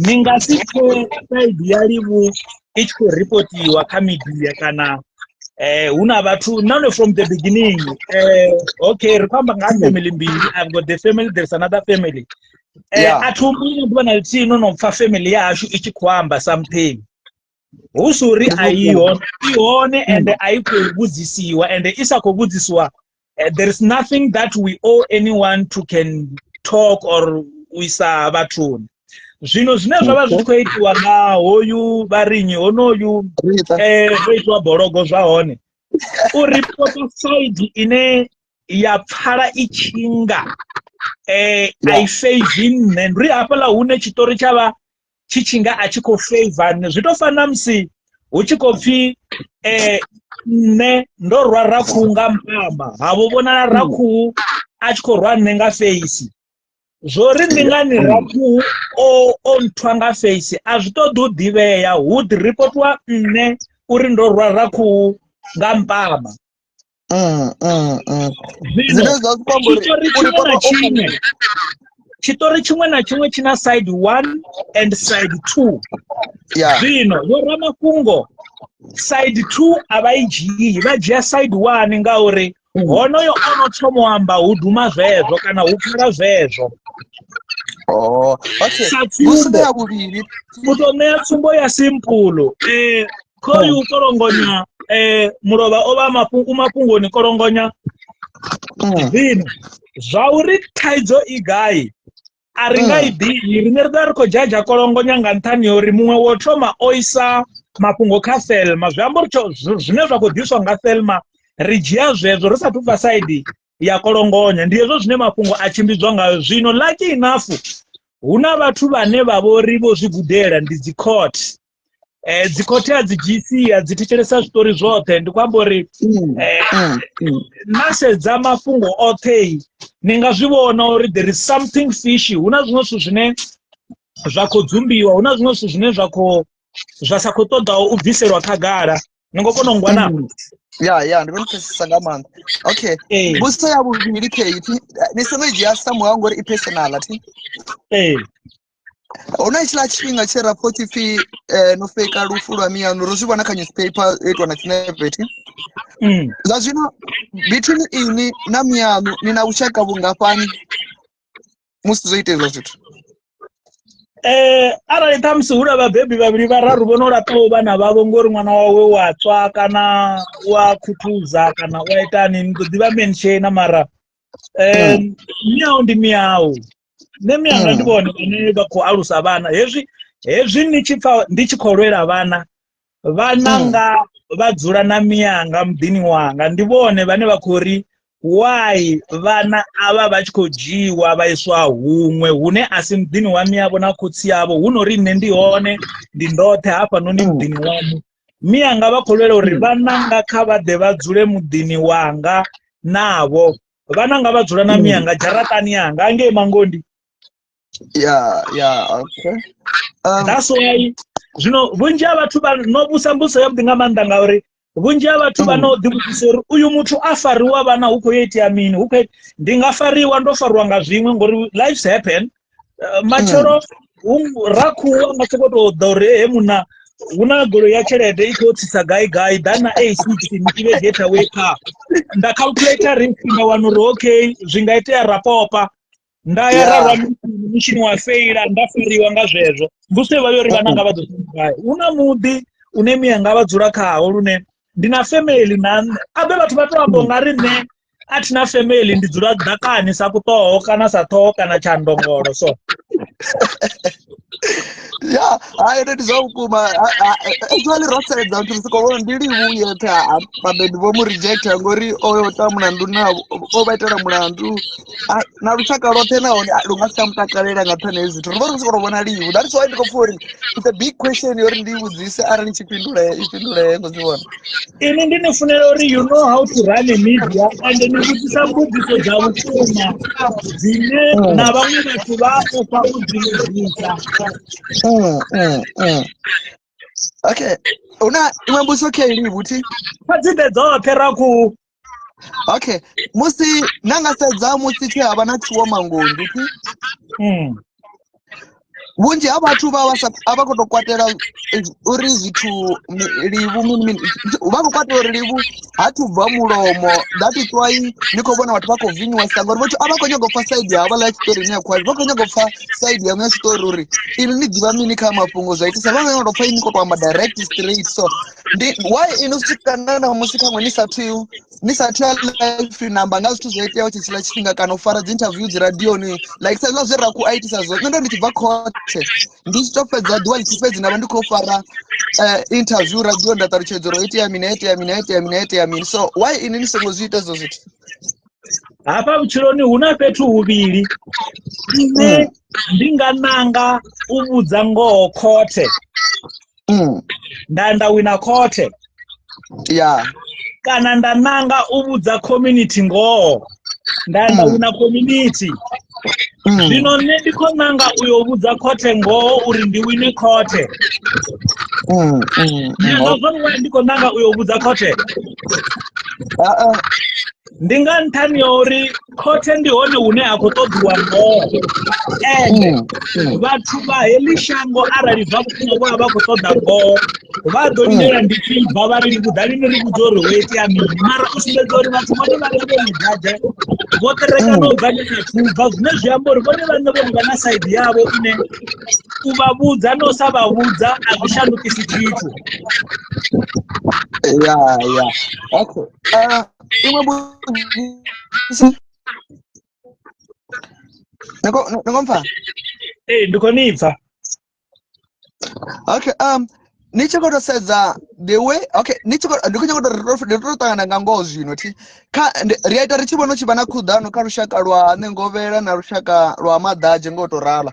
ni nga si pfe side ya livhu i tshi khou ripotiwa kha media kana hu na vhathu none from the beginning okay ri khou amba nga family mbili I've got the family there's another family athumbuye ndo na tsino no pfa family yashu ichi kuamba something usuri aione and aikobudzisiwa and isakobudzisiwa there is nothing that we owe anyone to can talk or wisa vathuni zvino zvine zvava zvitikoitiwa nga hoyu varinyi honoyu voitwa bhorogo zvahone uripota side ine yapfala ichinga aifavin nenduri apa la hune chitori chava chichinga achikofavor zvitofanira musi uchikopfi ne ndorwa rakunga mpamba havo vonana raku achikorwa nenga face zvori ndingani raku ontwanga face azvitodhudiveya hood reportwa ne uri ndorwa raku ngampamba chitori chimwe na chimwe china side 1 and side 2 zvino yoramafungo side 2 avaijii vajia side 1 ngauri honoyo anotomoamba hudhuma zvezvo kana hukara zvezvo mutomea tsumbo ya simpulo koyu korongonya murova ova mafungo ni korongonya zvino zvauri taidzo igai aringaidhini rimwe rida riko jaja korongonya nga ntani yori mumwe wotoma oisa mafungo kaselma zviamboricho zvine zvakodhiswa nga selma rijia zvezvo risati ubva saidi yakorongonya ndiyezvo zvine mafungo achimbidzwa ngayo zvino lucky enough huna vathu vane vavori vozvigudhera ndidzikoti dzikoti adzijisiya dziticheresa zvitori zvothe ndikwambori nasedza mafungo othei ningazvivona uri there is something fishy huna zvimwe zvinhu zvine zvakodzumbiwa huna zvimwe zvinhu zvine zvasakotodawo ubviserwa kagara ningokona ngwana ndinopesisa ngamanda okay busto yavuviri keiti nesemejiya samu wangu uri ipersonal ati unoitila chipinga cherapoti fi nofeka rufu rwamiyano rozvivona kanewspaper eitwa nachinevheti zvazvino between ini namiyano nina ushaka vungapani musizoite izvo zvithu araita musuhura vabhebhi vaviri vararu vonoratawo vana vavo ngori mwana wawe watsva kana wakutuza kana waitani ndodziva menshena mara miyawo ndi miyawo nemiyanga ndivone vane vakoalusa vana hezvi ndichikorwera vana nga vadzura namiyanga mudhini wanga ndivone vane vakori why vana ava vachikojiwa vaiswa humwe hune asi mudhini wamiyavo nakotsi yavo hunori nendione ndindothe hapa noni mudhini wamu miyanga vakorwera uri vana ngakhavadhe vadzure mudhini wanga navo vana nga vadzura namiyanga jaratani yanga ange mangondi okay that's why zvino vunji yavathu vanobusa mbuso yabudinga manda ngauri vunji yavathu vanodhibutisa uri uyu muthu afariwa vana huko yeti yamini huko ndingafariwa ndofariwa nga zvimwe ngori lives happen machoro rakuwa ngatsokotodha uri hemuna una golo ya chelede ikotsisa gai dana a16 ive geta wake up ndacalculator risk ndawanuri okay zvingaita rapopa ndayararwa mushini wafeira ndafariwa nga zvezvo mbuso ivayori vana nga vadzosungai una mudhi une miyanga vadzura kawo lune ndina family abe vathu vatovambonga rine atina family ndidzura dhakani sakutoho kana satoho kana chandongoro so hayi ndizokuma actually rosedza kuti sikobona ndiri vuyeta mabedi vomurejecta ngori oyo tamunandu navo ovaitira mulandu narushaka rothe nawo rungasamutakarira ngatane izvito ruva rusikorobona livu that's why ndikopfuuri it's a big question yori ndiivudzise ari nichipindura yengo zivona ini ndinifunira uri you know how to run a media and ndikudzisa mbudziso dzavukuma dzine navamwe vathu vapo pakudzimudzisa okay una imwe mbuso keiri kuti padzide dzothe raku okay musi nangasedza musi havana chiwo mangondi vhunzhi ha vhathu vha khou tou kwatela uri zwithu livhu mini vha khou kwatela uri livhu ha thu bva mulomo, that is why ni khou vhona vhathu vha khou vinyiwesa ngori vhathu a vha khou nyaga u pfa side havha la tshiṱori ine ya khou vha khou nyaga u pfa side ya muya tshiṱori uri ini ni ḓivha mini kha mafhungo zwa itisa, vha khou nyaga u pfa ini khou tou amba direct straight. So ndi why ini swikana na musi khaṅwe ni sathu ya live namba nga zwithu zwo iteaho tshetshiḽa tshifhinga kana u fara dzi interview dzi radioni like sa zwe ra khou a itisa zwone. Nṋe ndo ndi tshi bva khothe ndi tshi tou fhedza ḓuvha ḽi tshi fhedzi nda vha ndi khou fara interview radio nda ṱalutshedza uri itea mini. So why ini ni songo zwi ita ezwo zwithu? Hafha vhutshiloni hu na fhethu huvhili ine ndi nga nanga u vhudza ngoho khothe nda wina khothe, ya kana nda nanga u vhudza community ngoho nda wina community. Zwino nṋe ndi khou nanga uyo vhudza khothe ngoho uri ndi wine khothe. Nazwo ndi khou nanga uyo vhudza khothe ndi nga nṱhani ya uri khothe ndi hone hune ha khou ṱoḓiwa ngoho, ende vhathu vha heḽi shango arali bva vhukuma vho vha khou ṱoḓa ngoho vha ḓo lindela ndi tshi bva vha ri vhuḓalini ri vhudza uri ho itea mini. Mara u sumbedza uri vhathu vhone vha vhe miḓaḓe vho terekana u bva na thubva, zwine zwi amba uri vhone vhaṋe vhone vha na saidi yavho ine u vha vhudza no sa vha vhudza a zwi shandukisi tshithu. ya okay niko mpfa? Ndi khou ni pfa. Okay, ni tshi khou tou sedza the way, okay, ndi khou nyaga uri ri tou ṱangana nga ngoho zwino thi ri a ita ri tshi vhona u tshi vha na khuḓano kha lushaka lwa Ṋengovhela na lushaka lwa Maḓadzhe ngo tou rala.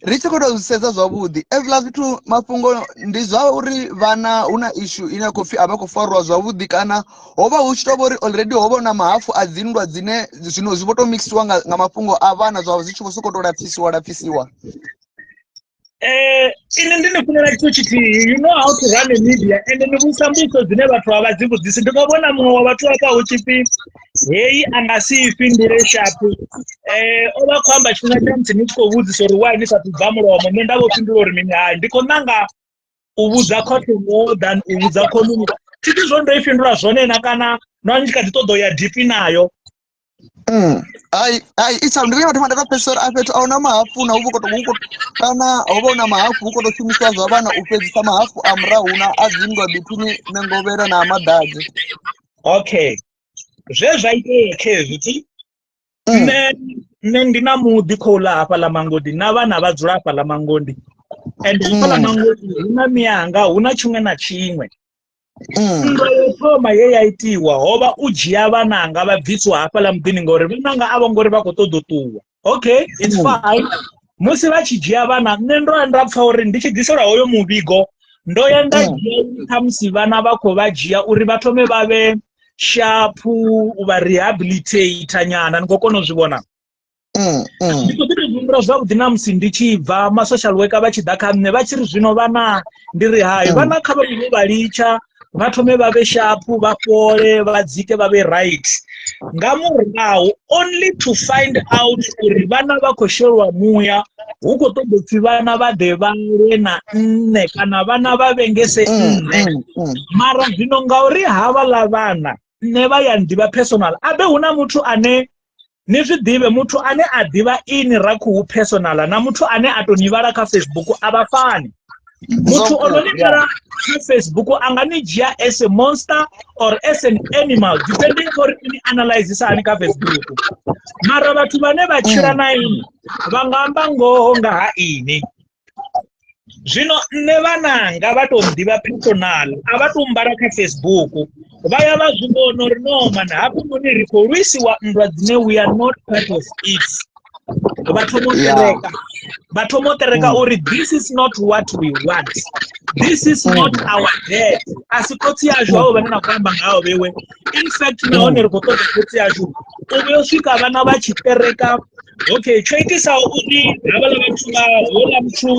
Ri tshi khou tou sedza zwavhuḓi evhila zwithu mafhungo ndi zwa uri vhana hu na issue ine ya khou pfhi a vha khou fariwa zwavhuḓi, kana ho vha hu tshi tou vha uri already ho vha na mahafu a dzinndwa dzine zwino zwi vho tou mixiwa nga mafhungo a vhana zwavho zwi tshi vho sokou tou lapfisiwa. Ini ndi ni funela tshithu tshithihi, you know how to run a media, ende ni vhudzisa mbudziso dzine vhathu vha dzi vhudzisi. Ndi khou vhona muṅwe wa vhathu vha hu tshipfi heyi a nga si i fhindule shapu. O vha khou amba tshifhinga tsha musi ni tshi khou vhudzisa uri why ni sathu bva mulomo, nṋe nda vho fhindula uri mini. Hayi, ndi khou nanga u vhudza khothe more than u vhudza community. Thithi zwo ndo i fhindula zwone na kana no ni tshi kha ḓi ṱoḓa u ya deep nayo. Hai isa ndi vhathu vha pfesesa uri a fhethu a huna mahafu na hu kana ho vha na mahafu hu khou tou shumiswa zwa vhana u fhedzisa mahafu a murahu na a dzinndwa between Ṋengovhela na Maḓadzhe. Okay, zwe zwa itea khezwi nṋe ndi na muḓi khou ḽa hafha ḽa Mangodi na vhana vha dzula hafha ḽa Mangodi, and hafha ḽa Mangodi hu na mianga, hu na tshiṅwe na tshiṅwe. Nndwa yo thoma ye ya itiwa ho vha u dzhia vhananga vha bvisiwa hafha ḽa muḓini ngauri vhananga a vho ngori vha khou ṱoḓa u ṱuwa. Okay, it's fine. Musi vha tshi dzhia vhana, nṋe ndo ya nda pfa uri ndi tshi ḓiselwa hoyo muvhigo ndo ya nda dzhia khamusi vhana vha khou vha dzhia uri vha thome vha vhe shapu, u vha rehabilitate nyana, ni khou kona u zwi vhona. Ndi khou ḓi tou humbula zwavhuḓi na musi ndi tshi bva ma social worker vha tshi ḓa kha nṋe vha tshi ri zwino vhana, ndi ri hayi vhana kha vha vha litsha vha thome vha vhe shapu, vha fhole, vha dzike, vha vhe right. Nga murahu only to find out uri vhana vha khou shelwa muya, hu khou ṱoḓa u pfhi vhana vha ḓe vha lwe na nṋe kana vhana vha vhengese nṋe. Mara zwino ngauri havha ḽa vhana nṋe vha ya nḓivha personal, abe hu na muthu ane ni zwi ḓivhe, muthu ane a ḓivha ini ra khuhu personal na muthu ane a tou ni vhala kha Facebook a vha fani. Muthu ono ni vhala kha Facebook a nga ni dzhia as a monster or as an animal depending on ni analyze hani kha Facebook. Mara vhathu vhane vha tshila na ini vha nga amba ngoho nga ha ini. Zwino nṋe vhananga vha tou ḓivha personal, a vha tou mbala kha Facebook, vha ya vha zwi vhona uri no man hafhu noni ri khou lwisiwa nndwa dzine we are not part of it. Vha thoma u tereka uri this is not what we want, this is not our dad. A si khotsi yashu havho vhane na khou amba ngaho vhewe. In fact nahone ri khou ṱoḓa khotsi yashu u vhuya u swika vhana vha tshi tereka. Okay, tsho itisaho uri havhaḽa vhathu vha houḽa muthu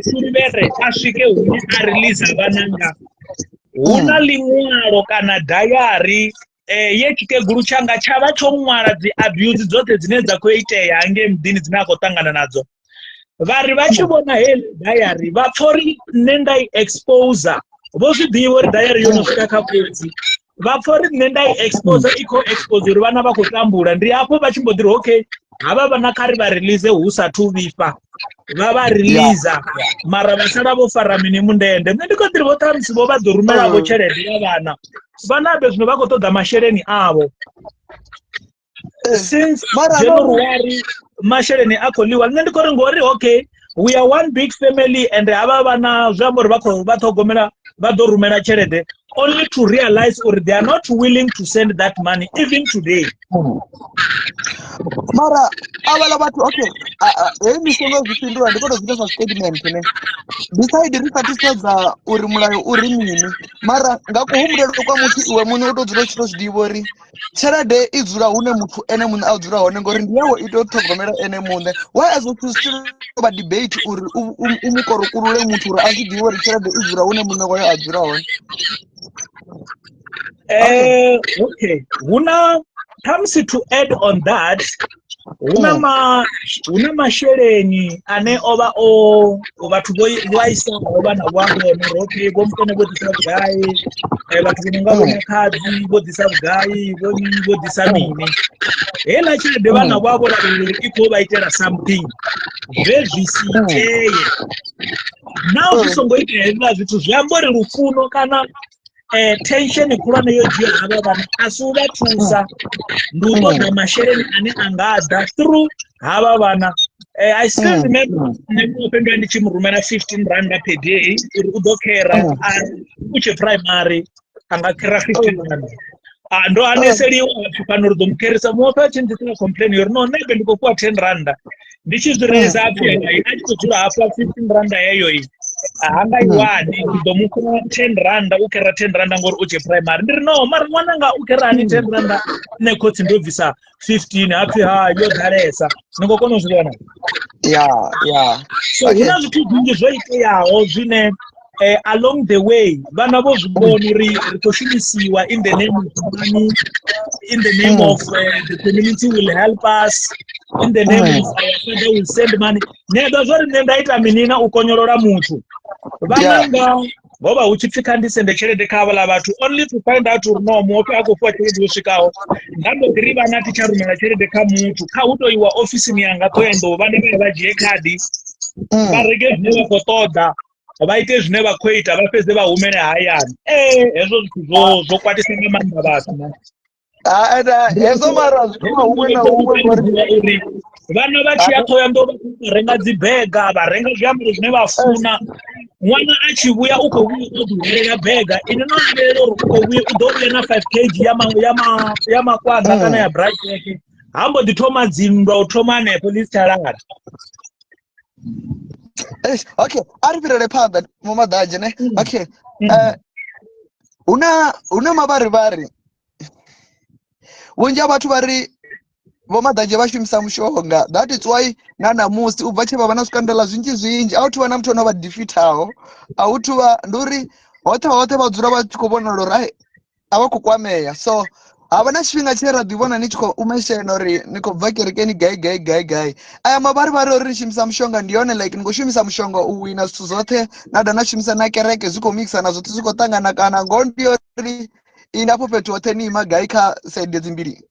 Fulubere a swike hune a release vhananga, hu na ḽiṅwalo kana dayari ye tshikegulu tshanga tsha vha tsho ṅwala dzi abuse dzoṱhe dzine dza khou itea hangei muḓini dzine a khou ṱangana nadzo. vari vachivona hele diary vapfori nendai exposer vozvidziva uri diary yonosvika kakwedzi vapfori nendai exposer iko expose uri vana vakutambura ndiapo vachimbodiri okay hava vana kari varelease husatu vifa vavareleasa mara vasara vofara mini mundende mne ndikodiri votamisi vo vadzorumela vo cheredi yavana vanabe zvino vakotodza mashereni avo since January mashereni akoliwa mne ndikori ngori okay we are one big family and hava vana zvambori vatogomera vadorumela cherede only to realize or they are not willing to send that money even today. Mara avala batu okay emi songo zvipindura ndikoto zvinofa statement ne decide rikatisadza uri mulayo uri mini mara ngakuhumurero kwa muthu iwe mune utodzula chito chidivori cherede idzula hune muthu ene munhu adzula hone ngori ndiyawo itothogomera ene munhu why as to still ba debate uri umukorokurule muthu uri azvidivori cherede idzula hune munhu wayo adzula hone. Okay huna comes to add on that huna mashereni ane ova o vatu voisa vana vavo okay vomukone vodisa vugai vatu vinonga vomukadzi vodisa vugai vodisa mini hela cherede vana vavo raviri iko vaitera something zvezvisiteye now zvisongoita heva zvitu zvambori rufuno kana tension kurana yojiya hava vana asi uvatusa ndutoda mashereni ane angada through hava vana I still remember nependwa ndichimurumena 15 rand per day uri udokera uche primary angakera 15 rand ndo aneseriwa pano rudomukeresa moto chindisina complain yori no nebe ndikokuwa 10 rand ndichizvireza api achitodzura hafa 15 rand yayoyi hangaiwani ndomukura 10 rand ukera 10 rand ngori uche primary ndiri no mari mwananga ukera ani 10 rand nekotsi ndobvisa 15 api yogaresa ningokona zviona so huna zvitu zvingi zvoiteyawo zvine along the way vana vozvibona uri ritoshumisiwa in the name of money in the name of the community will help us in the name of our father will send money neba zvori nendaita minina ukonyorora muthu vananga vova uchipfika ndisende cherede kavala vatu only to find out uri no moto akufuwa cherede usvikawo ndandogiri vana ticharumira cherede kamuthu kautoiwa ofisini yanga toendo vanenge vajiye kadi varege zvine vakotodza vaite zvine vakoita vapedze vahume nehayani hezvo zvitu zvokwatisa nemanda vatu vana vachiyatoya ndo varenga dzibhega varenga zviambiro zvine vafuna mwana achivuya ukouya odhuherera bhega ine nombero ukouya udouya na 5 kg yamakwadza kana yabrush yake hamboditoma dzimba utoma nepolice charara okay aripirere panda mumadhaje ne okay una mavari vunja vatu vari vomadhaje vashumisa mushonga that is why nanamusi ubva cheva vana skandala zvinji auti vana mutona vadefeatawo autuva nduri hote vadzura vachikuvona lorai avakukwameya so havana chifhinga chera ndivona nichiko umeshenori nikobva kerekeni gai aya mavari ori rishimisa mushonga ndione like ngoshumisa mushonga uwina zvithu zvothe nadana shumisa nakereke zvikomikisana zvoti zvikotangana kana ngondiori inapo petothe ni magai ka side dzimbiri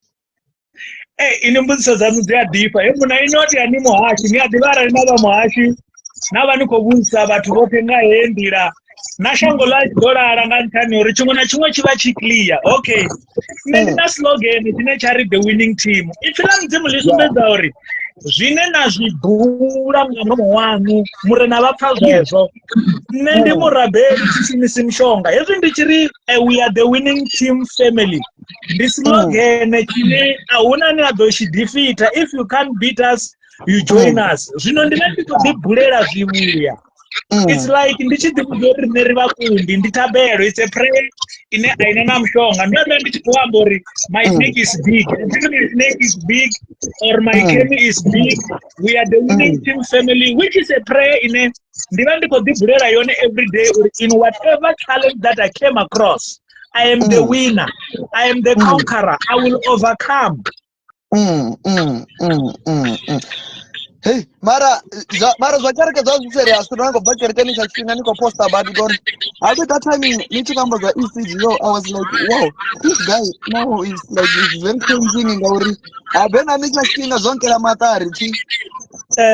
ine mbudziso dzanu dziadhipa muna inoti ani muhashi niadhivara rinava muhashi navanikobusa vatu vote ngahendira nashango laDollar ngantaniori chimwe na chimwe chiva chiclear okay ndina slogan tine chari the winning team ifilamu dzimu lisumbedza uri zvine nazvibhura mumwe wangu murena vapfa zvezvo ndi murabheri tisimisi mishonga hezvi ndichiri we are the winning team family this slogan chine hauna neadoshidefeata if you can't beat us you join us zvino ndinatitodibhurera zvivuya it's like ndichidibhuri nerivakundi nditabero it's a prayer ine aina namushonga ndoda ndichikuambori my snake is big my snake is big or my kemi is big we are the winning team family which is a prayer ine ndiva ndikodibhurera yone every day in whatever challenge that I came across I am the winner I am the conqueror I will overcome Hey, mara zvakereke zvazviserious kuti vangobva kerekeni chachipinga nikoposta about it or abi that time nichikamba zva ECG yo I was like wow this guy now is like is very cleansing ngauri abena nichashinga zonke la matari ti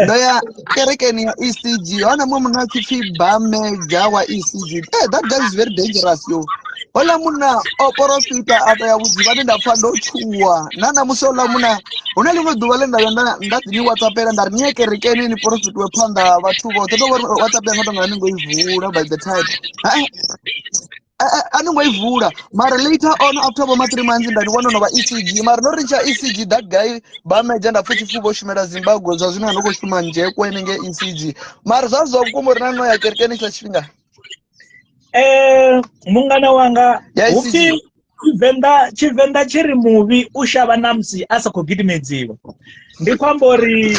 ndoya kerekeni ya ECG wana mwe muna chifi bameja wa ECG hey that guy is very dangerous yo ola muna oporofita ata ya budzi vane ndapfa ndochuwa nana musola muna una limwe duva lenda ndati ni WhatsApp era ndari niye kerekeni ni profit we panda vatu vote ndo WhatsApp yanga tonga ningoivhura by the time anongoivhura mara later on after about 3 months ndani wanonova ECG mara noricha ECG that guy bameja ndapfa chifuvo shumira Zimbabwe zvazvino anokoshuma njekwe inenge ECG mara zvazvo kumbori nano ya kerekeni chachipinga mungana wanga ya upi ECG chivenda chiri muvi ushava namusi asakugidimidziwa ndikwambori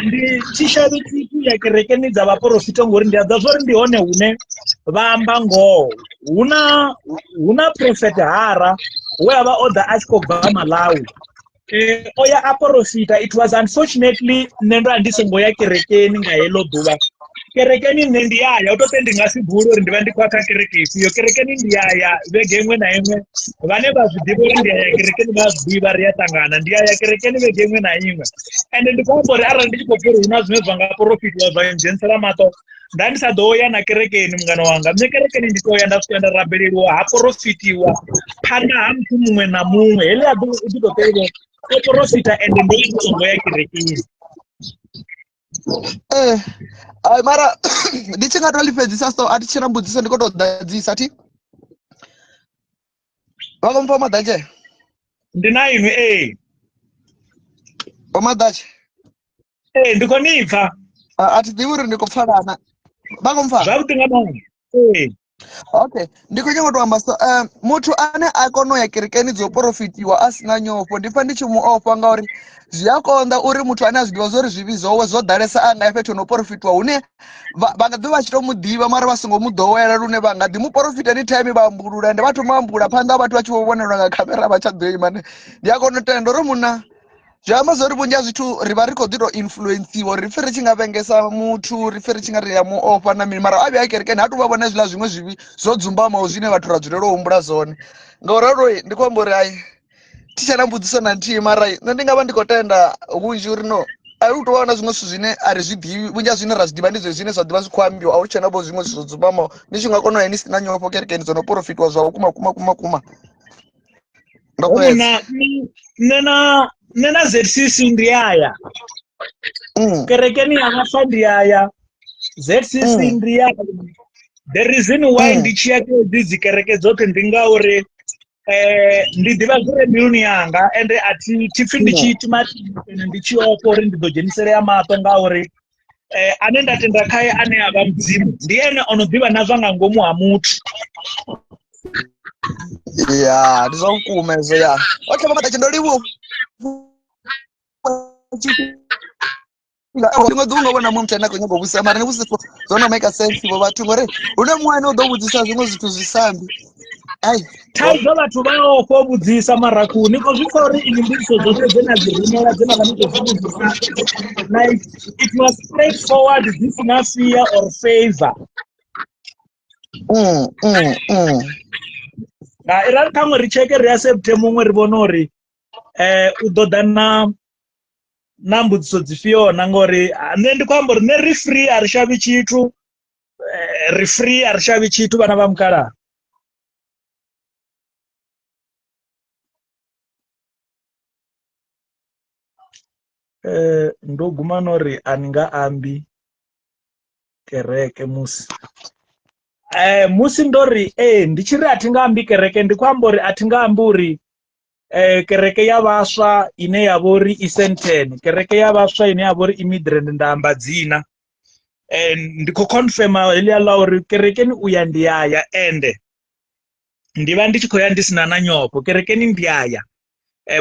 ndi chishavi chipi ya kerekeni dzavaprofita ngori ndiadza zvori ndihone hune vamba ngoho huna prophet hara wherever other achikobva Malawi oya aprofita. It was unfortunately nendo andisongoya kerekeni ngahelo dhuva kerekeni ndiyaya utote ndingasibhuri uri ndiva ndikwaka kereke isiyo kerekeni ndiyaya vege imwe naimwe vane vazvidhivo uri ndiyaya kerekeni vazvidiva riyatangana ndiyaya kerekeni vege imwe naimwe ende ndikwambori arali ndichikopfuri huna zvimwe zvangaprofitwa zvainzensera mato ndandisadoya nakerekeni mungano wanga mune kerekeni nditoya ndasvika ndarambiririwa haprofitiwa pana hamutu mumwe namumwe hele aditoteivo oprofita ende ndosongoya kerekeni mara ndichingatolipedzisa so atichina mbudziso ndikotodadzisa ti vakompa madache ndinainhu omadache ndikonibva atidhiuri ndikupfarana vakomfa zvakutingamana okay ndikunyangotwamba so mutu ane akonoya kerekeni dzoprofitiwa asina nyopo ndifa ndichimuofa ngauri zviyakonda uri mutu ane azvidiva zvori zvivizowe zvodharesa anga efeto noprofitwa une vangadhi vachitomudhiva mari vasingomudhowera rune vangadhi muprofita ni time vambulula ende vatomambula panda vatu vachivovonerwa ngakamera vachadhoi mane ndiyakonotenda uri muna zvama zori vunja zvithu riva rikodhiro influensiwa rife richingavengesa mutu rife richingariya muofa namini mara avi akerekeni hatuvavona zvila zvimwe zvivi zvodzumbamawo zvine vathu radzulero umbula zvone ngauraroi ndikwambori hai tichana mbudziso nantii mara ndingava ndikotenda vunji urino ari kutovaona zvimwe zvinhu zvine harizvidhivi vunja zvine razvidhiva ndizvo zvine zvadiva zvikwambiwa auchanabo zvimwe zvodzumbamawo ndichingakonoya nisina nyopo kerekeni zonoprofitwa zvavo kuma una nena ZCC ndiyaya kerekeni yakafa ndiyaya ZCC ndiyaya the reason why ndichiya kedzidzi kereke dzote ndingauri ndidhiva zvire mbiluni yanga ende atifi ndichiiti matini ndichioko uri ndizojenisere yamato ngauri ane ndatenda kaye ane ava mudzimu ndiyene unodhiva nazvangangomu hamutu ya ndizvakukumezo ya okay mama tachindoliwo rimwe dungavona mwe mutana kunyambovusisa mari nevusipo zona make sense vo vathu ngori une mwana udovudzisa zvimwe zvithu zvisambi ai taizva vathu vaokovudzisa mara kuniko zvikori ini ndiso dzose dzenadzirumela dzenavanitozivudzisa like it was straightforward zvisina fear or favor irari kamwe richeke ria september umwe rivona uri udoda na mbudziso dzifiyona ngori ndikwambori nerifree harishavi chitu rifree harishavi chitu vana vamukara ndoguma nori aninga ambi kereke musi musi ndori ndichiri atingaambi kereke ndikwambori atingaambi uri kereke yavasva ine yavori isenten kereke yavasva ine yavori imidrand ndamba dzina ndikokonfirma heliala uri kerekeni uya ndiyaya ende ndiva ndichikoya ndisina na nyoko kerekeni ndiyaya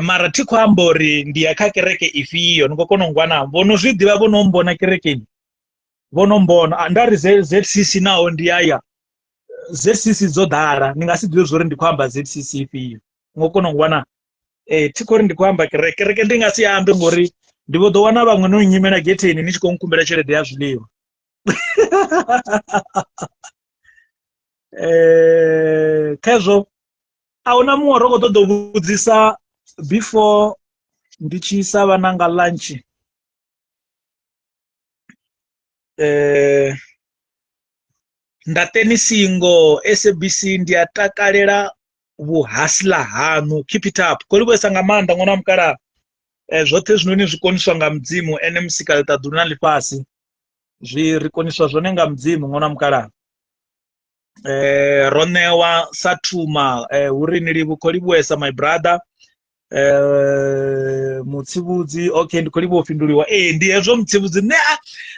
mara tikwambori ndiyaka kereke ifiyo nikokonongwana vonozvidhiva vonombona kerekeni vonombona andari ZCC nawo ndiyaya ZCC dzodhara ningasidhive zvori ndikwamba ZCC ifiyo ngokonongwana tikori ndikwamba kereke ndingasiyambe ngori ndi vho ḓo wana vhaṅwe no nyimela getheni ni tshi khou nkumbela tshelede ya zwiḽiwa. Khezwo ahuna muṅwe ro khou ṱoḓa u vhudzisa before ndi tshi isa vhana nga lunch. Ndateni singo SABC ndi a takalela vhuhasla hanu, keep it up. Kho livhuwesa nga maanḓa ṅwana wa mukalaha. Zwoṱhe zwinoni zwi koniswa nga mudzimu ene musika ḽiṱaḓulu na ḽifhasi zwi ri koniswa zwone nga mudzimu ṅwana wa mukalaha. Ro ṋewa sa thuma uri ni khou livhuwesa my brother mutsivhudzi. Okay, ndi khou livhuwa u fhinduliwa. Ndi hezwo mutsivhudzi nṋe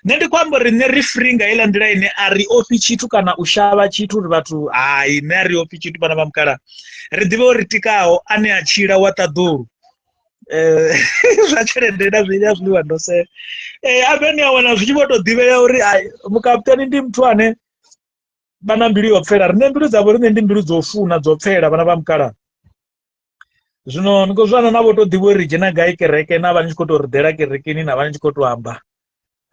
ndi khou amba uri nṋe ri free nga iḽa nḓila ine a ri ofhi tshithu kana u shavha tshithu uri vhathu hayi nṋe a ri ofhi tshithu vhana vha mukalaha. Ri ḓivhe uri tikaho ane a tshila wa ṱaḓulu zwa tshelede na zwiḽiwa zwiḽiwa ndo se avheni a wana zwi tshi vho tou ḓivhea uri mukapitani ndi muthu ane vha na mbilu yo pfela. Riṋe mbilu dzavho riṋe ndi mbilu dzo funa dzo pfela vhana vha mukalaha. Zwino ni khou zwana na vho tou ḓivha uri ri dzhena gai kereke na vha ni tshi khou tou ri ḓela kerekeni na vha ni tshi khou tou amba.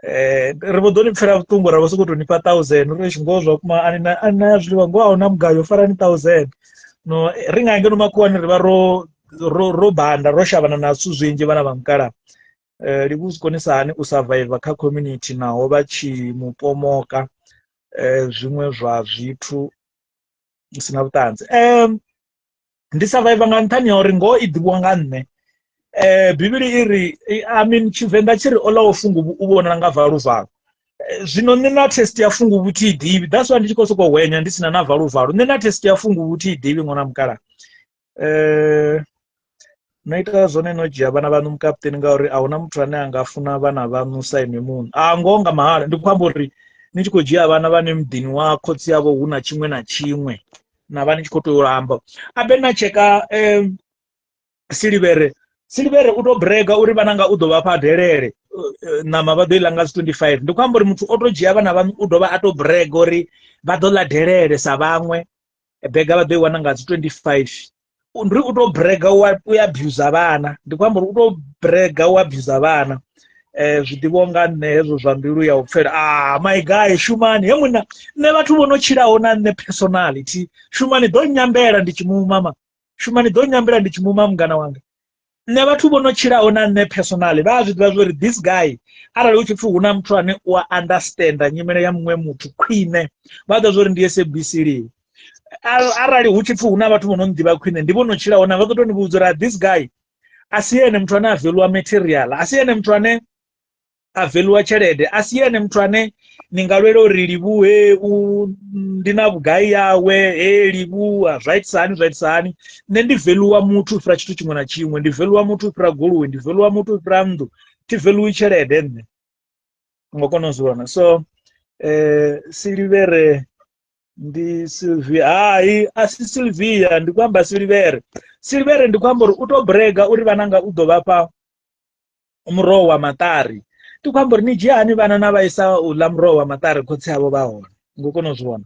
Ri vho ḓo ni pfela vhuṱungu ra vho sokou tou ni fha 1000 uri ngoho zwa vhukuma ani na zwiḽiwa ngoho a hu na mugayo farani 1000. No ri nga ngeno makhuwani ri vha ro banda ro shavhana na zwithu zwinzhi vhana vha mukalaha. Livhu zwi konisa hani u survivor kha community naho vha tshi mupomoka zwiṅwe zwa zwithu sina vhuṱanzi. Ndi survivor nga nṱhani ha uri ngoho i ḓivhiwa nga nṋe. Bivhili iri Tshivenḓa tshi ri o ḽaho funguvhu u vhona nga valuvalu. Zwino nṋe na test ya funguvhu thi i ḓivhi, that's why ndi tshi khou sokou hwenya ndi sina na valuvalu. Nṋe na test ya funguvhu thi i ḓivhi ṅwana wa mukalaha. No ita zwone no dzhia vhana vhaṋu mukaputeni ngauri ahuna muthu ane anga funa vhana vhaṋu sa iṅwe muṋe. Ngoho nga mahala ndi khou amba uri ni tshi khou dzhia vhana vhane muḓini wa khotsi yavho hu na tshiṅwe na tshiṅwe na vha ni tshi khou tou amba. Abe na tsheka Silivhere u tou brega uri vhananga u ḓo vhafha delele ṋama vha ḓo i ḽa nga 25. Ndi khou amba uri muthu o tou dzhia vhana vhaṋu u dovha a tou brega uri vha ḓo ḽa delele sa vhaṅwe, bega vha ḓo i wana nga 25. Ndi u tou brega u abuse vhana. Ndi khou amba uri u tou brega u abuse vhana. Zwi ḓivhiwa nga nṋe hezwo zwa mbilu ya u pfela. My guy shumani he munna nṋe vhathu vho no tshilaho na nṋe personality shumani ḓo nyambela ndi tshimuma shumani ḓo nyambela ndi tshimuma mungana wanga. Nṋe vhathu vho no tshilaho na nṋe personally vha zwi ḓivha zwori this guy arali hu tshi pfhi hu na muthu ane u a understanda nyimele ya muṅwe muthu khwine vha ḓivha zwori ndi SABC liwe. Arali hu tshi pfhi hu na vhathu vho no ḓivha khwine ndi vho no tshilaho na vha ḓo tou ni vhudza uri this guy a si ene muthu ane a veluwa material, a si ene muthu ane a veluwa tshelede, a si ene muthu ane ni nga lwela uri livhuhe ndi na vhugai yawe livhuwa zwa itisa hani. Nṋe ndi veluwa muthu u fhira tshithu tshiṅwe na tshiṅwe, ndi veluwa muthu u fhira goloi, ndi veluwa muthu u fhira nnḓu, thi veluwi tshelede nṋe ngo kona u zwi vhona. So Silivhere ndi Sylvia a si Sylvia ndi khou amba Silivhere ndi khou amba uri u tou brega uri vhananga u ḓo vhafha muroho wa maṱari. Ndi khou amba uri ni dzhia hani vhana na vhaisa u ḽa muroho wa maṱari khotsi avho vha hone ngo kona u zwi vhona.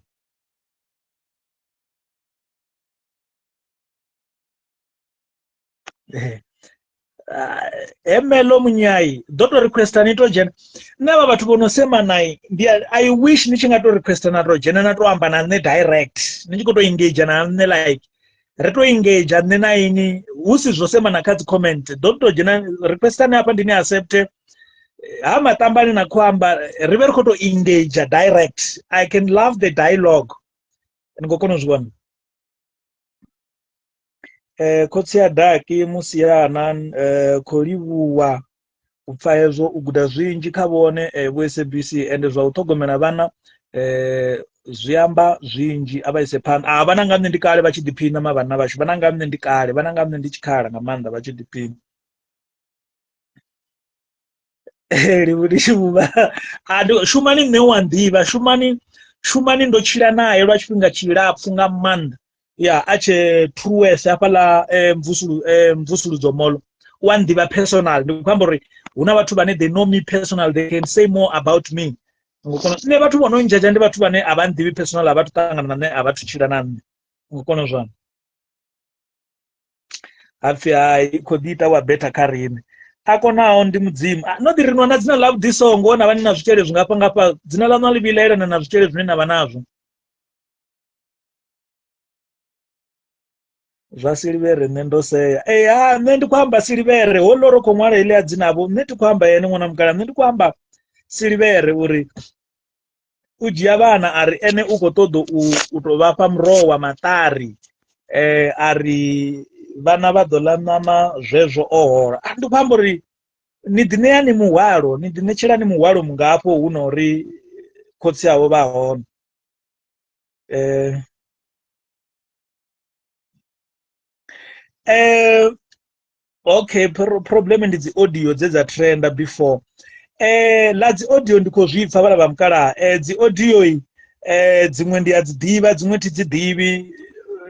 Emelo Munyai ḓo tou requesta ni tou dzhena nṋe vha vhathu vho no sema nai I wish ni tshi nga tou requesta na tou dzhena na tou amba na nṋe direct ni tshi khou tou engage na nṋe like ri tou engage nṋe na ini hu si zwo sema na kha dzi comment. Ḓo tou dzhena requesta ni hafha ndi ni accept ha matambani na khou amba ri vhe ri khou tou engage direct. I can love the dialogue ni khou kona u zwi vhona. Khotsi ya Daki Musiana khou livhuwa u pfha hezwo u guda zwinzhi kha vhone vho SABC ende zwa u ṱhogomela vhana zwi amba zwinzhi a vha ise phanḓa. Vhana nga nṋe ndi kale vha tshi ḓiphina vhana vhashu, vhana nga nṋe ndi kale, vhana nga nṋe ndi tshikhala nga maanḓa vha tshi ḓiphina. Shumani nṋe wa nḓivha shumani ndo tshila naye lwa tshifhinga tshilapfhu nga maanḓa a tshe truwese hafhaḽa mvusuludzo molo wa nḓivha personal. Ndi khou amba uri hu na vhathu vhane they know me personal, they can say more about me. Nṋe vhathu vho no ndzhadzha ndi vhathu vhane a vha nḓivhi personal, a vhathu ṱangana na nṋe, a vhathu tshila na nṋe ngo kona zwano hapfhi i khou ḓi ita wa beta kha riṋe. akonawo ndi mudzimu noti rinwana dzina la Vudisongo na vani na zvichere zvingapanga pa dzina la Mwalivilairana na zvichere zvine na vanazvo zva Silivere nne ndoseya nne ndikwamba Silivere holoroko mwala ile adzinavo nne tikwamba yene mwana mukala nne ndikwamba Silivere uri ujiya vana ari ene uko todo utovapa muroho wa matari ari vana vadolanama zvezvo ohora ndikwamba uri nidineyani muhwalo nidinechelani muhwalo mungapo unori kotsi yavo vahona okay problem ndidzi audio dzedza trenda before ladzi audio ndikozvipfa vana vamukala dzi audio dzimwe ndiyadzidiva dzimwe tidzidivi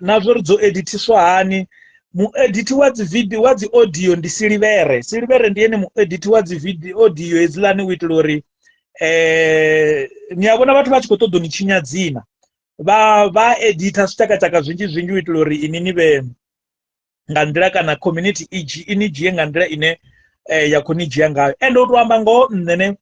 nazvo ridzo editiswa hani muediti wadzi video wadzi audio ndi Silivere ndiyene muediti wadzi video audio edzilani uitira uri niyavona vatu vachikotodo nichinya dzina vaedita svitakataka zvinji uitira uri ini nive ngandira kana community inijiye ngandira ine yakunijiya ngayo ende utoamba ngo nene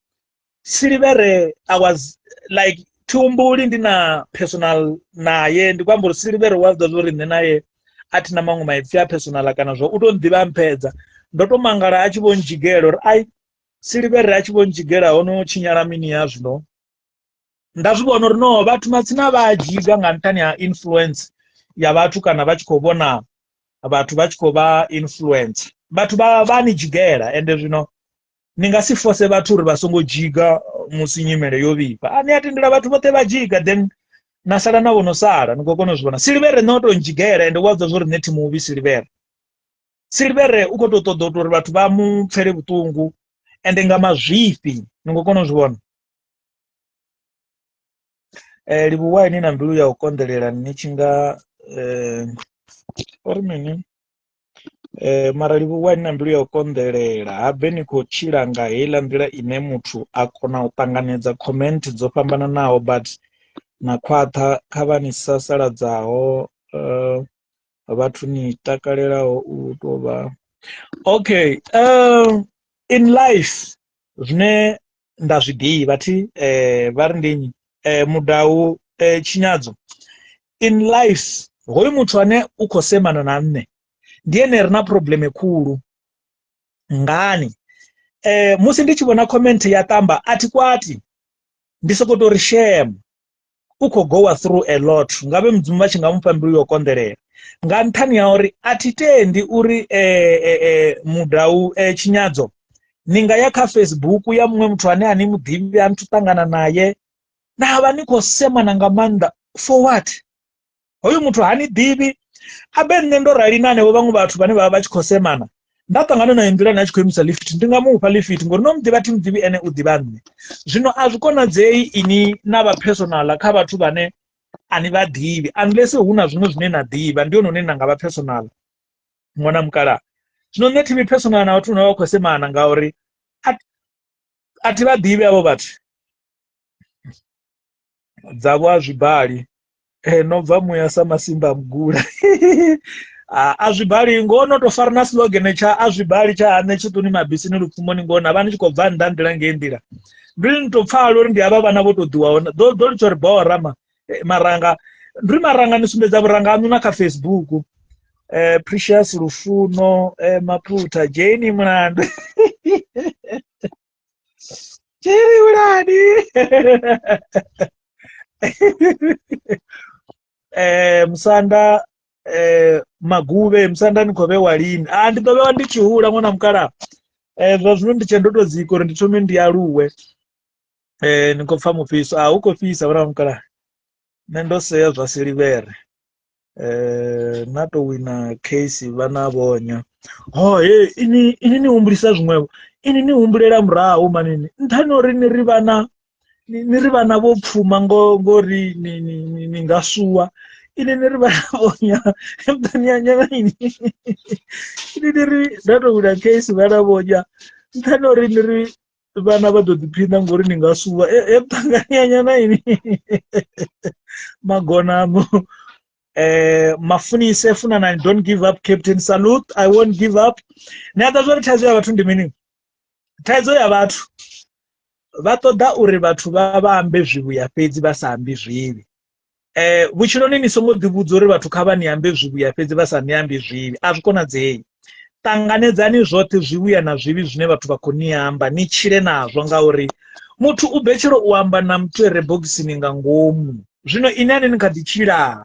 Silivere I was like tumbuli ndina personal naye ndikwamba Silivere wazda zori nne naye atina mamwe maipfi personal kana zvo utondiva mpedza ndotomangara achivonjigera uri ai Silivere achivonjigera ono chinyara mini yazvino ndazvivona uri no vatu matsina vajiga ngantani ya influence ya vatu kana vachikovona vatu vachikova influence vatu vanijigera ende zvino ningasifose vatu uri vasongojiga musinyimere yovipa ani atendera vatu vote vajiga then nasara navo nosara nikokonozvivona Silivere notonjigera ende wabva zvori neti muvi Silivere ukototodotori vatu vamupfere vutungu ende ngamazvifi nikokonozvivona livuwai nina mbilu ya ukondelela nichinga orimini mara livuwai nina mbilu ya ukondelela habe nikochilanga hela mbila ine mutu akona utanganedza comment dzopambana nawo but nakwata kavani sasaladzaho vatu ni takalelaho utova okay in life zvine ndazvidiva ti vari ndinyi mudau chinyadzo in life hoyu mutu ane ukosemana na nne ndiyene rina probleme kuru ngani musi ndichivona comment yatamba ati kwati ndisokotori shame uko goa through a lot ngave mudzimu vachingamupa mbilu yokonderera ngantani yauri atitendi uri mudau chinyadzo ninga yaka Facebook ya mumwe mutu ane ani mudhivi anototangana naye nava nikosemana ngamanda for what hoyu mutu hani dhivi abe nne ndorali nanevo vamwe vatu vane vava vachikosemana ndatangana naye ndirani achikoemisa lift ndingamupa lift ngori nomudhiva ti mudhivi ene udhiva nne zvino azvikonadzei ini navapersonala kha vatu vane ani vadhivi unless huna zvimwe zvine nadhiva ndiyo none nanga vapersonala mwana mukala zvino nne timi personal na vatu navakosemana ngauri ati vadhivi avo vatu dzavo azvibhali nobva muya samasimba mugura azvibhali ngonotofarana slogan cha azvibhali cha ane chituni mabhisi nerupfumoni ngona vani chikobva ndandira ngendira ndiri nitopfalo ri ndiava vana votodhiwa dolichori bhora maranga ndiri maranga nisumbedza vuranga anuna ka Facebook Precious Rufuno Maputa Jane Mwandu Jeri uradi Musanda Maguve Musanda nikove walini nditove ndichihura mwana mukala zvazvino ndichendotodziko nditome ndiyaruwe nikopfa mufiso ukofisa mwana mukala nendoseya zva Silivere natowina case vanavonya ini niumbulisa zvimwevo ini niumbulera murahu manini ntanori niri vana vopfuma ngori ningasuwa ini niri vana vonya mtanianyana ini niri natowina case vanavonya ntanori niri vana vadodhipinda ngori ningasuwa mtanianyana ini magonamo mafunise funana don't give up Captain Salute I won't give up neatazvori tazviya vatu ndimini thaidzo ya vhathu vha ṱoḓa uri vhathu vha ambe zwivhuya fhedzi vha sa ambi zwivhi. Vhutshiloni ni songo ḓi vhudza uri vhathu kha vha ni ambe zwivhuya fhedzi vha sa ni ambi zwivhi, a zwi konadzei. Ṱanganedzani zwoṱhe zwivhuya na zwivhi zwine vhathu vha khou ni amba, ni tshile nazwo, ngauri muthu u betshelo u amba na muthu ere bogisini nga ngomu. Zwino ine ane ni kha ḓi tshila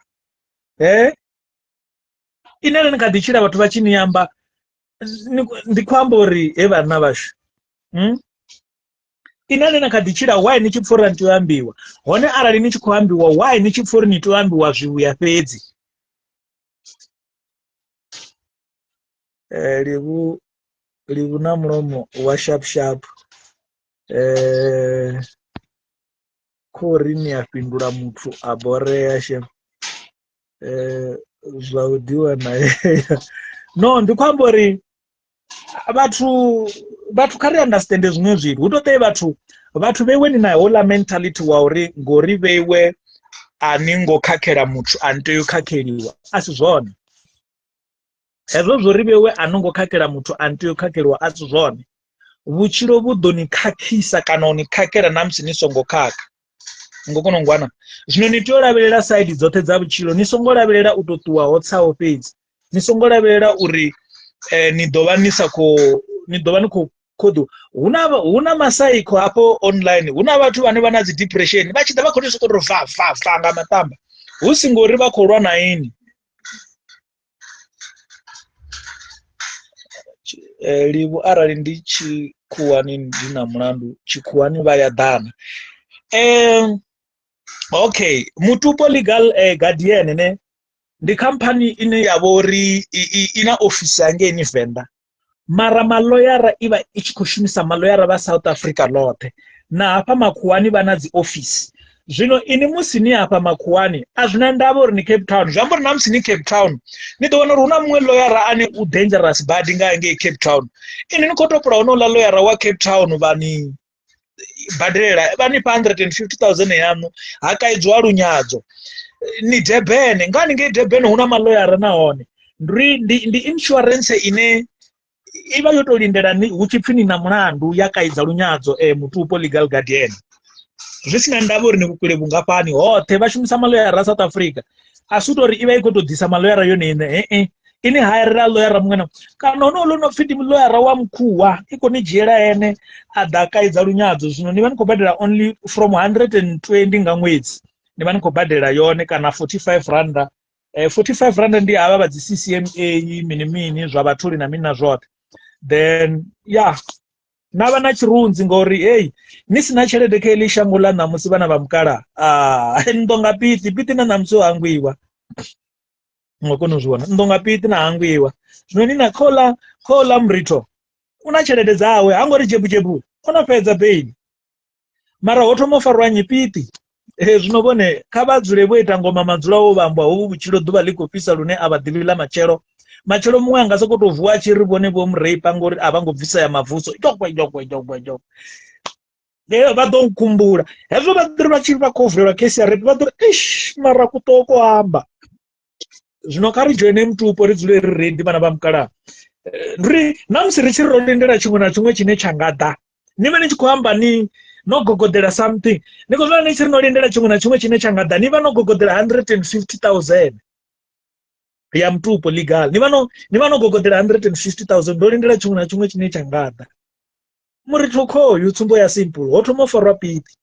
ine ane ni kha ḓi tshila vhathu vha tshi ni amba, ndi khou amba uri he vhana vhashu ine ane na kha ḓi tshila, why ni tshi pfha uri ni tea u ambiwa, hone arali ni tshi khou ambiwa why ni tshi pfha uri ni tea u ambiwa zwivhuya fhedzi. Livhu na mulomo wa sharp sharp, khori ni a fhindula muthu a borea shem, zwa u ḓiwana no, ndi khou amba uri vhathu kha ri understand zwiṅwe zwithu. Hu tou ṱe vhathu vheiwe ni na hola mentality wa uri ngori vheiwe a ni ngo khakhela muthu a ni tea u khakheliwa, a si zwone hezwo zwori vheiwe a ni ngo khakhela muthu a ni tea u khakheliwa, a si zwone. Vhutshilo vhu ḓo ni khakhisa kana u ni khakhela na musi ni songo khakha, ngo kona u ngwana. Zwino ni tea u lavhelela side dzoṱhe dza vhutshilo, ni songo lavhelela u tou ṱuwa ho tsaho fhedzi, ni songo lavhelela uri ni ḓovha ni khou hu na masaikho hapo online, hu na vhathu vhane vha na dzi depression, vha tshi ḓa vha khou sokou tou fa nga maṱamba, hu si ngori vha khou lwa na ini. Livhu arali ndi tshikhuwani ndi na mulandu, tshikhuwani vha ya ḓana. Okay, Mutupo Legal Guardian ne ndi khamphani ine ya vha uri ina ofisi hangei Venḓa, mara maloyara i vha i tshi khou shumisa maloyara vha South Africa ḽoṱhe, na hafha makhuwani vha na dzi ofisi. Zwino ini musi ni hafha makhuwani a zwina ndavha uri ni Cape Town, zwi amba uri na musi ni Cape Town ni ḓo wana uri hu na muṅwe loyara ane u dangerous badi nga ngei Cape Town. Ini ni khou topula honouḽa loyara wa Cape Town vha ni badelela, vha ni fha 150,000 yaṋu, ha kaidziwa lunyadzo. Ni Durban, ngani ngei Durban hu na maloyara nahone ndi insurance ine i vha yo tou lindela hu tshi pfhi ni na mulandu ya kaidza lunyadzo. Mutupo Legal Guardian, zwi sina ndavha uri ni vhukule vhungafhani, hoṱhe vha shumisa maloyara a South Africa. A si uri i vha i khou tou ḓisa maloyara yone ine ini hayarela loyara muṅwe na kana honouḽa no pfhi ndi loyara wa mukhuwa, i khou ni dzhiela ene a ḓa kaidza lunyadzo. Zwino ni vha ni khou badela only from 120 nga ṅwedzi, ni vha ni khou badela yone, kana 45 randa. 45 randa ndi havha vha dzi CCMA mini mini zwa vhatholi na mini na zwoṱhe. Then na vha na tshirunzi ngori ni sina tshelede kha iḽi shango ḽa ṋamusi vhana vha mukala ni ḓo nga piti na ṋamusi o hangwiwa, ngo kona u zwi vhona, ndo nga piti na hangwiwa. Zwino ni na khola mrito u na tshelede dzawe, ha ngori jebu o no fhedza beili, mara ho thoma u farwa nyipiti. Zwino vhone kha vha dzule vho ita ngoma madzula o vhambwa hovhu vhutshilo ḓuvha ḽi khou fhisa lune a vha ḓivhi ḽa matshelo muṅwe anga sokou tou vuwa a tshi ri vhone vho mureipa ngori a vha ngo bvisa ya mabvuso vha ḓo kumbula hezwo. Vha ḓiri vha tshi vha khou vulelwa kesi ya rape, vha ḓo ri mara kuṱoko amba. Zwino kha ri dzhoine Mutupo ri dzule ri rendi vhana vha mukalaha, ri na musi ri tshi ro lindela tshiṅwe na tshiṅwe tshine tsha nga ḓa, ni vhe ni tshi khou amba ni no gogodela something, ni khou zwana ni tshi ri no lindela tshiṅwe na tshiṅwe tshine tsha nga ḓa, ni vha no gogodela 150,000 ya Mutupo Legal, ni vha no gogodela 150,000 ndo lindela tshiṅwe na tshiṅwe tshine tsha nga ḓa. Muritho khoyu tsumbo ya simple, ho thoma u farwa piti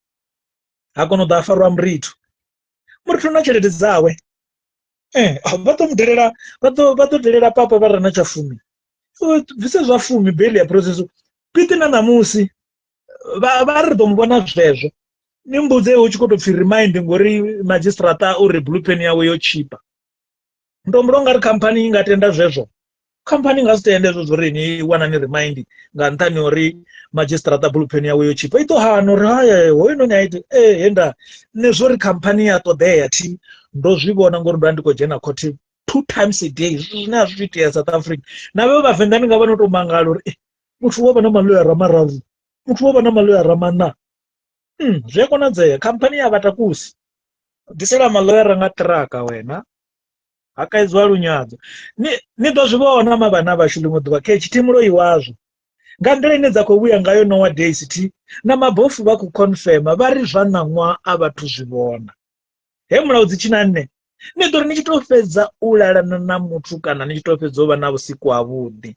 ha kona u ḓa a farwa muritho. Muritho na tshelede dzawe vha ḓo mudelela, vha ḓo delela papa vha re na tsha 10, bvise zwa 10 beli ya process. Piti na ṋamusi vha ri ḓo mu vhona zwezwo, ni mbudze hu tshi khou tou pfhi remind ngori magistrata uri blue pen yawe yo chipa. Ndombo nga ri khamphani i nga tenda zwezwo, khamphani nga si tende hezwo zwo ri ni wana ni remind nga nṱhani uri magistrata blue pen yawe yo chipa. I ḓo hana uri haya hoyu noni a ite henda nne zwo ri khamphani ya ṱoḓea thi ndo zwi vhona ngori ndo vha ndi khou dzhena khothe 2 times a day, zwine a zwi itea South Africa. Na vhe vhavenḓa ndi nga vha no tou mangala uri muthu wo vha na maloyara mararu, muthu wo vha na maloyara maṋa. Zwi a konadzea, khamphani ya vha takusi ḓisela maloyara nga ṱiraka wena, ha kaidziwa lunyadzo. Ni ḓo zwi vhona mavhana vhashu ḽiṅwe ḓuvha khe tshithimulo iwazwo nga nḓila ine dza khou vhuya ngayo nowadays ti na mabofu vha khou confirma vha ri zwa ṋaṅwaha a vhathu zwi vhona. He mulaudzi tshina nne ni ḓo ri ni tshi tou fhedza u lalana na muthu kana ni tshi tou fhedza u vha na vhusiku havhuḓi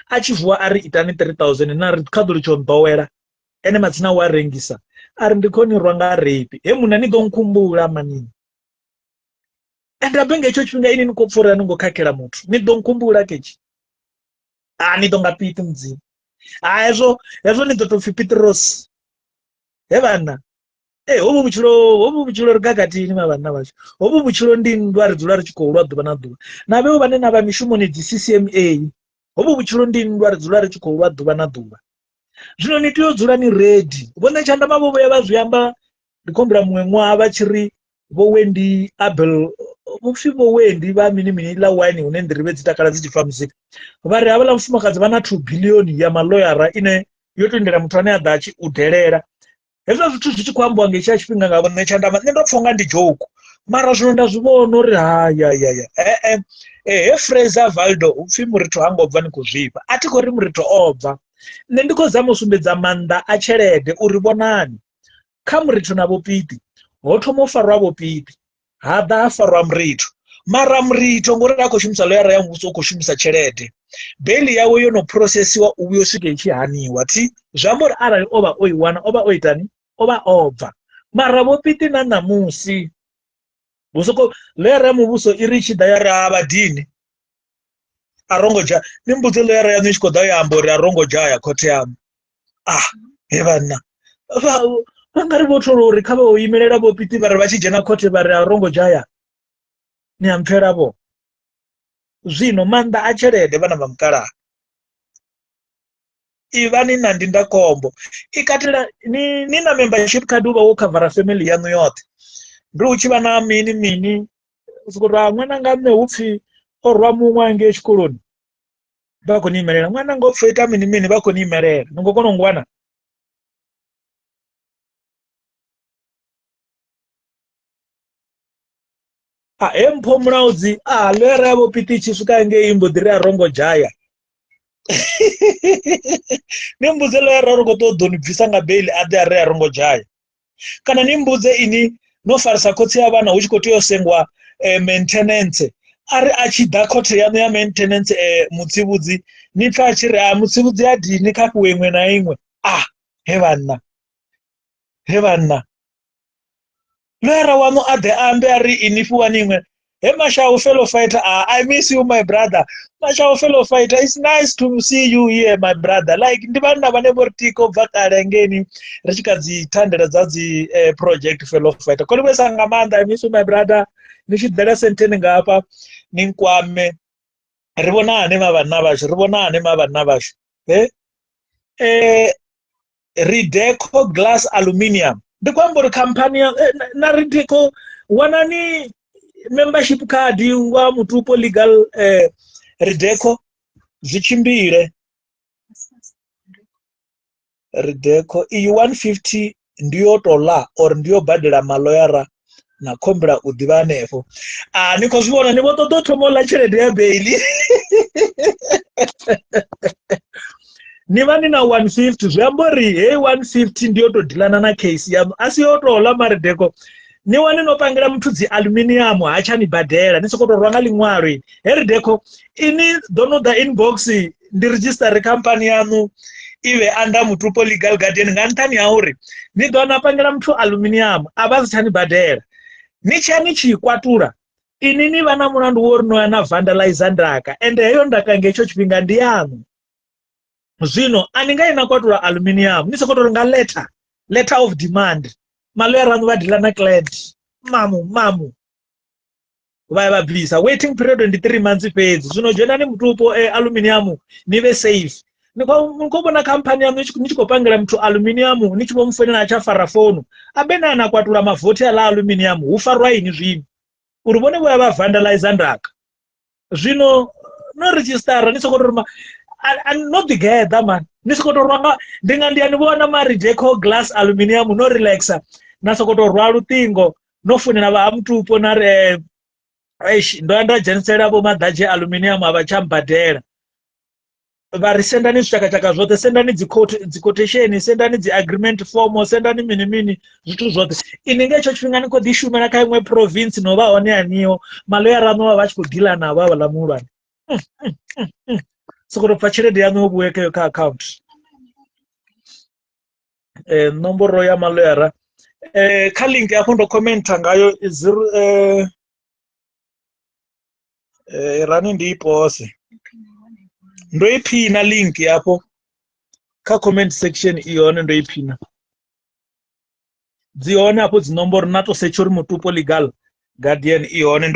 a tshi vuwa a ri itani 3000 na ri kha ḓo ri tsho nḓowela ene matsina wa rengisa a ri ndi khou ni rwa nga reipi he muna ni ḓo nkhumbula manini ende abe nga hetsho tshifhinga ini ni khou pfura ni ngo khakhela muthu ni ḓo nkhumbula ketshi ni ḓo nga piti mudzimu hezwo ni ḓo tou pfi Petros he vhana hovhu vhutshilo ri gagatini vhana vhashu hovhu vhutshilo ndi nndwa ri dzula ri tshi khou lwa ḓuvha na ḓuvha na vheo vhane na vha mishumoni dzi CCMA hovhu vhutshilo ndi nndwa ri dzula ri tshi khou lwa ḓuvha na ḓuvha. Zwino ni tea u dzula ni ready vhone tshanḓama vho vhuya vha zwi amba ndi khombela muṅwe ṅwaha vha tshi ri vho Wendy Abel vhupfi vho Wendy vha mini la wine hune nḓirivhe dzi takala dzi tshi pfa muzika vha ri havhala mufumakadzi vha na 2 billion ya maloyara ine yo tendela muthu ane a ḓa tshi u delela. Hezwo zwithu zwi tshi khou ambiwa nga hetsha tshifhinga nga vhone tshandama nṋe ndo pfha nga ndi joke mara zwino nda zwi vhona uri he Fraser Valdo upfi muritho ha ngo bva ni khou zwifha a thi khou ri muritho o bva nṋe ndi khou zama u sumbedza maanḓa a tshelede uri vhonani kha muritho na vhopiti ho thoma u farwa vhopiti ha ḓa ha farwa muritho mara muritho ngori a khou shumisa loyara ya muvhuso u khou shumisa tshelede beli yawe yo no processiwa u vhuya swika i tshi haniwa ti zwi amba uri arali o vha o i wana o vha o itani o vha o bva mara vhopiti na ṋamusi vhusoko loyara ya muvhuso i ri tshi ḓa ya ri ha vhadini a rongo dzhaya ni mbudze loyara yaṋu i tshi khou ḓa ya amba uri a rongo dzhaya khothe yaṋu he vhana vha nga ri vho tholo uri kha vha o imelela vhopiti vha ri vha tshi dzhena khothe vha ri a rongo dzhaya ni a mpfhela vho zwino maanḓa a tshelede vhana vha mukalaha iva ni na ndindakhombo i katela ni na membership card u vha wo khavara family yaṋu yoṱhe ndi u tshi vha na mini sokoto ṅwana nga nṋe hupfi o rwa muṅwe angei tshikoloni vha khou ni imelela ṅwana nga upfi o ita mini vha khou ni imelela ni ngo kona u ngwana he mpho mulaudzi loyara ya vhopiti tshi swika ngei mbo ḓi ri a rongo dzhaya ni mbudze loyara ri khou ṱoḓa ni bvisa nga beli a ḓe a ri a rongo dzhaya kana ni mbudze ini no farisa khotsi ya vhana hu tshi khou tea u sengwa maintenance a ri a tshi ḓa khothe yaṋu ya maintenance mutsivhudzi ni pfa a tshi ri mutsivhudzi a dini kha fhiwe iṅwe na iṅwe he vhanna loyara waṋu a ḓe ambe a ri ini fhiwani iṅwe he Mashau fellow fighter I miss you my brother Mashau fellow fighter it's nice to see you here my brother like ndi vhanna vhane vho ri tika u bva kale ngeni ri tshi kha dzi thandela dza dzi project fellow fighter koni vhesa nga maanḓa I miss you my brother ni tshi ḓela senteni nga hafha ni nkwame ri vhonane vhanna vhashu Rideco Glass Aluminium ndi khou amba uri khamphani na Rideco wanani membership card wa Mutupo Legal Rideco zwi tshimbile Rideco iyi 150 ndiyo tola or ndiyo badela maloyara na khombela u ḓivha hanefho ni khou zwi vhona ni vho ṱoḓa u thoma ḽa tshelede ya beili ni vha ni na 150 zwi amba uri hei 150 ndiyo to dilana na case yaṋu a si yo to ḽa Marideko ni wane no pangela muthu dzi aluminium ha tsha ni badela ni sokoto rwa nga liṅwalo ini Herideko ini ḓo no ḓa inbox ndi register company yaṋu ive under Mutupo Legal Guardian nga nṱhani ha uri ni ḓo na pangela muthu aluminium a vha si tsha ni badela ni tshi kwatula ini ni vha na mulandu wo ri no ya na vandalize ndaka ende heyo ndaka nga hetsho tshifhinga ndi yaṋu zwino ani nga ina kwatula aluminium ni sokoto nga letter of demand maloyara vha dila na client mamu vha bvisa waiting period ndi 3 months fhedzi zwino dzhenani Mutupo aluminium ni vhe safe ni khou vhona khamphani yaṋu ni tshi khou pangela muthu aluminium ni tshi vho mfolela a tsha fara founu abena ana kwatula mavothi ala aluminium hu farwa ini zwino uri vhone vho ya vha vandalize ndaka zwino no register ni sokoto ri not together man ni sokoto rwanga ndinga ndiani vhona Marideko Glass Aluminium no relaxa na sokoto rwa lutingo no funela vha Mutupo na re ndo anda dzhenisela vho madaje aluminium ava chambadela vari sendani zvitaka zvote, sendani dziquotation, sendani dziagreement form, sendani mini zvitu zvote. Ini ngecho chifhinga nikodhi shumana kaimwe province novawo neaniwo maloyara anova vachikudhila navo ava lamurwani sokotobva chiredhi yanu obuwekeyo kaaccount nomboro yamaloyara kalink yako ndokomenta ngayo rani ndiipose ndoipina link yapo comment section ione ndoipina dzione apo dzinomboro nato search uri Mutupo Legal Guardian ione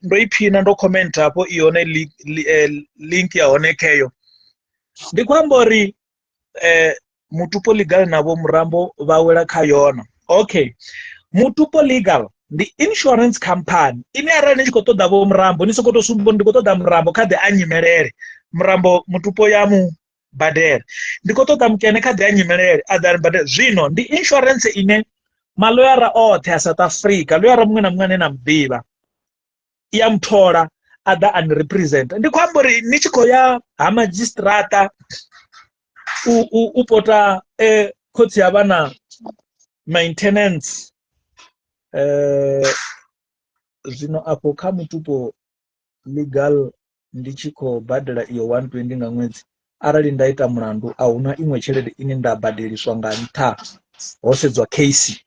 ndoipina comment apo ione link yaonekeyo ndikwambori Mutupo Legal navo murambo vawela kayona. Okay, Mutupo Legal the insurance company ini ara nichikotoda vo murambo nisokotosumbo ndikotoda murambo kadhe anyimerere murambo Mutupo yamu badere ndikotoda mukene kadhe anyimerere adari badere zvino ndi insurance ine maloyara othe a South Africa loyara mumwe na mumwe anena mudiva iyamuthola ada unrepresent ndikwambori nichikoya hamagistrata upota kotsi yavana maintenance zvino apo kaMutupo Legal ndichiko bhadhara iyo 120 nga mwedzi arali ndaita mulandu auna imwe chelede ini ndabhadhiriswa nga nta hosedzwa case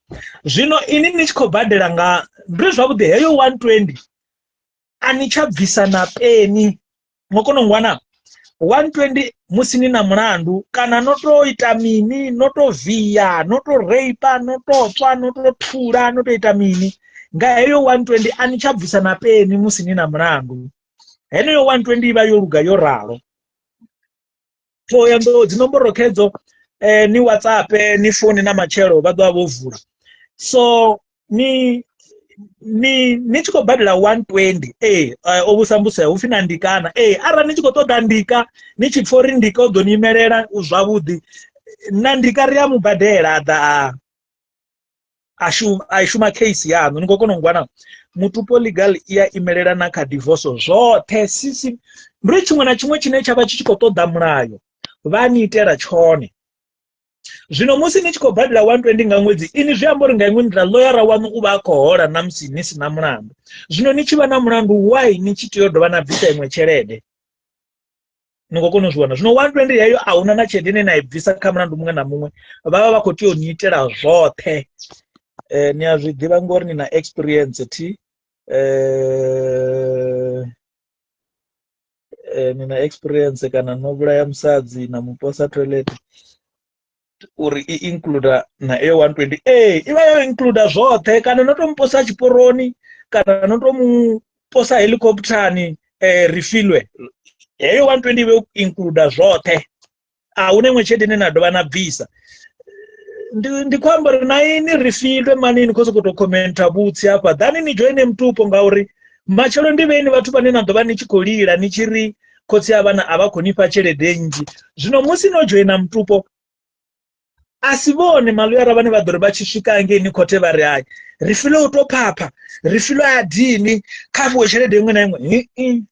zvino ini ndichiko bhadhara nga ndiri zvakudhi heyo 120 anichabvisa na peni mwakonongwana 120 musini na mulandu kana notoita mini notovhiya notoreipa nototsva nototura notoita mini ngaheyo 120 anichabvisa na peni musini na mulandu heneyo 120 iva yoruga yoraro so yando dzinomborokedzo ni WhatsApp ni phone na machero vadwa vovhura so nichiko bhadhara 120 obusambusa ufina ndikana ara nichikotoda ndika nichipfori ndika udonimerera zvavudi nandika riya mubhadhera da aishuma case yanu nikokonongwana Mutupo Legal iya imerera na kadivoso zvote sisi mburi chimwe na chimwe chine chava chichikotoda mulayo vaniitera chone zvino musi nichiko bhadhara 120 nga mwedzi ini zviyambori ngaimwindira loyara wanu uva akohora namusi nisina mulandu zvino nichiva na mulandu why nichitiyodova nabvisa imwe cherede nikokonozviona zvino 120 yayo hauna nachede nenaibvisa kamulandu mumwe na mumwe vava vakotiyoniitera zvote niyazvidiva ngori nina experience ti nina experience kana novuraya musadzi namuposa toilet uri include na A120 ivayo include zvote kana notomuposa chiporoni kana notomuposa helicoptani rifilwe heyo 120 ive include zvote aune mwechete nenadova nabvisa ndikwambori naini rifilwe manini koso kutokomenta butsi apa dhani nijoine Mutupo ngauri machelo ndiveni vatu vanena ndova nichikolira nichiri kotsi yavana avakonipa chelede nji zvino musi nojoina Mutupo asi vone maloyara vane vadhori vachisvika ngeni kote vari hai rifilo utopapa rifilo adini kapu chelede imwe na imwe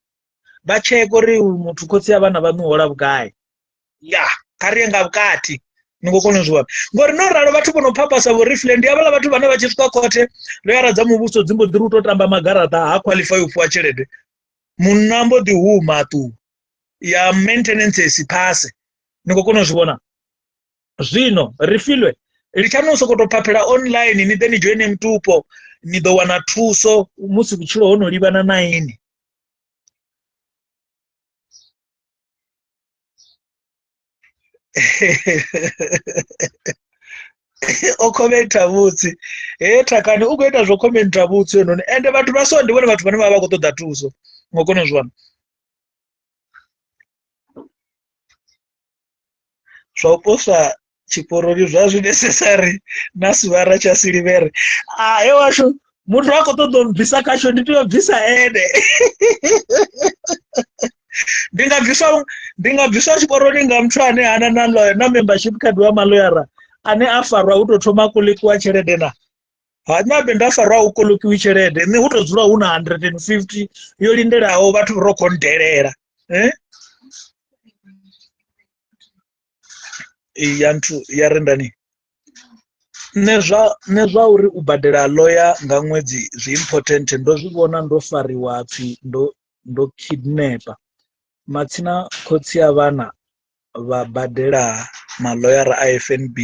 vacheko ri mutu kotsi yavana vanuhora vukai ya karenga vukati nikokonozviona ngori noraro vatu vonopapasa vorifile ndiyavala vatu vane vachisvika kote loyara dzamuvuso dzimbodhiri kutotamba magarata haaqualify upuwa chelede munambodhi humatu ya maintenance esipase nikokonozviona zvino rifilwe richanousokotopapira online ni then joine Mutupo nidowana tuso musi kuchilo honolivana naini okomenta butsi takani ugoita zvokomenta butsi enoni ende vatu vasondivone vatu vane vava kutoda tuso ngokonozviona zvauposva chiporori zvazvinecessary nasuva rachasilivere ewasho muntu wakotodomubvisa kacho nditobvisa ede ndingabviswa chiporori ngamuthu ane hana na membership card wamaloyara ane afarwa utotoma kulikiwa cherede na hanyambe ndafarwa ukulukiwi cherede ni utodzura una 150 yolinderawo vatu rokondherera yanthu ya rendani nezwa uri u badela lawyer nga ṅwedzi zwi important ndo zwi vhona ndo fariwa pfi ndo kidnapa matsina khotsi ya vhana vha badela maloyara a FNB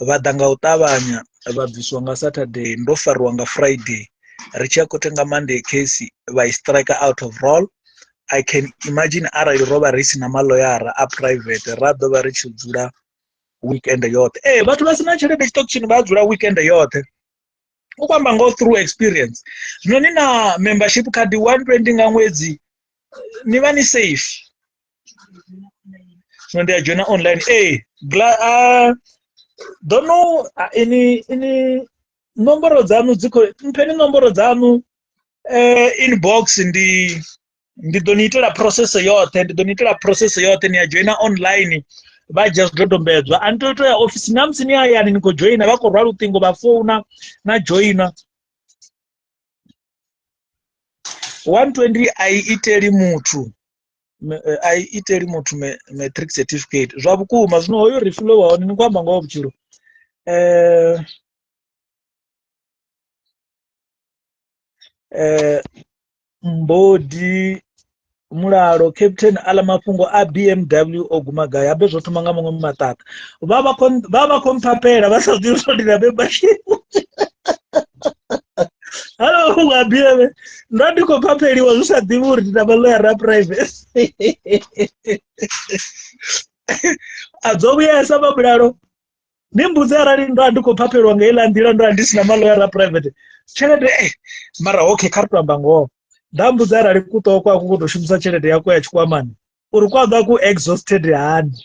vha ḓa nga u ṱavhanya vha bviswa nga Saturday ndo fariwa nga Friday ri tshi ya khothe nga Monday case vha i strike out of roll. I can imagine arali rovha ri si na maloyara a private ra ḓo vha ri tshi dzula weekend yoṱhe vhathu vha sina tshelede tshiṱokishini vha dzula weekend yoṱhe u kwamba ngo through experience zwino ni na membership card 120 nga ṅwedzi ni vha ni safe zwino ndi ya dzhena online don't know ini nomboro dzanu dzikho mpheni nomboro dzanu inbox ndi ḓo ni itela process yoṱhe ni ya dzhoina online vha just dodombedzwa ani to ya office na musi ni hayani ni khou joina vha khou rwa luṱingo vha founa na joina 120 ai iteli muthu matric certificate zwa vhukuma zwino hoyo refill wa hone ni khou amba ngoho vhutshilo Mbodi mulalo captain ala mafhungo a BMW o guma gai habe zwo thoma nga muṅwe maṱaka vha vha khompapela vha sa ḓivhi zwo ndi na membership halo wa BMW ndo ndi khou papeliwa zwi sa ḓivhi uri ndi na maloyara private a dzo vhuyesa vha mulalo ni mbudze arali ndo ndi khou papeliwa nga iḽa nḓila ndo ndi sina maloyara private tshelede mara okay kha ri to amba ngoho ndambudza arali kuṱoko a ku tou shumisa tshelede yako ya tshikwamani uri kwa ḓa ku exhausted hani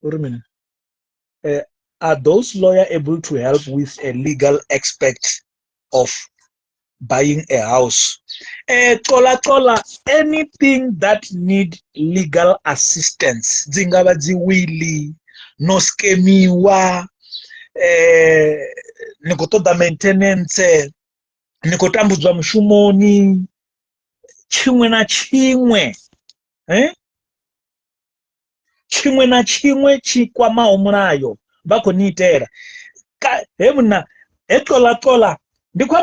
uri mini are those lawyers able to help with a legal aspect of buying a house xola anything that need legal assistance dzingavha dziwili no skemiwa ni khou ṱoḓa maintenance ni khou tambudzwa mushumoni tshiṅwe na tshiṅwe tshi kwamaho mulayo vha khou ni itela munna xola ndi khou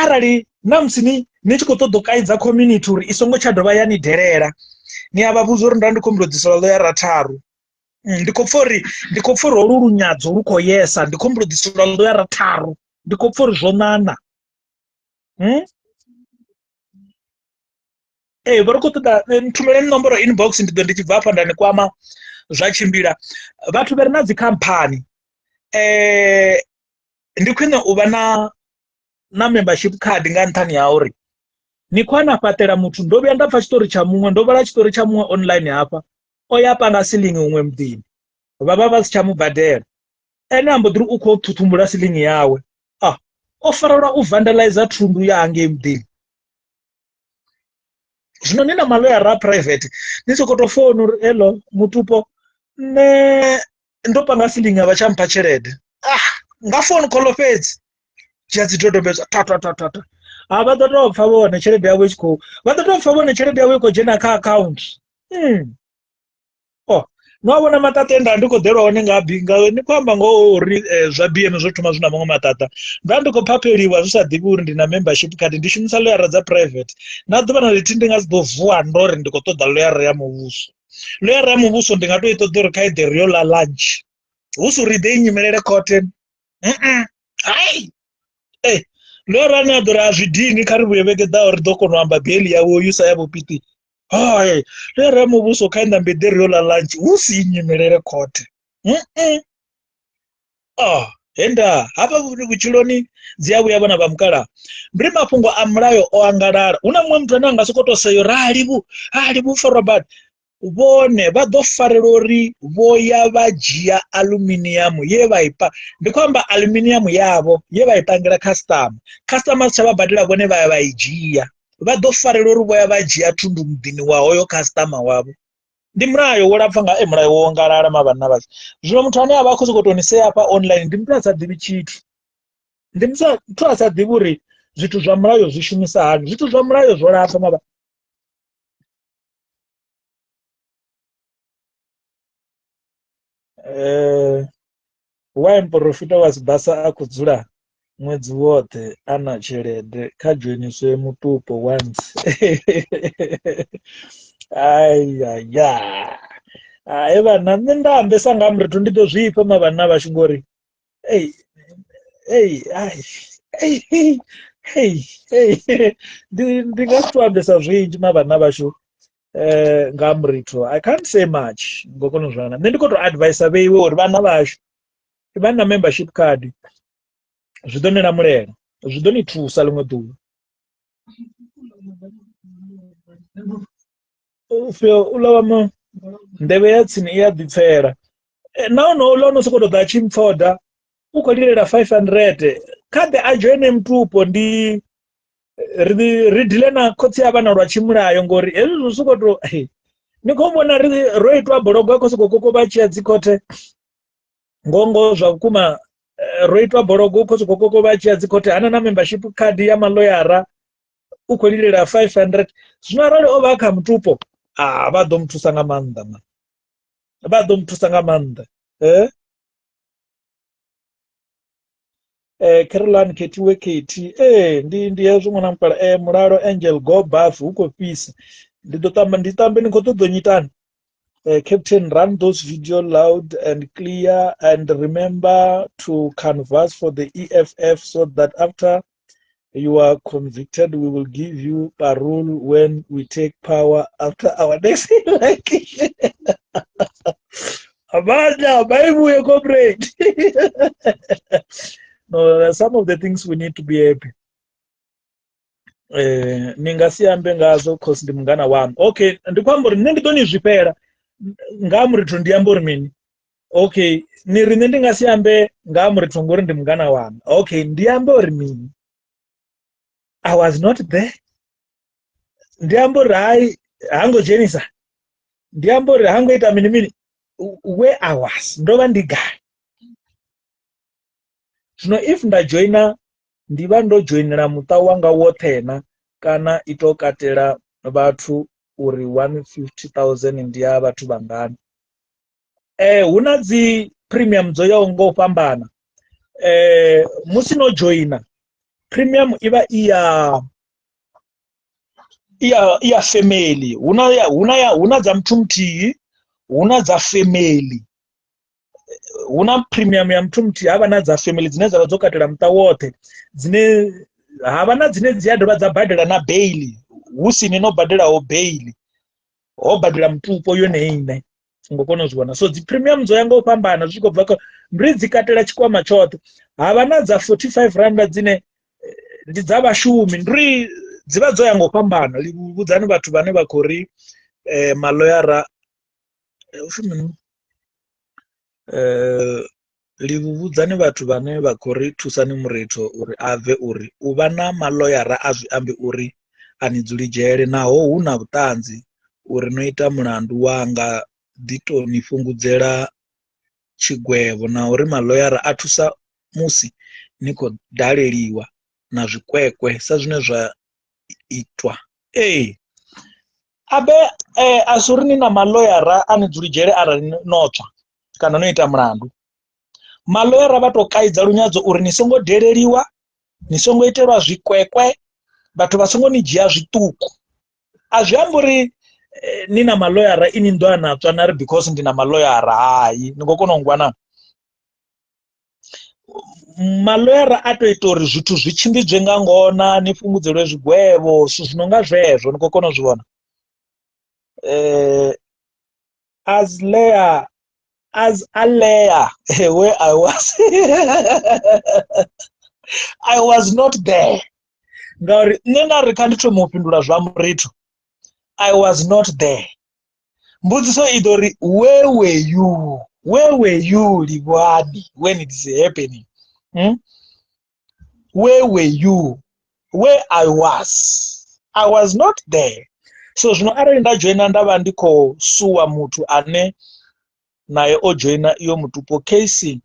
arali na musi ni tshi khou ṱoḓa u kaidza community uri i songo tsha dovha ya ni delela ni a vha vhudza uri nda ndi khou mbudzisa loyara tharu ndi khou pfa uri holu lunyadzo lu khou yesa ndi khou mbudzisa loyara tharu ndi khou pfa uri zwo nana vha ri khou ṱoḓa nthumele nomboro inbox ndi ḓo ndi tshi bva hafha nda ni kwama zwa tshimbila vhathu vha re na dzi khamphani ndi khwine u vha na membership card nga nṱhani ha uri ni khou na fhaṱela muthu ndo vhuya nda pfa tshiṱori tsha muṅwe ndo vhala tshiṱori tsha muṅwe online hafha o ya panga ceiling huṅwe muḓini vha si tsha mubadela ene ambo ḓiri u khou ṱhuṱhumbula ceiling yawe o farelwa u vandalizer thundu ya hangei muḓini zwino ni na maloyara private ni sokou tou founa uri hello mutupo nne ndo panga ceiling vha tsha mpha tshelede nga phone call fhedzi dzhia dzi dodombedzwa tatata vha ḓo tou pfa vhone tshelede yawe i khou vha ḓo tou pfa vhone tshelede yawe i khou dzhena kha account no vhona maṱata enda ndi khou ḓelwa hone nga binga ni khou amba ngoho uri zwa BM zwo thoma zwi na maṅwe maṱata nda ndi khou phapheliwa zwi sa ḓivhi uri ndi na membership card ndi shumisa loyara dza private na ḓuvha na ḽithihi ndi nga si ḓo vuwa ndo ri ndi khou ṱoḓa loyara ya muvhuso ndi nga tou i ṱoḓa uri kha i ḓe rio ḽa lunch hu si uri i ḓe i nyimelele khothe loyara ane a ḓo ri a zwi dini kha ri vhuye vhege ḓaho ri ḓo kona u amba beli yawe yusa ya vhupiti loyara ya muvhuso kha i ṋambe ḓe rio ḽa lunch hu si i nyimelele khothe henda hafha vhutshiloni dzi a vhuya vhona vha mukalaha ndi mafhungo a mulayo o angalala hu na muṅwe muthu ane a nga sokou tou seyo rali vhu farwa badi vhone vha ḓo farela uri vho ya vha dzhia aluminium ye vha ipa ndi khou amba aluminium yavho ye vha i pangela customer si tsha vha badela vhone vha ya vha i dzhia vha ḓo farela uri vho ya vha dzhia thundu muḓini wa hoyo customer wavho ndi mulayo wo lapfa nga mulayo wo ngalala mavhana vhashu zwino muthu ane a vha a khou sokou tou ni sea hafha online ndi muthu a sa ḓivhi tshithu ndi muthu a sa ḓivhi uri zwithu zwa mulayo zwi shumisa hani zwithu zwa mulayo zwo lapfa Muprofita Wasibasa akudzura mwedzi wote ana tshelede kha dzheniswe mutupo once. Ayaya hai vana nṋe nda ambesa nga muritu ndi ḓo zwipfa mavhana vhashu ngori ei ei ai ei hey hey ndi nga si to ambesa zwinzhi mavhana vhashu nga muritu. I can't say much ngo kona zwana nṋe ndi kho to advise vheiwe uri vhana vhashu vha na membership card zwi ḓo ni lamulela zwi ḓo ni thusa ḽiṅwe ḓuvha. Ufhio uḽa wa nḓevhe ya tsini i a ḓipfela nahone uḽa ono sokou tou ḓa chimpfoda u khou lilela 500 kha ḓe a dzhoine mutupo ndi ri dile na khotsi ya vhana lwa tshimulayo ngori hezwi zwi sokou tou ni khou vhona ro itwa bologo a khou sokou kokovha tshi ya dzikhothe ngongo zwa vhukuma ro itwa bologo u khou sokou kokovha tshi ya dzikhothe hana na membership card ya maloyara u khou lilela 500 zwino arali o vha kha mutupo vha ḓo muthusa nga maanḓa man vha ḓo muthusa nga maanḓa Caroline Ketiwe Keti ndi hezwo ṅwana mpala mulalo Angel go buff hu khou fhisa ndi ḓo tamba ndi tambe ni khou ṱoḓa nyitani Captain run those video loud and clear and remember to canvass for the EFF so that after you are convicted we will give you parole when we take power after our next election. Abana baibuye comrade. No, some of the things we need to be happy. Ningasiambe ngazo cause ndi mungana wami. Okay, ndikwamba uri nne ndi ḓo ni zwifhela nga murithu ndi amba uri mini. Okay, ni ri nne ndi nga si ambe nga murithu ngori ndi mungana wami. Okay, ndi amba uri mini. I was not there. Ndi amba uri hai hango dzhenisa. Ndi amba uri hango ita mini mini. Where I was ndovha ndi gai. Zwino if nda joina ndivha ndo joinela muṱa wanga woṱhe na kana ito katela vhathu uri 150,000 ndi ya vhathu vhangana. Huna dzi premium dzo yaho ngo fhambana. Musi no joina premium iba iya family huna dza muthu muthihi huna dza family huna premium ya muthu muthihi havha na dza family dzine dzavha dzo katela muṱa woṱhe dzine havha na dzine dzi a dovha dza badela na bail husini no badelaho bail ho badela mutupo yone ine ngo kona zwi vhona so dzi premium dzo ya nga u fhambana zwi khou bva kha ndi dzi katela tshikwama tshoṱhe havha na dza 45 rand dzine ndi dza vhashumi ndi dzivha dzo ya nga u fhambana vhudzani vhathu vhane vha khou ri maloyara ushumini livhudzani vhathu vhane vha khou ri thusani muretho uri abve uri u vha na maloyara a zwi ambi uri ani dzuli dzhele naho hu na vhuṱanzi uri no ita mulandu wanga ḓi to ni fhungudzela tshigwevho na uri maloyara a thusa musi ni khou daleliwa na zwikwekwe sa zwine zwa itwa abe asuri ni na maloyara ani dzuli dzhele arali no tswa kana no ita mulandu maloyara vha to kaidza lunyadzo uri ni songo deleliwa ni songo itelwa zwikwekwe vhathu vha songo ni dzhia zwiṱuku a zwi amba uri ni na maloyara ini ndo anatswa na ri because ndi na maloyara hai ni ngo kona u ngwana maloyara a to ita uri zwithu zwi tshimbidzwe nga ngona ni fhungudzelwe zwigwevho zwino nga zwezwo ni ngo kona u zwi vhona as a layer where I was I was not there ngauri nne na ri kha ndi thoma u fhindula zwa murithu I was not there mbudziso i ḓo ri where were you Livhuwani when it is happening where were you where I was not there so zwino arali nda joina ndavha ndi khou suwa muthu ane naye o joina iyo mutupo case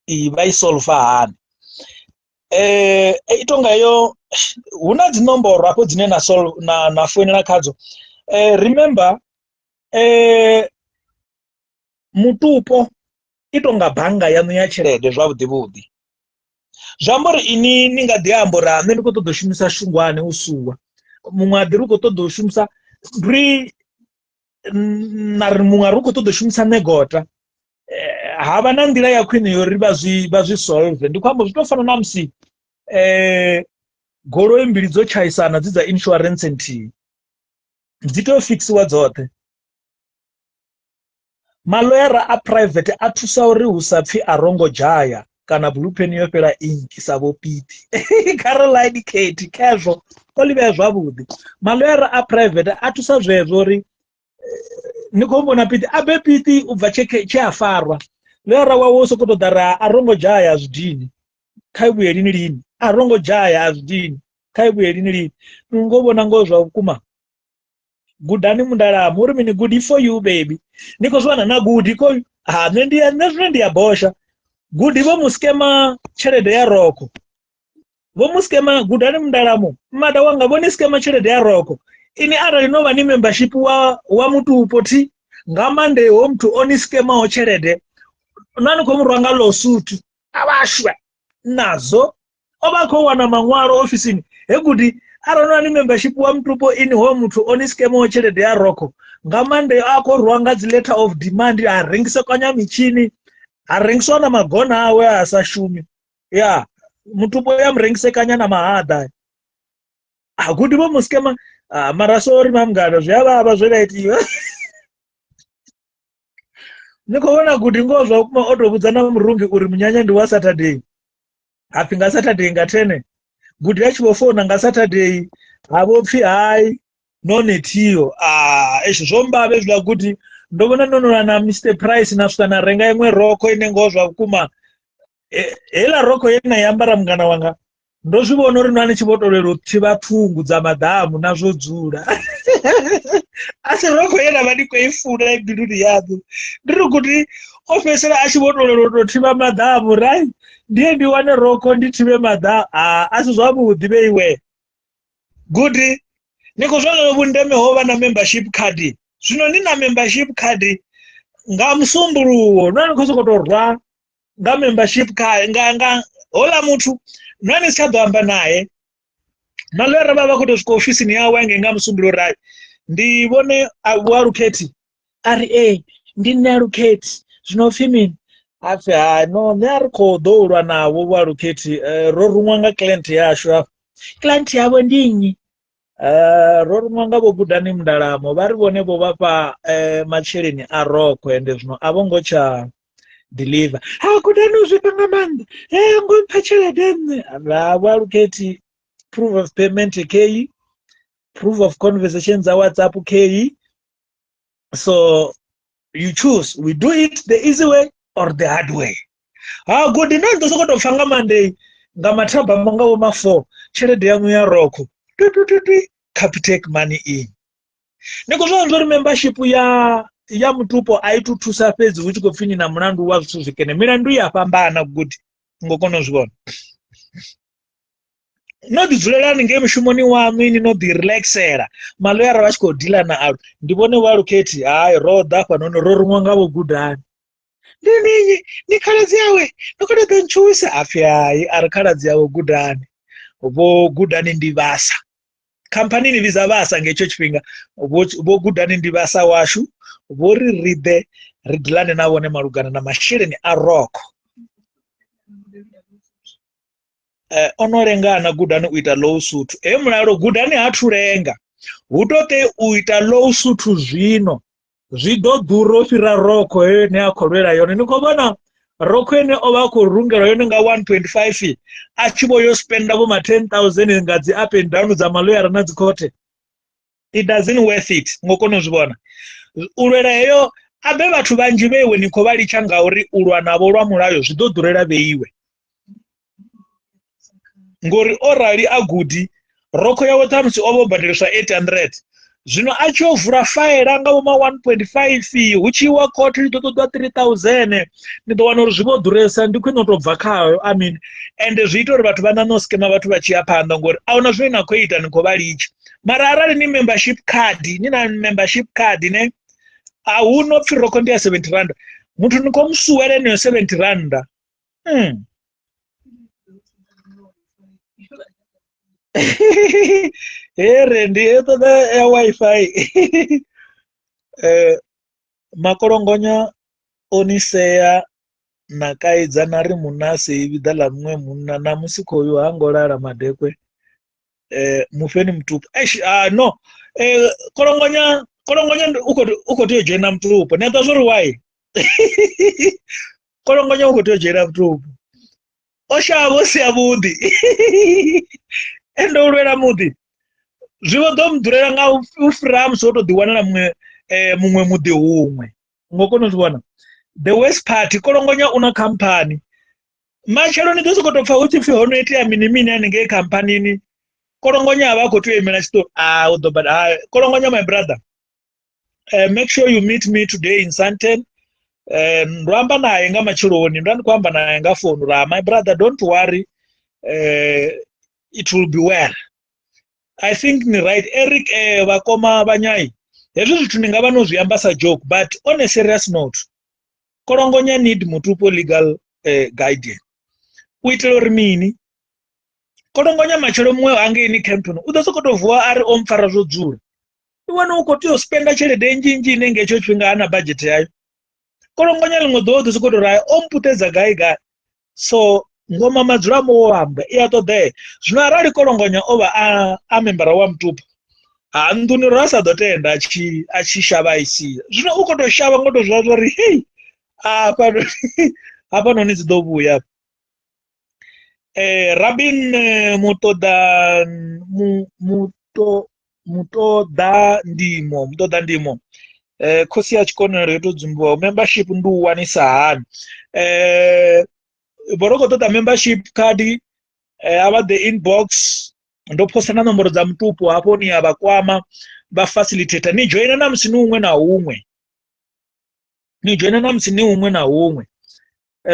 i vha i solve hani itonga yo huna dzi nomboro hapo dzine na foinela khadzo remember mutupo itonga bhanga yanu ya tshelede zwavhuḓi vhuḓi. Zwi amba uri ini ni nga ḓi amba uri nṋe ndi khou ṱoḓa u shumisa shungwane u suwa, muṅwe a ḓi ri khou ṱoḓa u shumisa na ri muṅwe a ri khou ṱoḓa u shumisa negota. Havha na nḓila ya khwine yori vha zwi solve. Ndi khou amba zwi tou fana na musi goloi mbili dzo tshaisana dzi dza insurance nthihi, dzi tea u fixiwa dzoṱhe. Maloyara a private a thusa uri hu sa pfhi a rongo dzhaya kana bluepen yo fhela inki sa vho piti Caroline Kate khezwo o livhea zwavhuḓi. Maloyara a private a thusa zwezwo uri ni khou vhona piti a be piti u bva tshe a farwa, loyara wawe u sokou tou ḓa a rongo dzhaya a zwidini kha vhuye lini lini, a rongo dzhaya a zwidini kha vhuye lini lini. Ni ngo vhona ngo zwa vhukuma. Gudani mundalamo uri mini good for you baby, ni khou zwana na good ko nṋe zwine ndi ya bosha. Good vho muskema tshelede ya roko, vho muskema gudani mundalamo mada wanga vho ni skema tshelede ya roko. Ini arali no vha ni membership wa mutupo thi nga Monday ho muthu oni skema ho tshelede nani khou murwa nga lawsuit avhashwe nazo oba khou wana maṅwalo ofisini he gudi arali no ni membership wa mutupo ini ho muthu oni skema ho tshelede ya roko nga Monday a khou rwa nga dzi letter of demand a rengise kwanya michini a rengiswa na magona awe a sa shumi ya mutupo ya mrengise kanya na mahada gudi vho muskema mara sorry mamngana zwi avha zwo laitiwa. Ni khou vhona gudi ngo zwa vhukuma o tou vhudza na murungi uri munyanya ndi wa Saturday, hapfi nga Saturday nga 10 gudi a tshi vho founa nga Saturday ha vho pfhi hai no netiyo zwo mbavhe zwa gudi ndo vhona nonola na Mr Price na swika na renga iṅwe roko ine ngo zwa vhukuma hela roko ye na yambara mungana wanga ndo zwi vhona uri nani tshi vho tolela u thivha thungu dza madamu na zwo dzula asi roko ye na vha ndi khou i funa ibiduni yadzo ndiri kuti o fhedzisela a tshi vho tolela u tou thivha madamu right ndiye ndi wane roko ndi thivhe madamu asi zwavhuḓi vheiwe gudi ni khou zwana vhundeme ho vha na membership card. Zwino ni na membership card nga musumbuluwo nani khou sokou tou rwa nga membership card nga hola muthu nani si tsha ḓo amba naye maloyara vha khou tou swika ofisini yawe nga musumbuluwo rai ndi vhone wa Lukhethi ari ndi nṋe Lukhethi zwino pfhi mini apfhi no nṋe a ri khou ḓo lwa navho wa Lukhethi ro ruṅwa nga client yashu afha. Client yavho ndi nnyi? Ro ruṅwa nga vho Gudani mundalamo vha ri vhone vho vhafha masheleni a roko ende zwino a vho ngo tsha deliver. Gudani u zwifha nga maanḓa ngo mpha tshelede nṋe wa Lukhethi proof of payment key, proof of conversations za WhatsApp key. So you choose, we do it the easy way or the hard way. Gudi nani ḓo sokou tou pfha nga Monday nga mathabama nga vho ma 4 tshelede yaṅu ya roko Capitec money in. Ni khou zwana uri membership ya mutupo a i tu thusa fhedzi hu tshi khou pfhi ni na mulandu wa zwithu zwikene, milandu ya fhambana gudi ngo kona u zwi vhona. No ḓi dzulelani ngei mushumoni waṋu ini no ḓi relaxela maloyara vha tshi khou dila na alu ndi vhone wa Lukhethi ro ḓa fhano ro ruṅwa nga vho Gudani ndi ninyi ni khaladzi yawe no khou ṱoḓa ntshuwisa apfhi hai a ri khaladzi yawe Gudani vho Gudani ndi vhasa khamphani ni vhidza vhasa nga hetsho tshifhinga vho Gudani ndi vhasa washu vho ri ḓe ri dilane na vhone malugana na masheleni a roko. Ono lengana Gudani u ita lawsuit mulalo Gudani ha thu lenga hu to te u ita lawsuit zwino zwi ḓo ḓura u fhira roko ne a khou lwela yone. Ni khou vhona roko ene o vha a khou rungela yone nga 1.5 a tshi vho yo spenda vho ma 10,000 nga dzi up and down dza maloyara na dzi khothe. It doesn't worth it ngo kona u zwi vhona u lwela heyo abe vhathu vhanzhi vheiwe ni khou vha litsha ngauri u lwa navho lwa mulayo zwi ḓo ḓurela vheiwe ngori orali a gudi roko yawe ṱhamusi o vho badeliswa 800 zwino a tshi o vula faela nga vhoma 1.5 hu tshi wa court ḽi ḓo ṱoḓwa 3,000 ni ḓo wana uri zwi vho ḓuresa ndi khwine u tou bva khayo ende zwi ita uri vhathu vha ṋaṋe u skema vhathu vha tshi ya phanḓa ngori ahuna zwine na khou ita ni khou vha litsha mara arali ni membership card ni na membership card ne a hu no pfhi roko ndi ya 70 rand muthu nikomsuwele niyo 70 randa here ndiye toda ya wifi makolongonya oniseya nakaidza nari munna seivida la mumwe munna na musiko uyu hangolala madekwe mufeni mtupu no kolongonya uko tiyo jena mtupu neta zori wai kolongonya uko tiyo jena mtupu oshavo siya mudi endo ulwela mudi zvivo do mudhurera nga ufiramu soto diwanana mumwe mudi umwe ngokono zviwana the worst part kolongonya una kampani machalo nidosokotopfa uti fihonoiti ya minimini anenge ekampanini kolongonya avako toyemera chito udobada kolongonya my brother make sure you meet me today in Santen ndwamba naye nga machironi ndandikwamba naye nga phone ra my brother don't worry it will be well. I think ni right Eric vakoma vanyai hezvo zvithu ndingava nozviamba sajoke but on a serious note kolongonya need mutupo legal guardian uitela uri mini kolongonya machelo mumwe ange ini campaign udosokotovhuwa ari omfara zvodzura iwana uko tiyospenda chelede njinji inenge ichochwinga ana budget yayo kolongonya limwe dhowo dosokotoraya omputedza gai so ngoma madzura moamba iyatodhe zvino arali kolongonya ova amembara wa mutupo handuniro asadotenda achishava isiya zvino uko toshava ngotozvazvari hey apa nonidzidovuya Rabin mutoda ndimo kosi yachikonero yotodzimbiwa membership ndiuwanisa hani vorokotoda membership card ava the inbox ndopostana nomboro dza mutupo hapo ni avakwama vafacilitator nijoina na musini umwe na umwe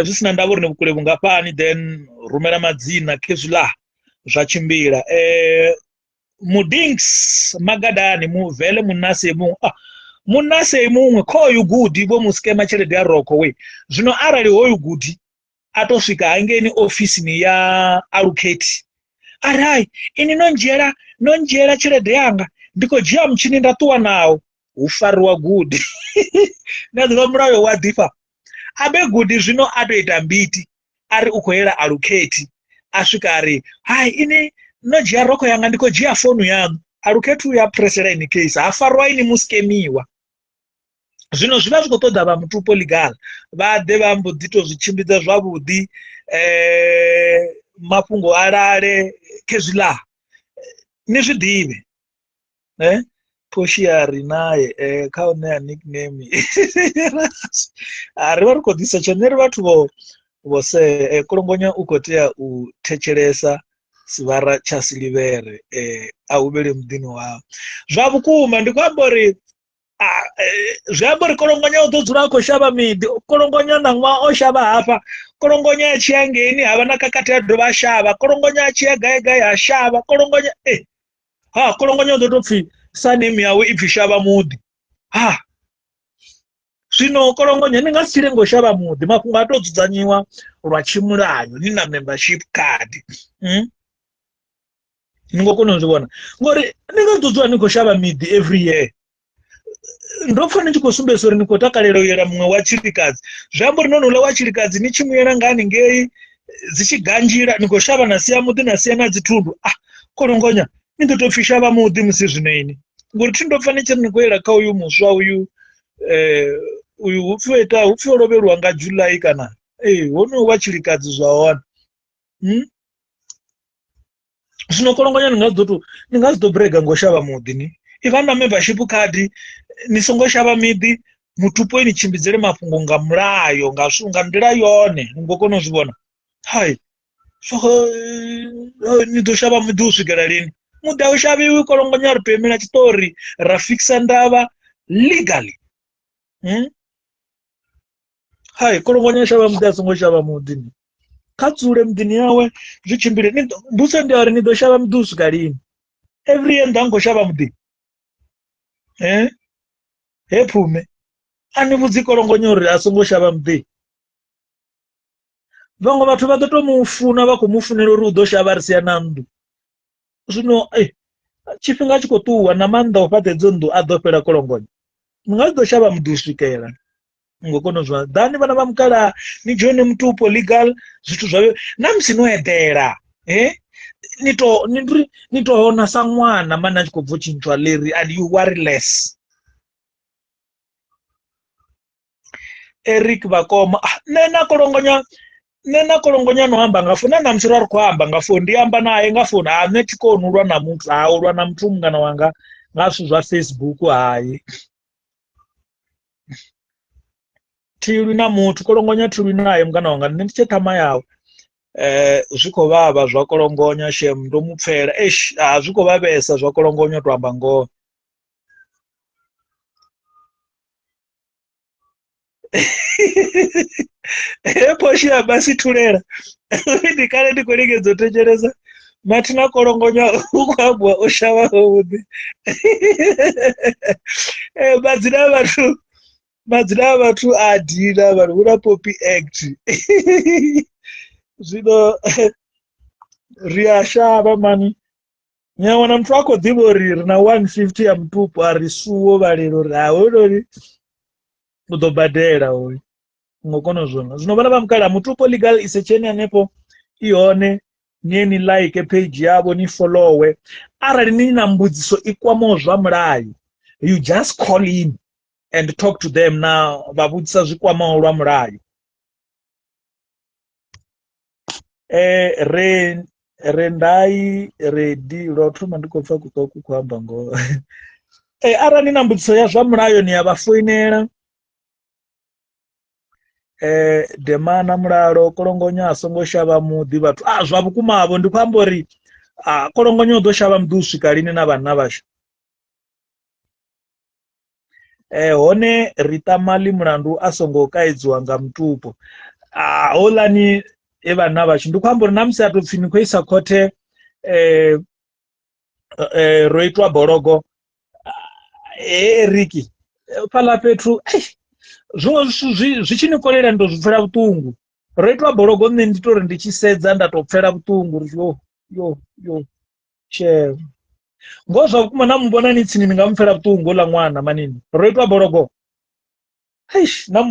zvisina ndavori nevukule vungapani then rumera madzina kezvila zvachimbira mudings magadani muvhele munase mumwe koyu gudi vomuskema chelede yaroko we zvino arali hoyu gudi atosvika hangeni ofisini ya aluketi arai ini nonjera chelede yanga ndikojiya muchini ndatuwa nawo ufariwa gudi nadziva murayo wadhifa abe gudi zvino atoita mbiti ari ukoera aluketi asvika ari hai ini nojiya roko yanga ndikojiya fonu yangu aluketi uya presera ini case hafarwa ini muskemiwa zvino zviva zvikotodza vamutupo legal vade vambodzitozvichimbidza zvavudi mafungo arare kezvila nizvidive poshiari naye kaoneya nickname ari vari kudzisa chaneri vathu vose kolongonya ukoteya utecheresa sivara chasilivere auvele mudini wavo zvavukuma ndikwambori zvambori kolongonya utodzura koshava midi kolongonya namwa oshava hafa kolongonya achiyangeni havana kakati yadhova shava kolongonya achiya gai hashava kolongonya kolongonya utotopfi sanemi yawe ibvi shava mudhi zvino kolongonya ndingasire ngoshava mudhi mafungo atodzadzanyiwa rwachimurayo nina membership card ningokonozviona ngori ndingatodzodzwa ningoshava midhi every year ndofana ndichikosumbesori nikotakalero mumwe wachirikadzi zvambo rinonhula wachirikadzi nichimuyera ngani ngei dzichiganjira nikoshava nasiya mudhi nasiya nadzitundu kolongonya nindotopfisha vamudhi musi zvinoini ngori tindofana chiri nikoyera kauyu muswa uyu upfioroverwa nga July kana hono wachirikadzi zvawana zvino kolongonya ndingazotobrega ngoshava mudhi ni ivana membership card nisongoshava midhi mutupo inichimbidzere mafungo nga mulayo ngasunga ndira yone ngokonozvivona hai nidoshava mudhi usvikira lini mudhi aushaviwi kolongonya ripemera chitori rafikisa ndava legally hai kolongonya shava mudhi asongoshava mudhi katsure mudhini yawe zvichimbire mbuse ndiari nidoshava mudhi usvika lini every year ndangoshava mudhi hepfume ani vhudzi kolongonyo uri a songo shavha muḓi. Vhaṅwe vhathu vha ḓo to mufuna vha khou mufunela uri u ḓo shavha ri sia na nnḓu. Zwino tshifhinga tshi khou ṱuwa na maanḓa u fhaṱa edzo nnḓu a ḓo fhela kolongonyo. Ni nga ḓo shavha muḓi u swikela ngo kona zwa ḓani vhana vha mukala ni joine mutupo legal zwithu zwa na musi no eḓela ni to hona sa ṅwana mana tshi khou bva tshintshwa leri and you worry less. Eric Bakoma nena kolongonya no amba nga foni na mshira ri khou amba nga foni ndi amba naye nga foni nṋe thi koni u lwa na muthu u lwa na muthu mungana wanga nga zwithu zwa Facebook hayi. Thilwi na muthu kolongonya thilwi naye mungana wanga nṋe ndi tshe ṱhama yawe. Zwi khou vhavha zwa kolongonya shem ndo mupfela zwi khou vhavhesa zwa kolongonya to amba ngoho. Poshia basi thulela ndi kale ndi khou lingedza u thetshelesa mathina kolongonya u khou ambiwa o shavhaho vhuḓi. Madzina a vhathu a dina vanhu hu na Poppy Act. Zwino ri a shavha mani nya wana muthu a khou ḓivha uri ri na 150 ya mutupo a ri suwo vhalelo uri honori u ḓo badela hoyu ngo kona zwona. Zwino vhana vha mukala mutupo legal isecheni hanefho i hone ni like page yavho ni followe. Arali ni na mbudziso i kwamaho zwa mulayo you just call in and talk to them na vha vhudzisa zwi kwamaho lwa mulayo. Rendai redi lwa thoma ndi khou pfa kuṱoku khou amba ngoho. Arali ni na mbudziso ya zwa mulayo ni ya vha foinela. Demana mulalo kolongonya a songo shavha muḓi vhathu zwa vhukuma havho ndi khou amba uri kolongonya u ḓo shavha muḓi u swika lini na vhanna vhashu. Hone ri ṱamali mulandu a songo kaidziwa nga mutupo holani vhanna vhashu ndi khou amba uri na musi a tou pfhi ni khou isa khothe ro itwa bologo Eriki fhaḽa fhethu zwiṅwe zwithu zwi tshi ni kolela ndo zwi pfela vhuṱungu. Ro itwa bologo nṋe ndi tori ndi tshi sedza nda to pfela vhuṱungu uri yo she ngo zwa vhukuma na muvhona ni tsini ni nga mpfela vhuṱungu ḽa ṅwana manini ro itwa bologo na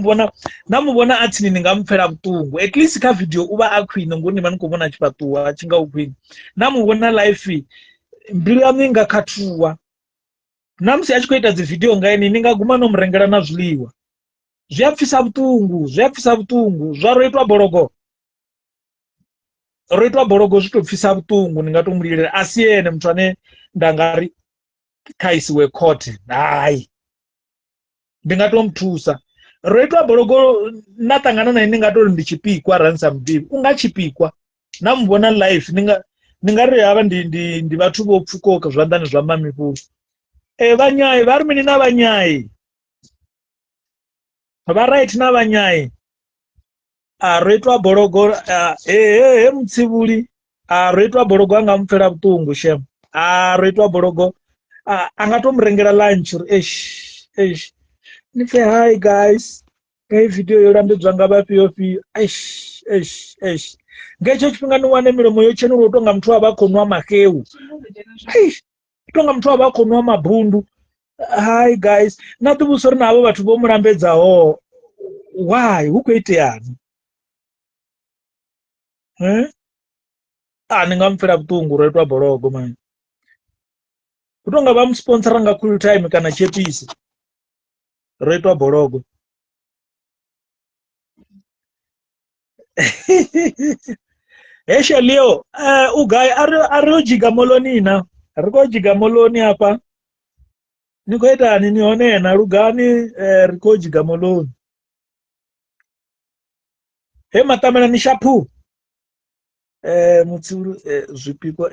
muvhona a tsini ni nga mpfela vhuṱungu at least kha video uvha a khwine ngori ni vha ni khou vhona tshifhaṱuwa a tshi nga u khwine na muvhona life mbilu yaṋu i nga khathuwa na musi a tshi khou ita dzi video nga ini ni nga guma no murengela na zwiḽiwa. Zwi a pfisa vhuṱungu zwa ro itwa bologo zwi to pfisa vhuṱungu ni nga to mulilela a si ene muthu ane nda nga ri kha isiwe khothe hayi ndi nga to muthusa. Ro itwa bologo na ṱangana na ni nga to ri ndi tshipikwa ransa muḓivhi u nga tshipikwa na muvhona life ni nga ri havha ndi vhathu vho pfukoka zwanḓani zwa mamifhulu. Vanyayi va ri mini na vanyayi va right na vanyayi ro itwa bologo mutsivhuli ro itwa bologo anga mpfela vhuṱungu shem ro itwa bologo a nga to murengela lunch uri ni pfe hi guys kha video yo lambedzwa nga vhafhio nga hetsho tshifhinga ni wane milomo yo tshenulo u tonga muthu a vha khou nwa maheu tonga muthu a vha khou nwa mabundu. Hi guys na ḓivhusa uri na havho vhathu vho mulambedzaho why hu khou iteani ni nga mpfela vhuṱungu ro itwa bologo mani u tonga vha musponsora nga cool time kana chepisi ro itwa bologo. Hesha leo ugai ari o jiga moloni na ri khou jiga moloni hafha ni khou itani ni hone na lugani ri khou jiga moloni matamela ni shapu mutsivhuli zwipikwa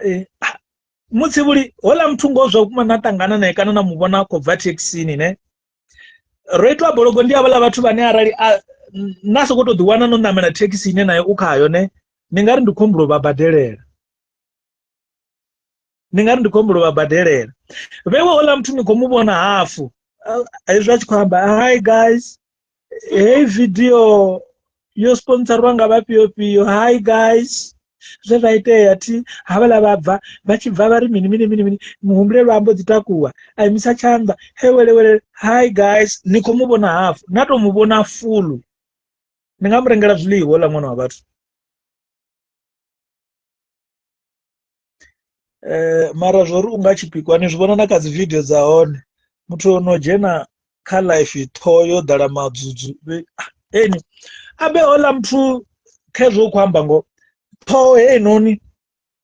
mutsivhuli hola muthu ngo zwa vhukuma na ṱangana naye kana na muvhona khou bva thekhisini ne ro itwa bologo ndi havhaḽa vhathu vhane arali na sokou tou ḓiwana no ṋamela thekhisi ine nayo u khayo ne ni nga ri ndi khombulo vha badelela vhewe hola muthu ni khou muvhona hafu aizva chikwamba hi guys hey video yo sponsorwa ngavapiyo piyo hi guys zvezvaitei ati havala vabva vachibva vari mini muhumbire rwambodzitakuwa aimisa chamba hewelewele hi guys nikomuvona hafu natomuvona fulu ndingamurengera zvilihola mwana wavatu mara zvori ungachipikwa nizvivona nakadzividhio dzaone muti unojena kalife to yodhara madzudzu eni abehola mtu kezvokwamba ngo to enoni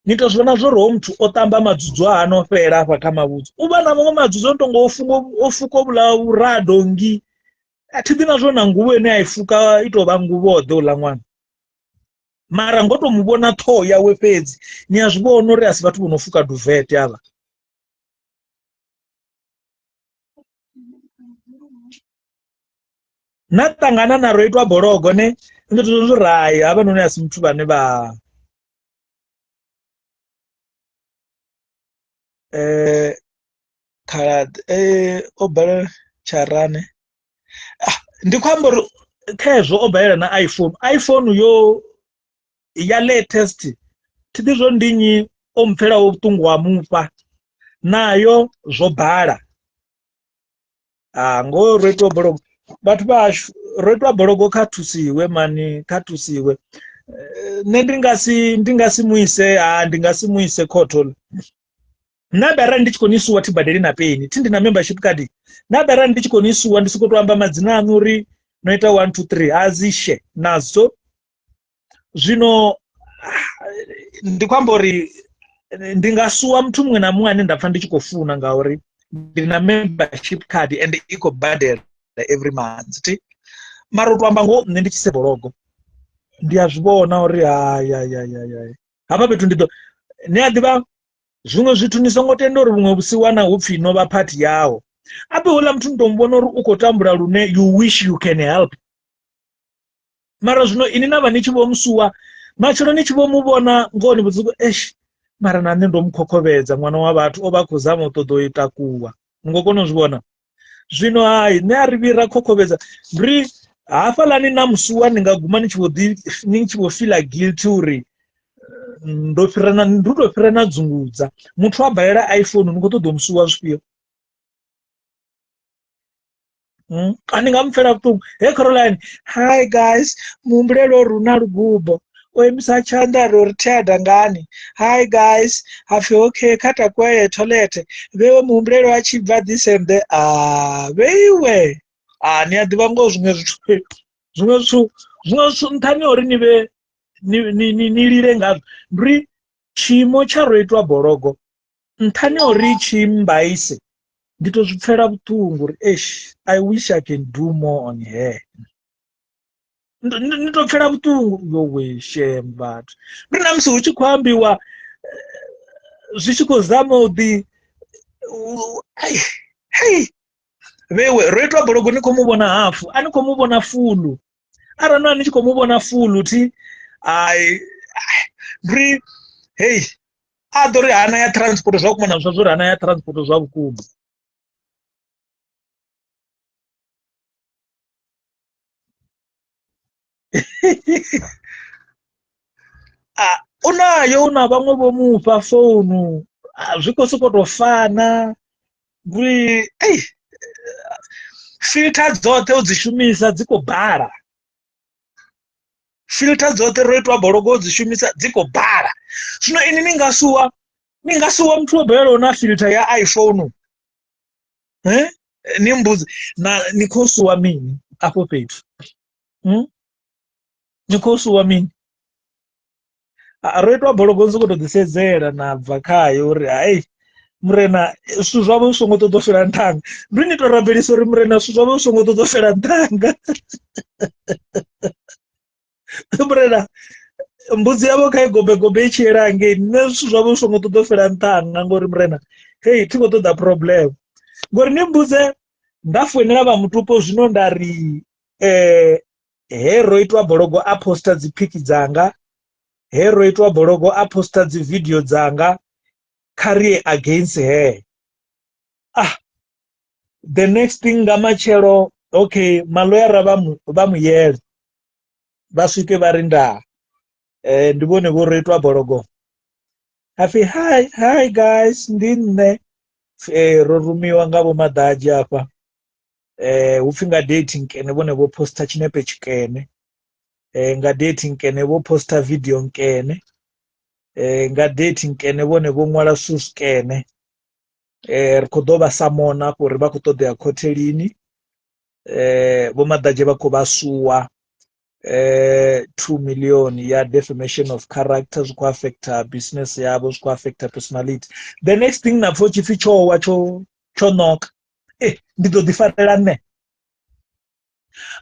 nitozvona zvorowo mtu otamba madzudzu aanofera apa kamavudzi uva namamwe madzudzu otongo ofuka bula uradongi atidina zvona nguvo ene aifuka itova nguvo ode ula mwana mara ngotomuvona to yawe pedzi niyazvivono ri asi vatu unofuka duvet ava natangana naro itwa borogo ne ndotozvirai hava noni asi mtu vane va khalad obhala charane ndikwambori kezvo obhaira na iphone yo ya latest tidizvo ndinyi omupfera ubutungu wamupa nayo zvobhala ngo rweto borogo batu bashu rweto borogo katusiwe mani katusiwe ndingasimuise ndingasimuise kotolo nabara ndichikonisuwa tibhadhari napeni tindina membership card nabara ndichikonisuwa ndisikotoamba madzina anuri noita 1 2 3 azishe nazo zvino ndikwambori ndingasuwa mtu mumwe namumwe ane ndapfa ndichikofuna ngauri ndina membership card and iko bhadhari every month ti mara toamba ngo ndichise borogo ndiyazvivona uri hapa petu ndito neadiva zvimwe zvitu nisongotendori rumwe busiwana hupfi inova pati yawo abehola mtu ndombona uri ukotambura rune you wish you can help mara zvino ini nava nichivomusuwa machiro nichivomuvona ngoni budziko mara nane ndomukokovedza mwana wavatu ova kuzama utodoita kuwa ngokonozvivona zvino hai nearivira kokovedza ndiri haafalani namusuwa ndingaguma nichivofila guilty uri ndutofirana dzungudza mutu wabhaira iphone nikotodomusuwa zvipiyo andingamupfera butungu hey Caroline hi guys mumbulelo runa rugubho oimisa chanda roritiada ngani hi guys hafe okay kata kwaye toilet vewe mumbulelo wachibva this and the veiwe niyadiva ngo zvimwe zvitu ntani ori nive nilire ngazvo ndiri chimo charoitwa borogo ntani ori chimbaise nditozvipfera butungu I wish I can do more on her nditopfera butungu yowe shame but ndiri namusi uchikwambiwa zvichikozama udi vewe roitwa borogo nikomuvona hafu anikomuvona fulu arano anichikomuvona fulu ti ndiri adori hana ya transport zvakumana zvazvori hana ya transport zvavukuma unayo una vamwe vomupa fonu zvikosokotofana nguri filter dzote udzishumisa dzikobhara filter dzote roitwa borogo udzishumisa dzikobhara zvino ini ningasuwa mtu wobhero na filter ya iphone nimbudzi nikosuwa mini apo petu nikosuwa mini roitwa borogo nzikotodzisedzera nabva kayo uri hai murena swi zvavo usongototofera ntanga ndinitorambiriso ri murena swi zvavo usongototofera ntanga murena mbudzi yavo kaigombegobe ichiyera angeni neswi zvavo usongototofera ntanga ngori murena tingotoda problem ngori nimbudze ndafoenera vamutupo zvino ndari heroitwa borogo aposta dzipiki dzanga heroitwa borogo aposta dzividhio dzanga career against her the next thing nga matshelo okay maloyara vha muyele vha swike vha ri ndaa ndi vhone vho retwa bologo hafi hi guys ndi nne ro rumiwa nga vho maḓaji afha hupfi nga dating kene vhone vho posta tshinepe tshikene nga dating kene vho posta video nkene nga dating kene vhone vho ṅwala suskene ri khou ḓo vha samona afho uri vha khou ṱoḓea khothelini vho maḓaje vha khou vha suwa 2 million ya defamation of character zwi khou affecta business yavho zwi khou affecta personality the next thing na pfho tshipfi tshowa tsho noka ndi ḓo ḓi farela nne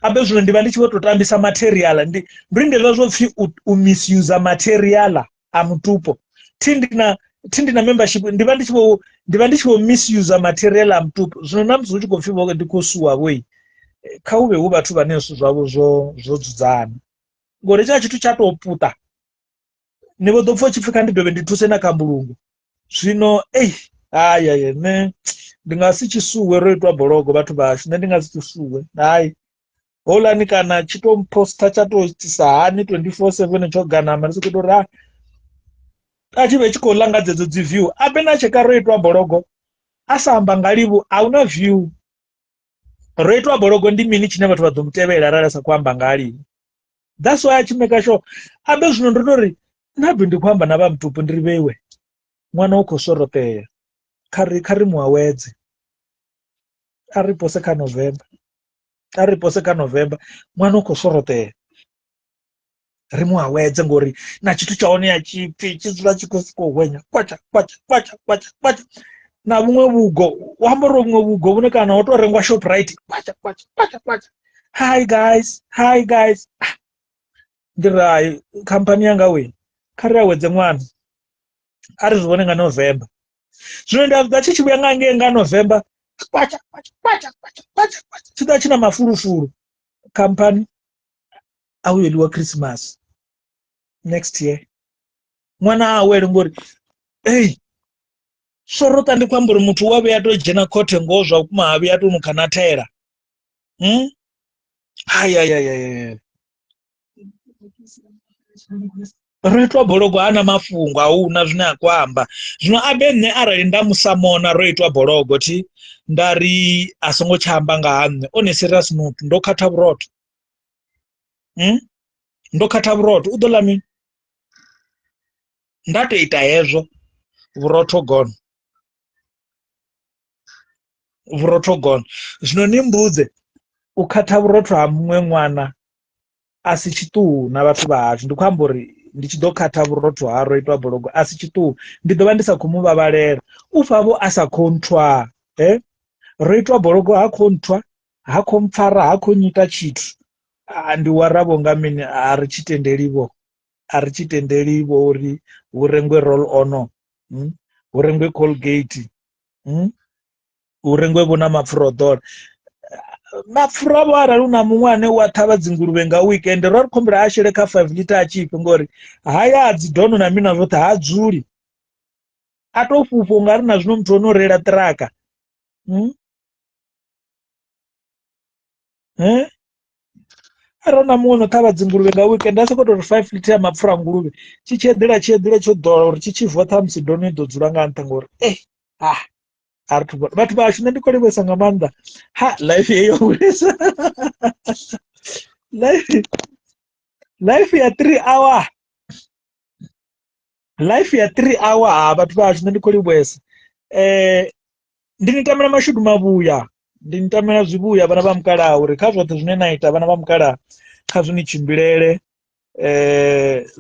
abe zwino ndi vha ndi tshi vho tou tambisa material ndi ndi zwo pfhi u misuse material a mutupo thindi na membership ndi vha ndi tshi vho misuse material a mutupo zwino na musi hu tshi khou pfhi vho ndi khou suwa vhoi kha hu vhe hu vhathu vhane zwithu zwavho zwo dzudzana ngori tsha tshithu tsha tou puta ni vho ḓo pfha tshipfi kha ndi dovhe ndi thuse na kha mbulungo zwino hayi ne ndi nga si tshisuwe ro itwa bologo vhathu vhashu nṋe ndi nga si tshisuwe hayi holani kana tshi tou poster tsha tou itisa hani 24/7 tsho ganama ri sokou tou ri a tshi vhe tshi khou langa dzedzo dzi view abe na tsheka ro itwa bologo a sa amba nga livhu a huna view ro itwa bologo ndi mini tshine vhathu vha ḓo mutevhela arali sa khou amba nga livhu that's why a tshi make sure abe zwino ndo tori nabe ndi khou amba na vha mutupo ndi ri vheiwe ṅwana u khou sorotea kha ri muawedze a ri pose kha November ṅwana u khou sorotea ri muawedze ngori na tshithu tsha hone ya tshipfi tshi dzula tshi khou sokou hwenya kwacha na vhuṅwe vhugo u amba uri vhuṅwe vhugo vhune kana ho tou rengwa Shoprite kwacha hi guys ndi rai khamphani yanga we kha ri awedze ṅwana a ri zwi vhone nga November zwino ndi a tshi vhuya nga ngei nga November kwacha tshi ḓa tshi na mafulufulu khamphani a vhuyeliwa Christmas next year ṅwana a awele ngori sorota ndi khou amba uri muthu wa vhuya to dzhena khothe ngoho zwa vhukuma ha vhuya to mukha na thela ro itwa bologo hana mafhungo ahuna zwine a khou amba zwino abe nne arali nda musamona ro itwa bologo thi nda ri a songo tsha amba nga ha nne one serious note ndo khatha vhurotho u ḓo ḽa mini nda to ita hezwo vhurotho gone zwino ni mbudze u khatha vhurotho ha muṅwe ṅwana a si tshiṱuhu na vhathu vha hashu ndi khou amba uri ndi tshi ḓo khatha vhurotho ha ro itwa bologo a si tshiṱuhu ndi ḓo vha ndi sa khou mu vhavhalela u pfha a sa khou nthwa ro itwa bologo ha khou nthwa ha khou mpfara ha khou nyita tshithu ndi waravho nga mini a ri tshi tendelivo uri hu rengwe roll on hu rengwe Colgate hu rengwe vho na mapfura o ḓola mapfura vho arali una muṅwe ane wa ṱhavha dzinguluvhe nga weekend ro ri khombela a shele kha 5 liter a tshifhe ngori haya dzi dono na mina zwoṱhe ha dzuli a to fhufha u nga ri na zwino muthu ono reila ṱiraka arali na muṅwe no ṱhavha dzinguluvhe nga weekend a sokou tou ri 5 liter ya mapfura a nguluvhe tshi tsheḓela tsho ḓola uri tshi tshi voṱha musi dono i ḓo dzula nga nṱha ngori vhathu vhashu nṋe ndi khou livhesa nga maanḓa life yeyo hulesa life ya 3 hour vhathu vhashu nṋe ndi khou livhesa ndi ni tamela mashudu mavhuya ndi ni tamela zwivhuya vhana vha mukalaha uri kha zwoṱhe zwine na ita vhana vha mukalaha kha zwi ni tshimbilele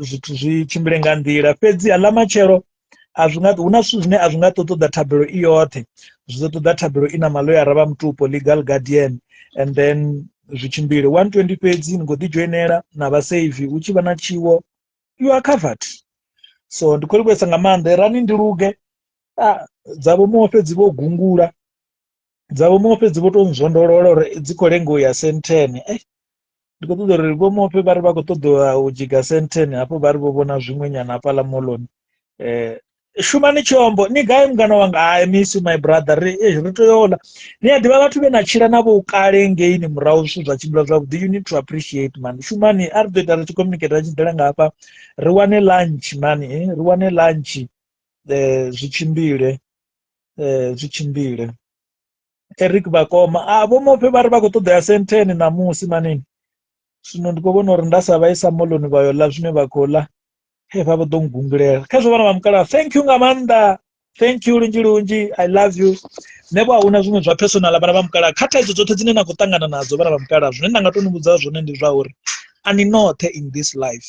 zwithu zwi tshimbile nga nḓila fhedzi ḽa matshelo huna zwithu zwine a zwi nga ṱoḓa thabelo i yoṱhe zwi ḓo ṱoḓa thabelo i na maloyara vha mutupo legal guardian and then zwi tshimbile 120 fhedzi ni khou ḓi dzhoinela na vha save hu tshi vha na tshiwo you are covered so ndi khou livhesa nga maanḓa rani ndi luge dzavho muṅwe fhedzi vho gungula dzavho muṅwe fhedzi vho to nzondolola uri dzi khou lenga u ya sentene ndi khou ṱoḓa uri vho muṅwe vha ri vha khou ṱoḓa u dzhiga sentene hafho vha ri vho vhona zwiṅwe nyana hafhaḽa moḽoni Shumani Chombo ni gai mngano wanga I miss you my brother ritoyola ni adiva vatu venachira navo ukale ngeini murau zvinhu zvachibula zvavudi you need to appreciate man Shumani ari kutoita richicommunicate rachidhara ngapa riwane lunch man riwane lunch zvichimbire zvichimbire Eric Bakoma vomope vari vakutoda ya senteni namusi manini zvino ndikuvona uri ndasavaisa moloni vayola zvine vakola vavadongungulera kazvo vana vamukala thank you ngamanda thank you lunji I love you nevo hauna zvimwe zvapersonal vana vamukala kata idzo dzote dzinena kutangana nadzo vana vamukala zvine ndangatonivudza zvone ndezvauri ani nothe in this life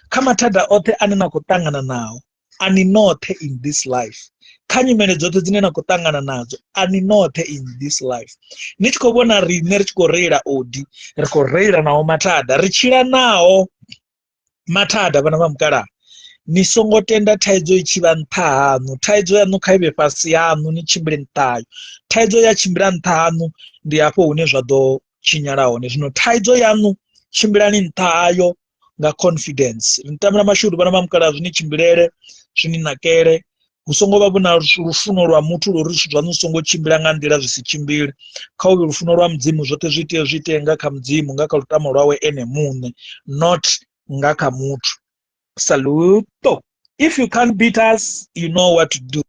kamatada othe anena kutangana nawo ani nothe in this life kanyimele dzote dzinena kutangana nadzo ani nothe in this life nichikovona rine richikoreira odi rikoreira nawo matada richira nawo matada vana vamukala nisongotenda taidzo ichiva ntahanu taidzo yanu kaive pasi yanu nichimbire ntayo taidzo yachimbira ntahanu ndiapo une zvado chinyarawo nezvino taidzo yanu chimbirani ntayo nga confidence nitamira mashuru vana vamukala zvini chimbirere zvini nakere usongova vuna rufuno rwa mutu ruri zvanosongochimbira ngandira zvisichimbire kauve rufuno rwa mudzimu zvote zviite ngaka mudzimu ngaka rutamo rwawe ene mune not ngaka mutu. Saluto. If you can't beat us, you know what to do.